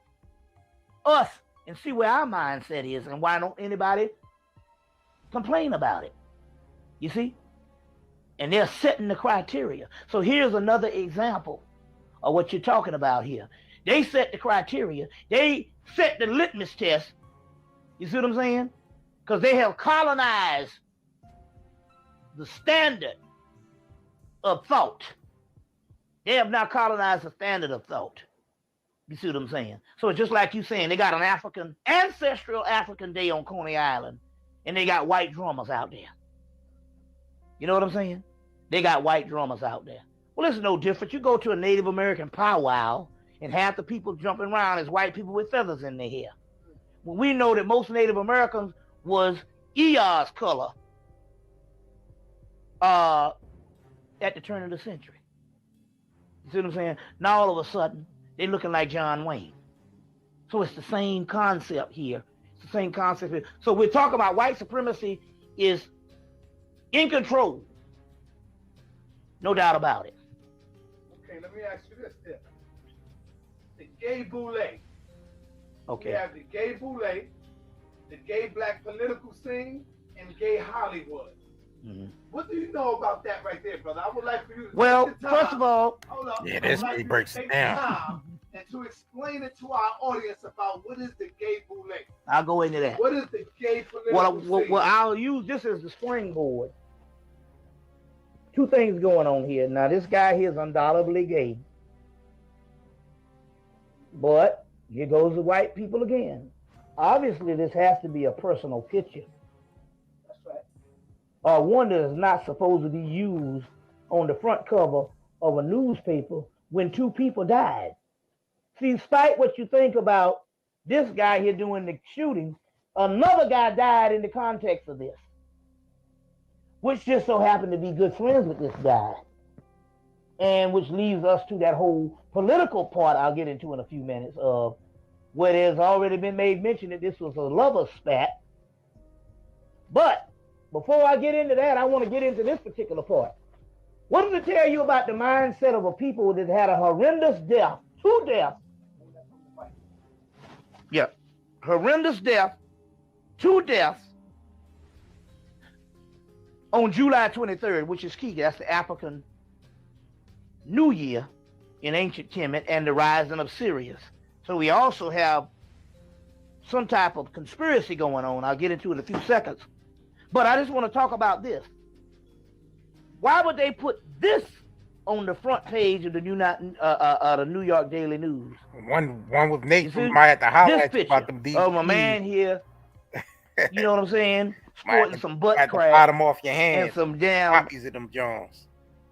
us and see where our mindset is and why don't anybody complain about it. You see? And they're setting the criteria. So here's another example of what you're talking about here. They set the criteria. They set the litmus test. You see what I'm saying? Because they have colonized the standard of thought. They have now colonized the standard of thought. You see what I'm saying? So it's just like you saying, they got an ancestral African day on Coney Island, and they got white drummers out there. You know what I'm saying? They got white drummers out there. Well, it's no different. You go to a Native American powwow, and half the people jumping around is white people with feathers in their hair. When we know that most Native Americans was Eeyah's color at the turn of the century. You see what I'm saying? Now all of a sudden, they're looking like John Wayne. So it's the same concept here. It's the same concept here. So we're talking about white supremacy is in control. No doubt about it. Okay, let me ask you this then. The gay Boule. Okay. We have the gay Boule, the gay black political scene, and gay Hollywood. What do you know about that right there, brother? I would like for you to Well, take the time. first of all, Hold up. Yeah, I this would like really for breaks you it to take down. the time and to explain it to our audience about what is the gay boule. I'll go into that. What is the gay political scene? Well, I'll use this as the springboard. Two things going on here. Now, this guy here is undoubtedly gay. But here goes the white people again. Obviously, this has to be a personal picture. That's right. Or one that is not supposed to be used on the front cover of a newspaper when two people died. See, despite what you think about this guy here doing the shooting, another guy died in the context of this, which just so happened to be good friends with this guy. And which leads us to that whole political part I'll get into in a few minutes of where there's already been made mention that this was a lover spat. But before I get into that, I want to get into this particular part. What does it tell you about the mindset of a people that had a horrendous death, two deaths? Yeah, horrendous death, two deaths on July 23rd, which is key. That's the African New Year in ancient Kemet and the rising of Sirius. So we also have some type of conspiracy going on. I'll get into it in a few seconds. But I just want to talk about this. Why would they put this on the front page of the New York Daily News? One with Nate who might have to holler at you about them DVDs. Oh, my man here, you know what I'm saying? Sporting some butt crack. Bottom off your hands. And some damn copies of them Jones.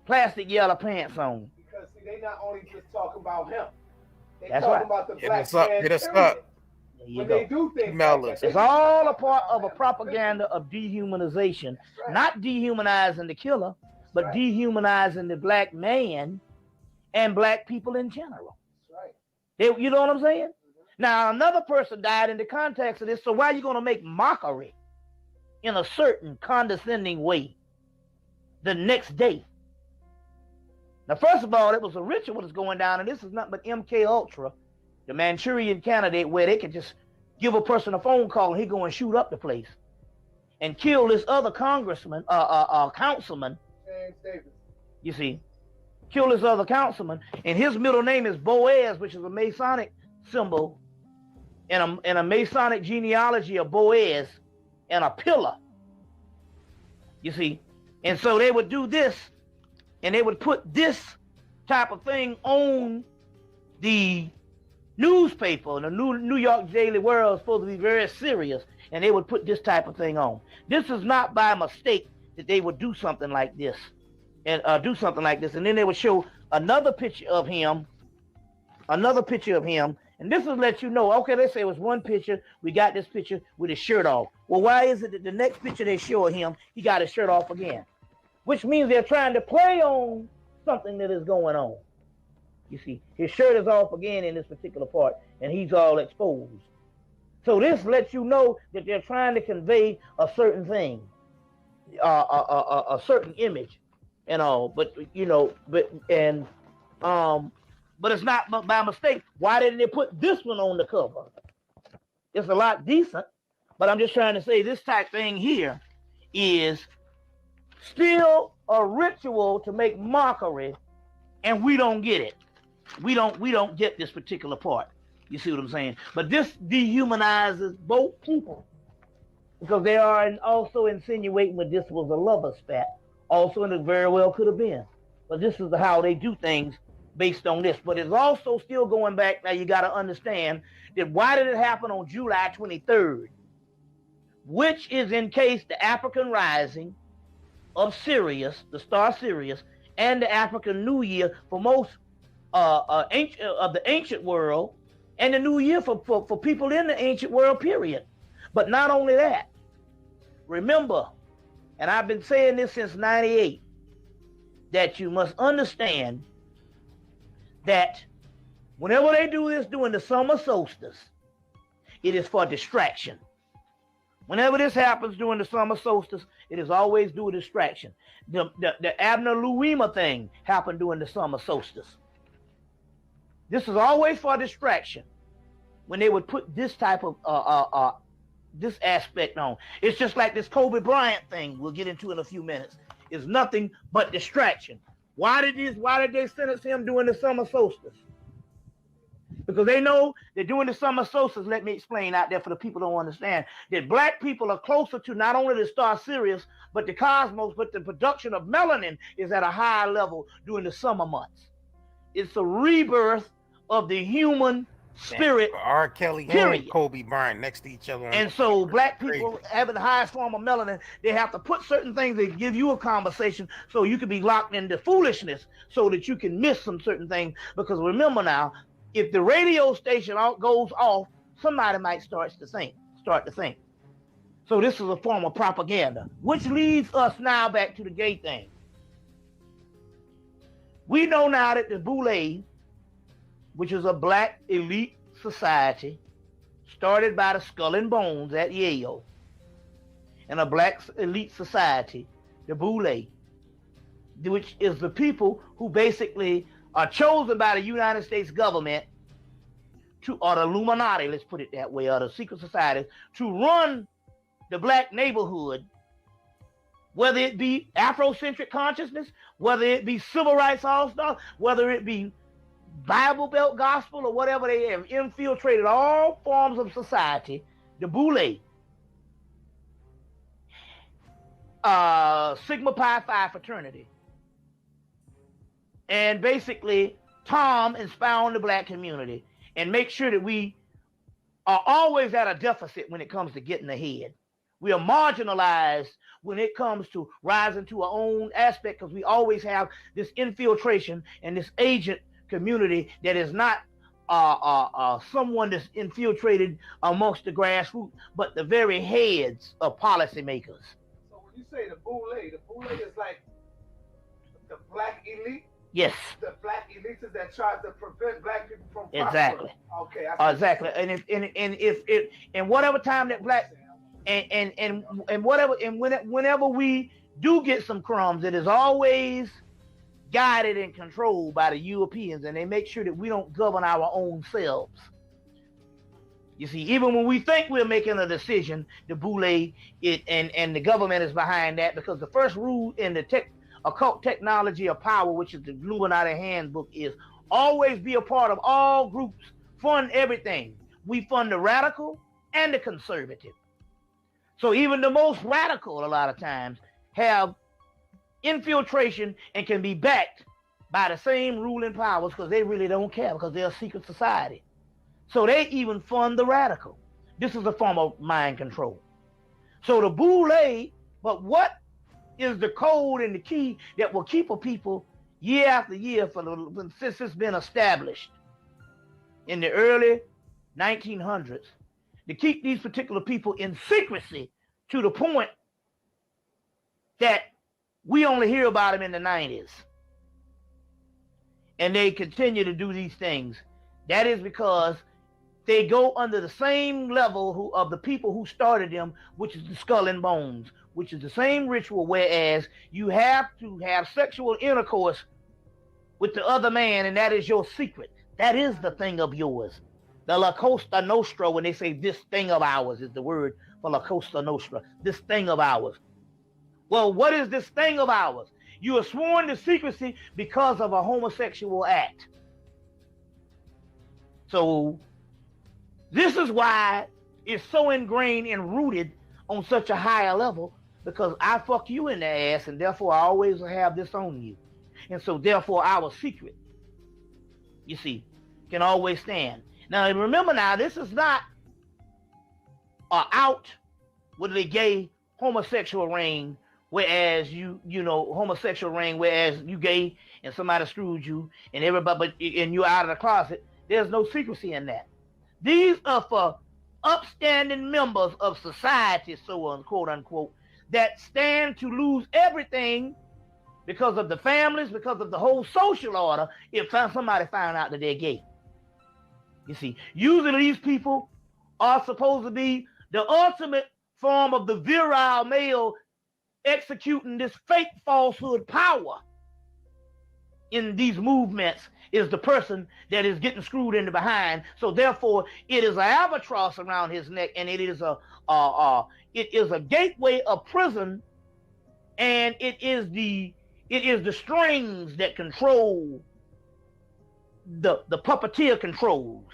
Plastic yellow pants on. Because see, they not only just talk about him. They That's talk right. about the Hit black us up. man. Hit us period. up. When they do things Email like us. that, It's all a part of a propaganda of dehumanization. right. Not dehumanizing the killer, but right. dehumanizing the black man and black people in general. That's right. You know what I'm saying? Now, another person died in the context of this, so why are you going to make mockery in a certain condescending way the next day? Now, first of all, it was a ritual that's going down, and this is nothing but MK Ultra, the Manchurian candidate, where they could just give a person a phone call and he go and shoot up the place and kill this other councilman, James Davis. you see, kill this other councilman, and his middle name is Boaz, which is a Masonic symbol and a Masonic genealogy of Boaz and a pillar, you see. And so they would do this, and they would put this type of thing on the newspaper, and the New York Daily World is supposed to be very serious, and they would put this type of thing on. This is not by mistake that they would do something like this, and and then they would show another picture of him, and this will let you know, okay, let's say it was one picture, we got this picture with his shirt off. Well, why is it that the next picture they show of him, he got his shirt off again? Which means they're trying to play on something that is going on. You see, his shirt is off again in this particular part, and he's all exposed. So this lets you know that they're trying to convey a certain thing, a certain image, and all. But but it's not by mistake. Why didn't they put this one on the cover? It's a lot decent, but I'm just trying to say this type thing here is still a ritual to make mockery, and we don't get it. We don't get this particular part. You see what I'm saying? But this dehumanizes both people, because they are also insinuating that this was a lover spat. Also, and it very well could have been. But this is how they do things based on this. But it's also still going back. Now you got to understand that why did it happen on July 23rd, which is in case the African rising of Sirius, the star Sirius, and the African New Year for most of the ancient world, and the New Year for people in the ancient world, period. But not only that, remember, and I've been saying this since 98, that you must understand that whenever they do this during the summer solstice, it is for distraction. Whenever this happens during the summer solstice, it is always due to distraction. The Abner Luima thing happened during the summer solstice. This is always for distraction. When they would put this type of this aspect on. It's just like this Kobe Bryant thing we'll get into in a few minutes. It's nothing but distraction. Why did they sentence him during the summer solstice? Because they know that during the summer solstice, let me explain out there for the people who don't understand, that black people are closer to not only the star Sirius, but the cosmos, but the production of melanin is at a higher level during the summer months. It's a rebirth of the human spirit. R. Kelly and Kobe Bryant next to each other. And so black people having the highest form of melanin, they have to put certain things that give you a conversation so you can be locked into foolishness so that you can miss some certain things. Because remember now, if the radio station goes off, somebody might start to think. So this is a form of propaganda, which leads us now back to the gay thing. We know now that the Boule, which is a black elite society started by the Skull and Bones at Yale, and a black elite society, the Boule, which is the people who basically are chosen by the United States government or the Illuminati, let's put it that way, or the secret society, to run the black neighborhood, whether it be Afrocentric consciousness, whether it be civil rights all-stars, whether it be Bible Belt gospel or whatever. They have infiltrated all forms of society. The Boule, Sigma Pi Phi fraternity, and basically Tom is found the black community and make sure that we are always at a deficit when it comes to getting ahead. We are marginalized when it comes to rising to our own aspect because we always have this infiltration and this agent community that is not someone that's infiltrated amongst the grassroots, but the very heads of policymakers. So when you say the Boule is like the black elite? Yes. The black elites that try to prevent black people from exactly. Okay. Exactly. And whatever time that black whenever we do get some crumbs, it is always guided and controlled by the Europeans, and they make sure that we don't govern our own selves. You see, even when we think we're making a decision, the Boule and the government is behind that, because the first rule in the occult technology of power, which is the Illuminati handbook, is always be a part of all groups, fund everything. We fund the radical and the conservative. So even the most radical, a lot of times, have infiltration and can be backed by the same ruling powers because they really don't care, because they're a secret society. So they even fund the radical. This is a form of mind control. So the Boule, but what is the code and the key that will keep a people year after year since it's been established in the early 1900s, to keep these particular people in secrecy to the point that we only hear about them in the 90s. And they continue to do these things. That is because they go under the same level of the people who started them, which is the Skull and Bones, which is the same ritual, whereas you have to have sexual intercourse with the other man, and that is your secret. That is the thing of yours. The La Costa Nostra, when they say this thing of ours, is the word for La Costa Nostra, this thing of ours. Well, what is this thing of ours? You are sworn to secrecy because of a homosexual act. So this is why it's so ingrained and rooted on such a higher level, because I fuck you in the ass, and therefore I always have this on you. And so therefore our secret, you see, can always stand. Now remember, now this is not out with the gay homosexual ring, whereas you homosexual ring, whereas you gay and somebody screwed you and everybody, and you're out of the closet. There's no secrecy in that. These are for upstanding members of society, so on, quote unquote, that stand to lose everything because of the families, because of the whole social order, if somebody found out that they're gay. You see, usually these people are supposed to be the ultimate form of the virile male executing this fake falsehood power in these movements is the person that is getting screwed in the behind. So therefore, it is an albatross around his neck, and it is a gateway of prison, and it is the strings that control the puppeteer controls,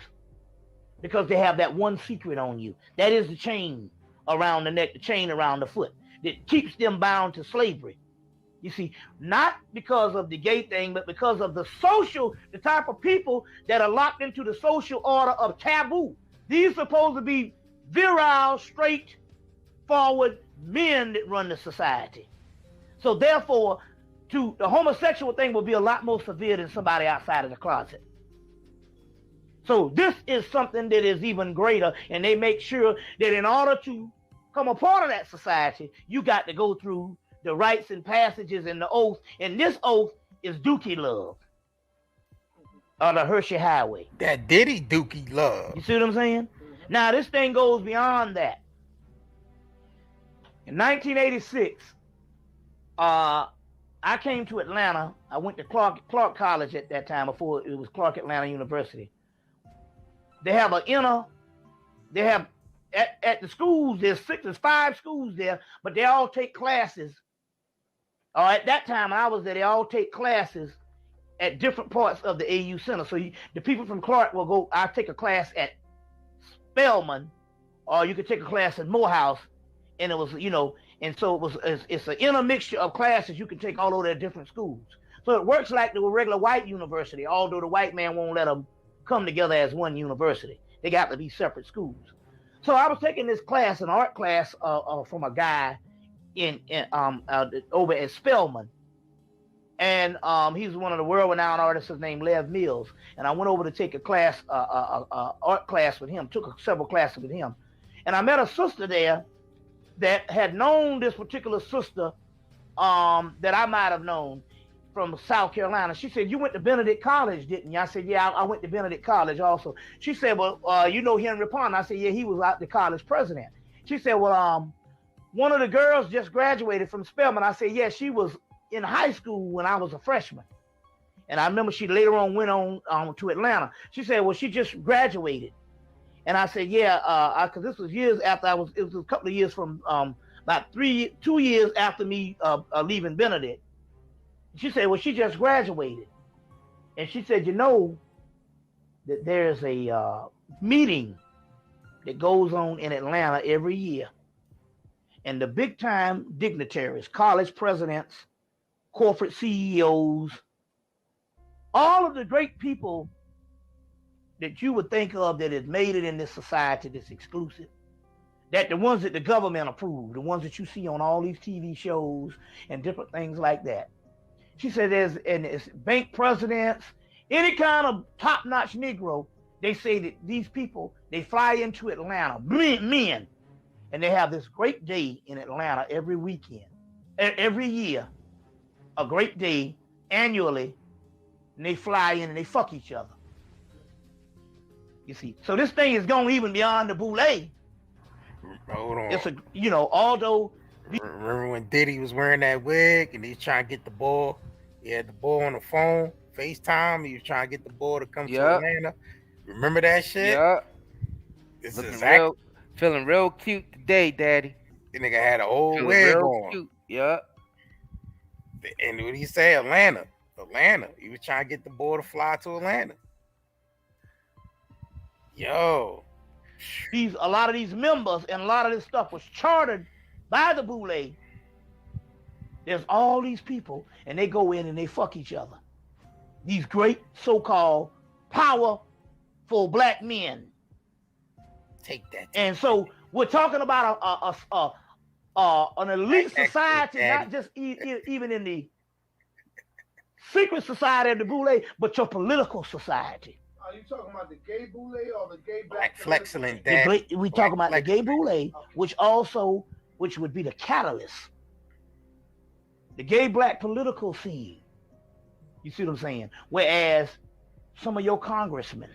because they have that one secret on you. That is the chain around the neck, the chain around the foot that keeps them bound to slavery. You see, not because of the gay thing, but because of the type of people that are locked into the social order of taboo. These are supposed to be virile, straightforward men that run the society. So therefore, the homosexual thing will be a lot more severe than somebody outside of the closet. So this is something that is even greater, and they make sure that in order to come a part of that society, you got to go through the rites and passages and the oath, and this oath is Dookie love, or the Hershey Highway. That Diddy Dookie love. You see what I'm saying? Now this thing goes beyond that. In 1986, I came to Atlanta. I went to Clark College at that time, before it was Clark Atlanta University. They have at the schools, there's 5 schools there, but they all take classes. At that time I was there, they all take classes at different parts of the AU Center. So the people from Clark will go, I take a class at Spelman, or you could take a class at Morehouse, and it was, and so it's an intermixture of classes you can take all over their different schools. So it works like the regular white university, although the white man won't let them come together as one university. They got to be separate schools. So I was taking this class, an art class, from a guy over at Spelman, and he's one of the world-renowned artists. His name Lev Mills, and I went over to take a class, art class with him. Took several classes with him, and I met a sister there that had known this particular sister that I might have known from South Carolina. She said, "You went to Benedict College, didn't you?" I said, "Yeah, I went to Benedict College also." She said, "Well, you know Henry Pond?" I said, "Yeah, he was the college president." She said, "Well, one of the girls just graduated from Spelman." I said, "Yeah, she was in high school when I was a freshman." And I remember she later on went on to Atlanta. She said, "Well, she just graduated." And I said, "Yeah, because this was years after it was a couple of years from about 2 years after me leaving Benedict." She said, "Well, she just graduated." And she said, "You know that there's a meeting that goes on in Atlanta every year. And the big time dignitaries, college presidents, corporate CEOs, all of the great people that you would think of that has made it in this society that's exclusive, that the ones that the government approved, the ones that you see on all these TV shows and different things like that." She said it's bank presidents, any kind of top-notch Negro, they say that these people, they fly into Atlanta, men, and they have this great day in Atlanta every year, a great day annually, and they fly in and they fuck each other. You see, so this thing is going even beyond the Boule. Hold on. It's although. Remember when Diddy was wearing that wig and he's trying to get the boy? He had the boy on the phone, FaceTime. He was trying to get the boy to come to Atlanta. Remember that shit? Yeah. It's feeling real cute today, Daddy. The nigga had a whole feeling wig real on. Cute. Yeah. And what he say? Atlanta. He was trying to get the boy to fly to Atlanta. Yo. A lot of these members and a lot of this stuff was chartered by the Boule. There's all these people, and they go in and they fuck each other. These great so-called powerful black men. Take that. And so we're talking about an elite society, not just even in the secret society of the Boule, but your political society. Are you talking about the gay Boule or the gay black? Flexing We talking about the gay Boule, which would be the catalyst. The gay black political scene. You see what I'm saying? Whereas some of your congressmen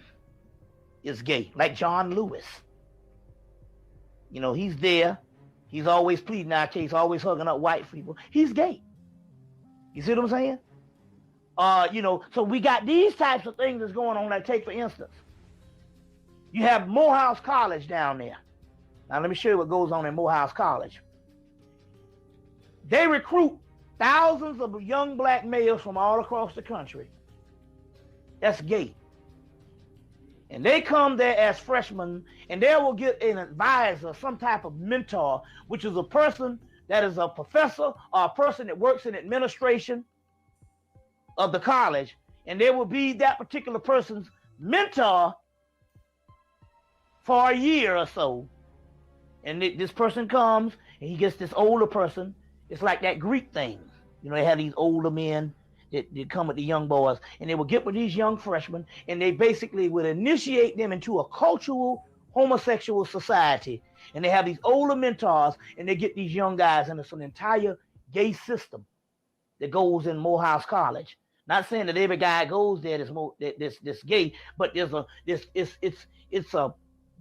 is gay, like John Lewis. He's there. He's always pleading our case, always hugging up white people. He's gay. You see what I'm saying? So we got these types of things that's going on. Like, take for instance, you have Morehouse College down there. Now let me show you what goes on in Morehouse College. They recruit thousands of young black males from all across the country. That's gay. And they come there as freshmen, and they will get an advisor, some type of mentor, which is a person that is a professor or a person that works in administration of the college, and they will be that particular person's mentor for a year or so. And this person comes, and he gets this older person. It's like that Greek thing. They have these older men that come with the young boys, and they will get with these young freshmen, and they basically would initiate them into a cultural homosexual society. And they have these older mentors, and they get these young guys, and it's an entire gay system that goes in Morehouse College. Not saying that every guy goes there that's gay, but it's a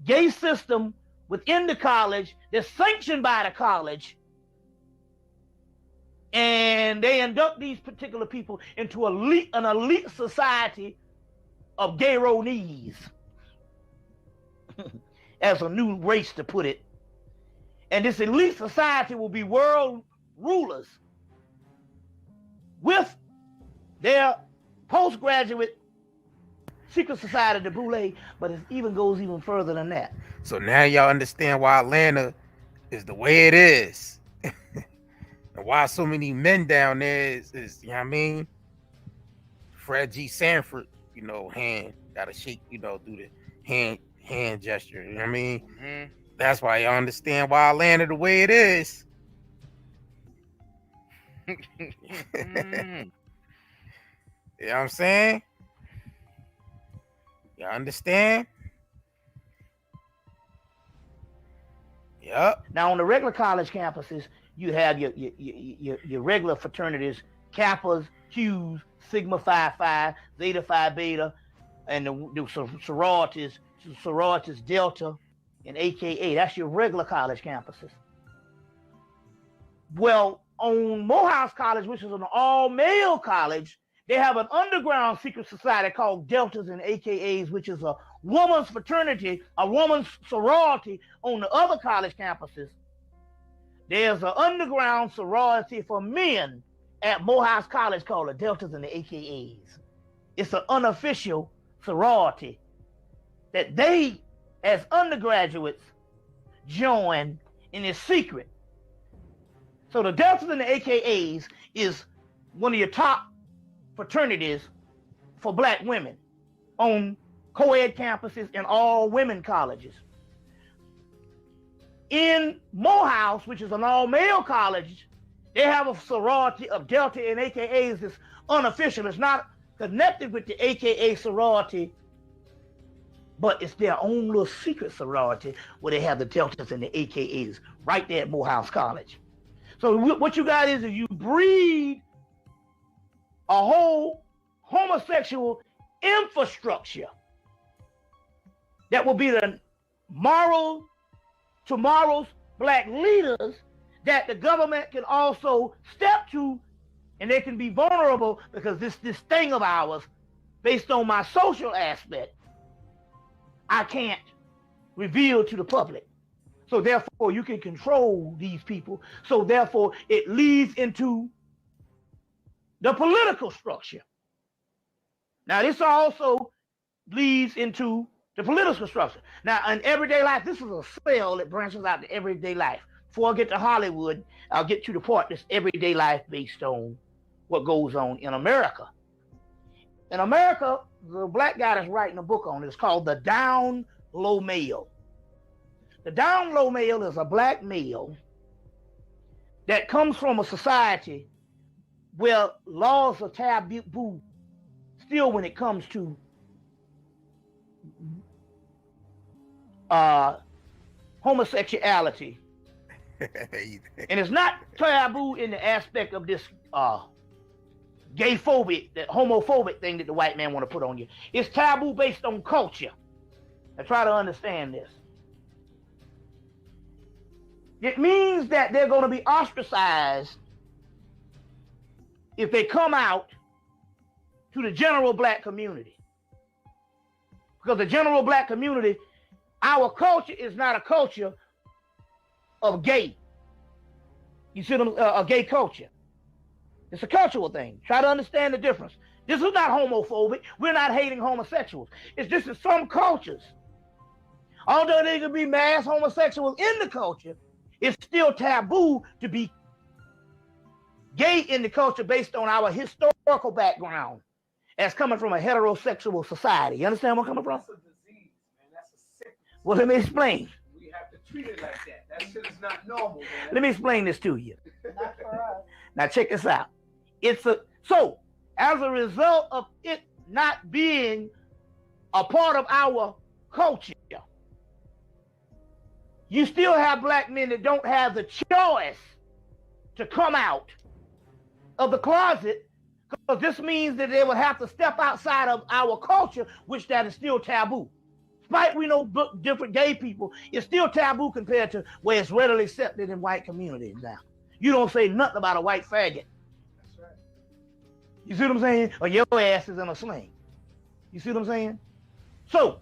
gay system within the college that's sanctioned by the college. And they induct these particular people into an elite society of gay ronees, as a new race to put it. And this elite society will be world rulers with their postgraduate secret society, the Boule, but it goes even further than that. So now y'all understand why Atlanta is the way it is. And why so many men down there is you know what I mean? Fred G. Sanford, hand gotta shake, do the hand gesture, you know what I mean? Mm-hmm. That's why y'all understand why Atlanta the way it is. Mm-hmm. You know what I'm saying? You understand? Yep. Now on the regular college campuses, you have your regular fraternities, Kappas, Qs, Sigma Phi Phi, Zeta Phi Beta, and the sororities Delta and AKA. That's your regular college campuses. Well, on Morehouse College, which is an all-male college, they have an underground secret society called Deltas and AKAs, which is a woman's fraternity, a woman's sorority on the other college campuses. There's an underground sorority for men at Morehouse College called the Deltas and the AKAs. It's an unofficial sorority that they, as undergraduates, join, and it's secret. So the Deltas and the AKAs is one of your top fraternities for black women on co-ed campuses and all women colleges. In Morehouse, which is an all-male college, they have a sorority of Delta and AKAs that's unofficial. It's not connected with the AKA sorority, but it's their own little secret sorority where they have the Deltas and the AKAs right there at Morehouse College. So what you got is you breed a whole homosexual infrastructure that will be the tomorrow's black leaders that the government can also step to, and they can be vulnerable because this thing of ours, based on my social aspect, I can't reveal to the public. So therefore you can control these people. So therefore it leads into the political structure. Now this also leads into the political structure. Now in everyday life, this is a cell that branches out to everyday life. Before I get to Hollywood, I'll get to the part that's everyday life based on what goes on in America. In America, the black guy that's writing a book on it is called The Down Low Male. The down low male is a black male that comes from a society where laws are taboo still when it comes to homosexuality. And it's not taboo in the aspect of this gay phobic, that homophobic thing that the white man want to put on you. It's taboo based on culture. Now try to understand this. It means that they're going to be ostracized if they come out to the general black community. Because the general black community, our culture is not a culture of gay. You see a gay culture. It's a cultural thing. Try to understand the difference. This is not homophobic. We're not hating homosexuals. It's just in some cultures, although there could be mass homosexuals in the culture, it's still taboo to be gay in the culture based on our historical background as coming from a heterosexual society. You understand where I'm coming from? That's a disease, man. That's a sickness. Well, let me explain. We have to treat it like that. That shit is not normal, man. Let me explain this to you. Not for us. Now check this out. So as a result of it not being a part of our culture, you still have black men that don't have the choice to come out of the closet, because this means that they will have to step outside of our culture, which that is still taboo. Despite we know different gay people, it's still taboo compared to where it's readily accepted in white communities now. You don't say nothing about a white faggot. That's right. You see what I'm saying? Or your ass is in a sling. You see what I'm saying? So,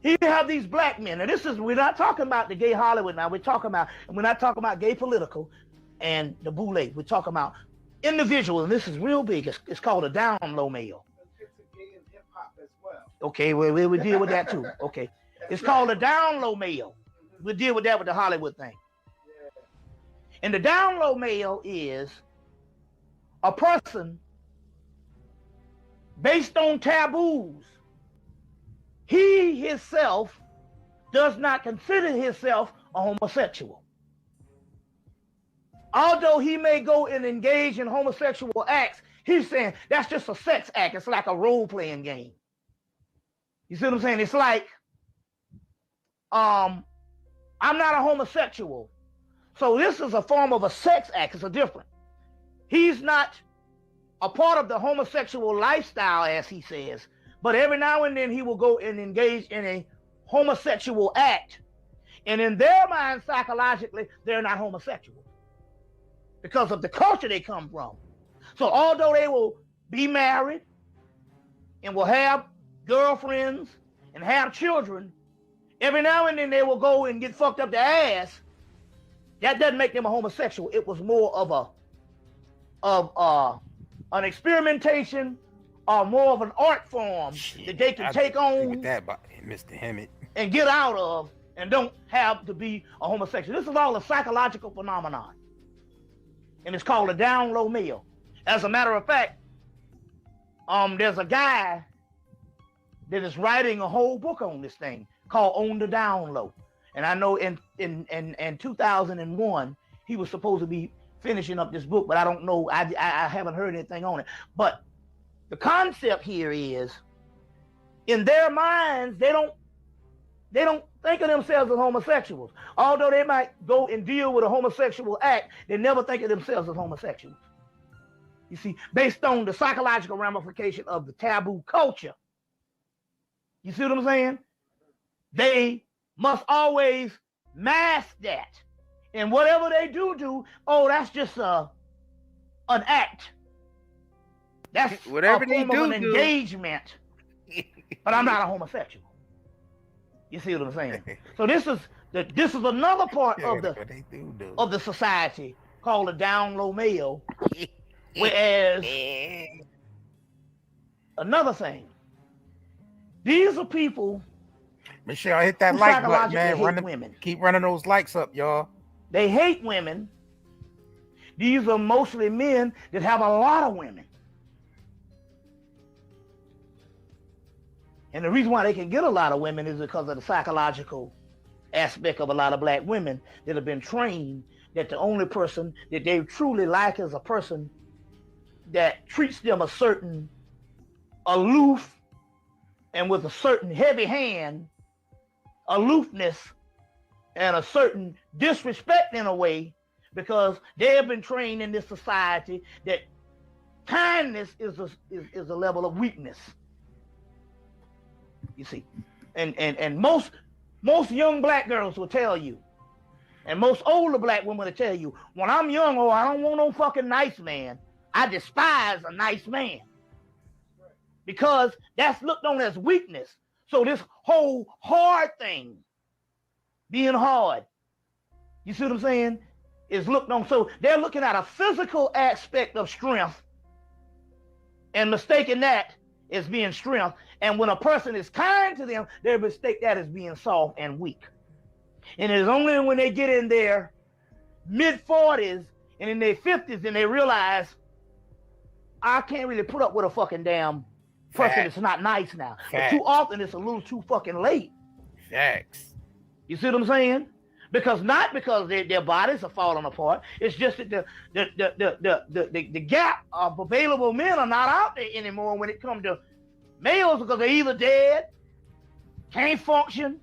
here you have these black men. And we're not talking about the gay Hollywood now. We're not talking about gay political and the Boule. We're talking about individual, and this is real big. It's called a down low male. It's a gay in hip hop as well. Okay, we deal with that too. Okay. It's called a down low male. We'll deal with that with the Hollywood thing. Yeah. And the down low male is a person based on taboos. He himself does not consider himself a homosexual. Although he may go and engage in homosexual acts, he's saying that's just a sex act. It's like a role-playing game. You see what I'm saying? It's like, I'm not a homosexual. So this is a form of a sex act. It's a different. He's not a part of the homosexual lifestyle, as he says, but every now and then he will go and engage in a homosexual act. And in their mind, psychologically, they're not homosexual because of the culture they come from. So although they will be married and will have girlfriends and have children, every now and then they will go and get fucked up their ass. That doesn't make them a homosexual. It was more of an experimentation or more of an art form that they can take on with that, Mr. Hammett, and get out of, and don't have to be a homosexual. This is all a psychological phenomenon, and it's called a down low male. As a matter of fact, there's a guy that is writing a whole book on this thing called On the Down Low. And I know in 2001 he was supposed to be finishing up this book, but I don't know. I haven't heard anything on it. But the concept here is, in their minds, they don't think of themselves as homosexuals. Although they might go and deal with a homosexual act, they never think of themselves as homosexuals. You see, based on the psychological ramification of the taboo culture. You see what I'm saying? They must always mask that. And whatever they do, oh, that's just an act. That's whatever a form they of an engagement. But I'm not a homosexual. You see what I'm saying? So this is another part of the society called a down low male. Whereas another thing, these are people. Make sure y'all hit that like button, man. Keep running those likes up, y'all. They hate women. These are mostly men that have a lot of women. And the reason why they can get a lot of women is because of the psychological aspect of a lot of black women that have been trained that the only person that they truly like is a person that treats them a certain aloof and with a certain heavy hand, aloofness, and a certain disrespect in a way, because they have been trained in this society that kindness is a level of weakness. You see, and most young black girls will tell you, and most older black women will tell you, when I'm young, oh, I don't want no fucking nice man. I despise a nice man. because that's looked on as weakness. So this whole hard thing, being hard, you see what I'm saying, is looked on. So they're looking at a physical aspect of strength and mistaking that as being strength. And when a person is kind to them, they mistake that as being soft and weak. And it's only when they get in their mid-40s and in their 50s and they realize, I can't really put up with a fucking damn person that's not nice now. But too often it's a little too fucking late. Facts. You see what I'm saying? Because not because their bodies are falling apart. It's just that the gap of available men are not out there anymore when it comes to males, because they're either dead, can't function.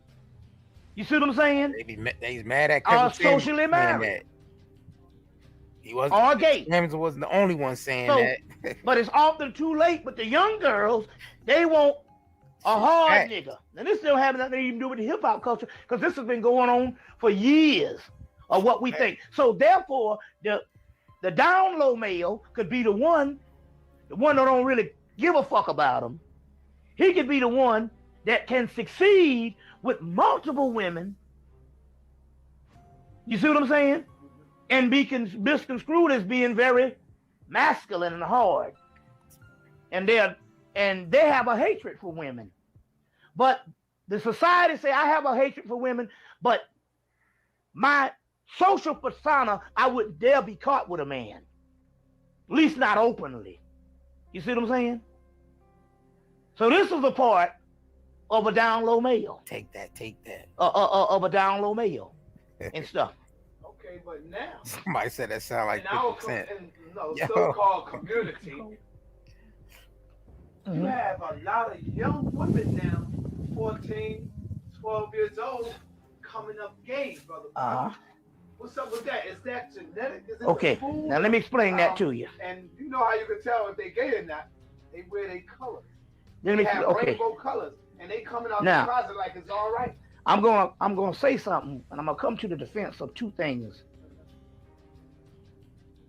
You see what I'm saying? He's mad at Or socially married. He wasn't. Or gay. James wasn't the only one saying that. But it's often too late. But the young girls, they want a hard nigga. And this don't have nothing to even do with the hip hop culture, because this has been going on for years of what we think. So therefore, the down low male could be the one that don't really give a fuck about him. He could be the one that can succeed with multiple women. You see what I'm saying? And be misconstrued as being very masculine and hard. And they have a hatred for women. But the society say, I have a hatred for women, but my social persona, I wouldn't dare be caught with a man. At least not openly. You see what I'm saying? So this is a part of a down low male. Take that. Of a down low male and stuff. Okay, but now somebody said that sound like 50%. So-called community, you have a lot of young women now, 14, 12 years old, coming up gay, brother. What's up with that? Is that genetic? Is it okay, now let me explain that to you. And you know how you can tell if they're gay or not? They wear their colors. They have rainbow colors, and they coming out the closet like it's all right. I'm gonna say something, and I'm gonna come to the defense of two things.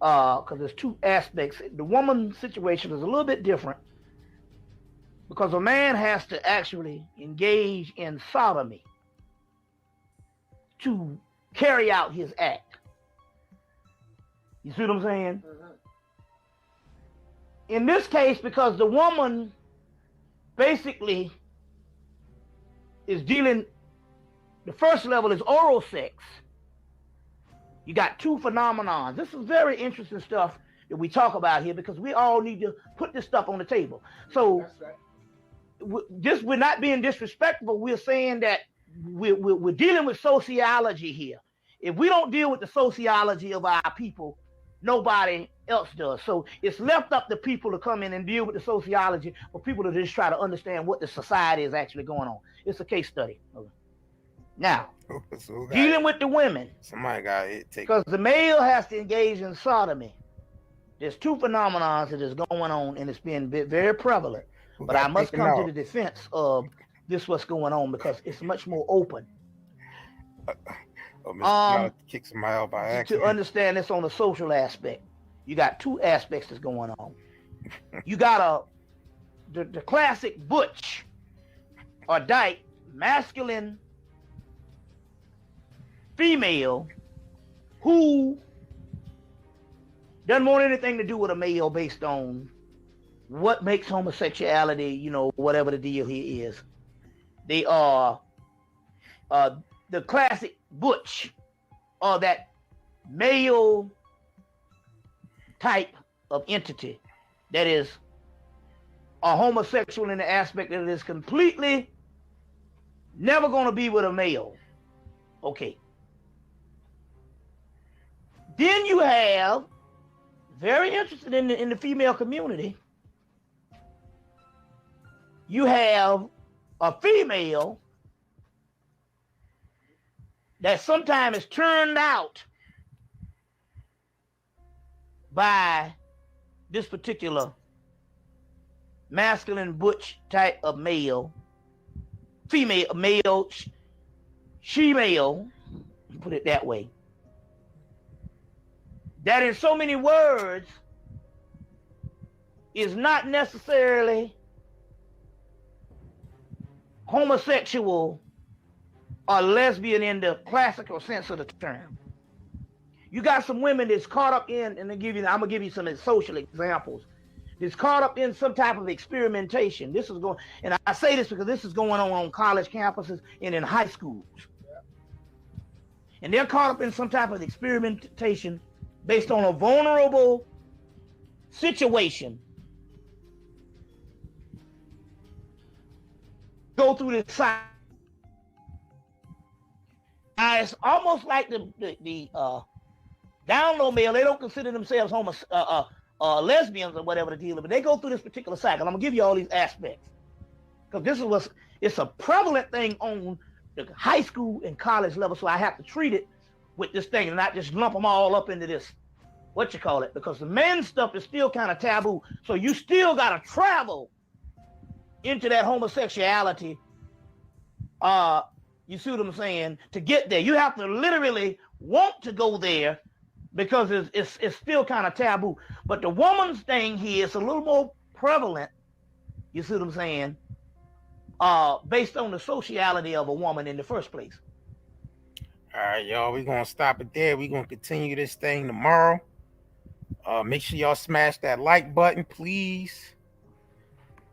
Because there's two aspects. The woman situation is a little bit different, because a man has to actually engage in sodomy to carry out his act. You see what I'm saying? In this case, because the woman basically is dealing, the first level is oral sex. You got two phenomenons. This is very interesting stuff that we talk about here, because we all need to put this stuff on the table. So we're not being disrespectful. We're saying that we're dealing with sociology here. If we don't deal with the sociology of our people, nobody else does. So it's left up to people to come in and deal with the sociology, for people to just try to understand what the society is actually going on. It's a case study. Okay. Now, dealing with the women. Somebody got it. Because the male has to engage in sodomy. There's two phenomena that is going on, and it's been very prevalent. But I must come to the defense of this what's going on, because it's much more open. Kick somebody out by accident. To understand this on the social aspect, you got two aspects that's going on. You got the classic butch or dyke, masculine female who doesn't want anything to do with a male based on what makes homosexuality, whatever the deal here is. They are the classic butch, or that male type of entity that is a homosexual in the aspect that it is completely never going to be with a male. Okay. Then you have, very interested in the female community, you have a female that sometimes is turned out by this particular masculine butch type of male, female, male, she-male, put it that way, that in so many words is not necessarily homosexual or lesbian in the classical sense of the term. You got some women that's caught up in, and I'm gonna give you some social examples. That's caught up in some type of experimentation. This is going, and I say this because this is going on college campuses and in high schools. And they're caught up in some type of experimentation based on a vulnerable situation. Go through this cycle. It's almost like the down low male. They don't consider themselves lesbians or whatever the deal is, but they go through this particular cycle. I'm gonna give you all these aspects because this is it's a prevalent thing on the high school and college level. So I have to treat it with this thing and not just lump them all up into this, because the men stuff is still kind of taboo. So you still gotta travel into that homosexuality. You see what I'm saying? To get there, you have to literally want to go there because it's still kind of taboo. But the woman's thing here is a little more prevalent. You see what I'm saying? Based on the sociality of a woman in the first place. All right, y'all, we're going to stop it there. We're going to continue this thing tomorrow. Make sure y'all smash that like button, please.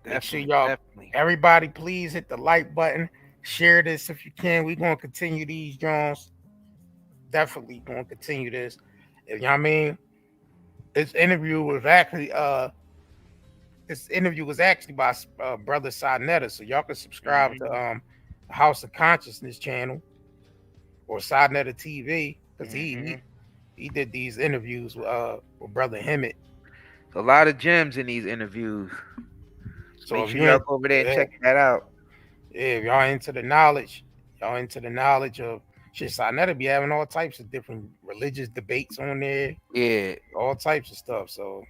Make sure y'all, everybody, please hit the like button. Share this if you can. We're going to continue these drones. Definitely going to continue this. You know what I mean? This interview was actually by Brother Sidnetta. So y'all can subscribe to House of Consciousness channel or Sidnetta TV because he did these interviews with Brother Hemet. A lot of gems in these interviews. So make sure y'all go over there and check that out. Yeah, if y'all into the knowledge of shit, Sidnetta be having all types of different religious debates on there. Yeah, all types of stuff. So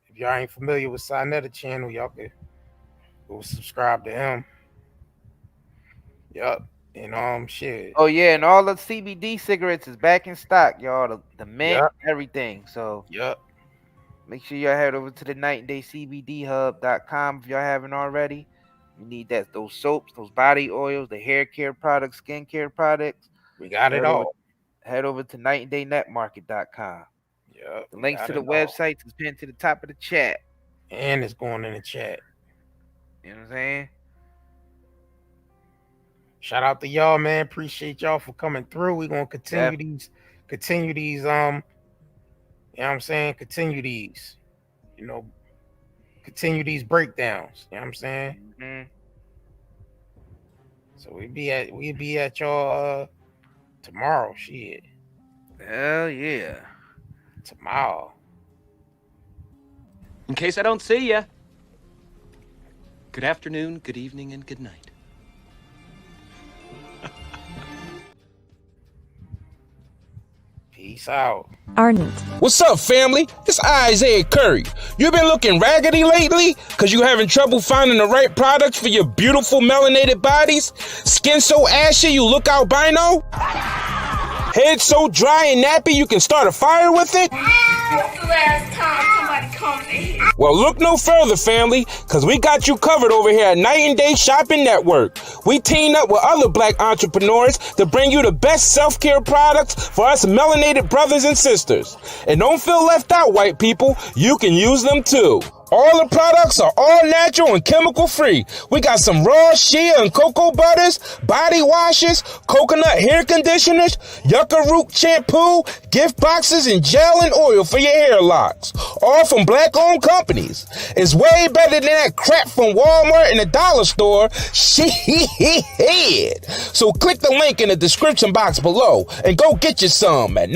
if y'all ain't familiar with Sidnetta channel, y'all can go subscribe to him. Yup. And shit. Oh yeah, and all the CBD cigarettes is back in stock, y'all. The mint, everything. So make sure y'all head over to the nightandaycbdhub.com if y'all haven't already. You need those soaps, those body oils, the hair care products, skin care products. We got it all. Head over to nightanddaynetmarket.com. Yeah. The links to the websites is pinned to the top of the chat. And it's going in the chat. You know what I'm saying? Shout out to y'all, man. Appreciate y'all for coming through. We're gonna continue these, you know what I'm saying? Continue these breakdowns. You know what I'm saying? So we'll be at y'all tomorrow. Shit. Hell yeah. Tomorrow. In case I don't see ya. Good afternoon, good evening, and good night. Peace out. Ardent. What's up, family? It's Isaiah Curry. You been looking raggedy lately? Cause you having trouble finding the right products for your beautiful melanated bodies? Skin so ashy you look albino? Head so dry and nappy you can start a fire with it? What's the last time somebody comes in here? Well, look no further, family, because we got you covered over here at Night and Day Shopping Network. We teamed up with other black entrepreneurs to bring you the best self-care products for us melanated brothers and sisters. And don't feel left out, white people. You can use them too. All the products are all natural and chemical free. We got some raw shea and cocoa butters, body washes, coconut hair conditioners, yucca root shampoo, gift boxes, and gel and oil for your hair locks. All from black-owned companies. It's way better than that crap from Walmart and the dollar store. Shit. So click the link in the description box below and go get you some at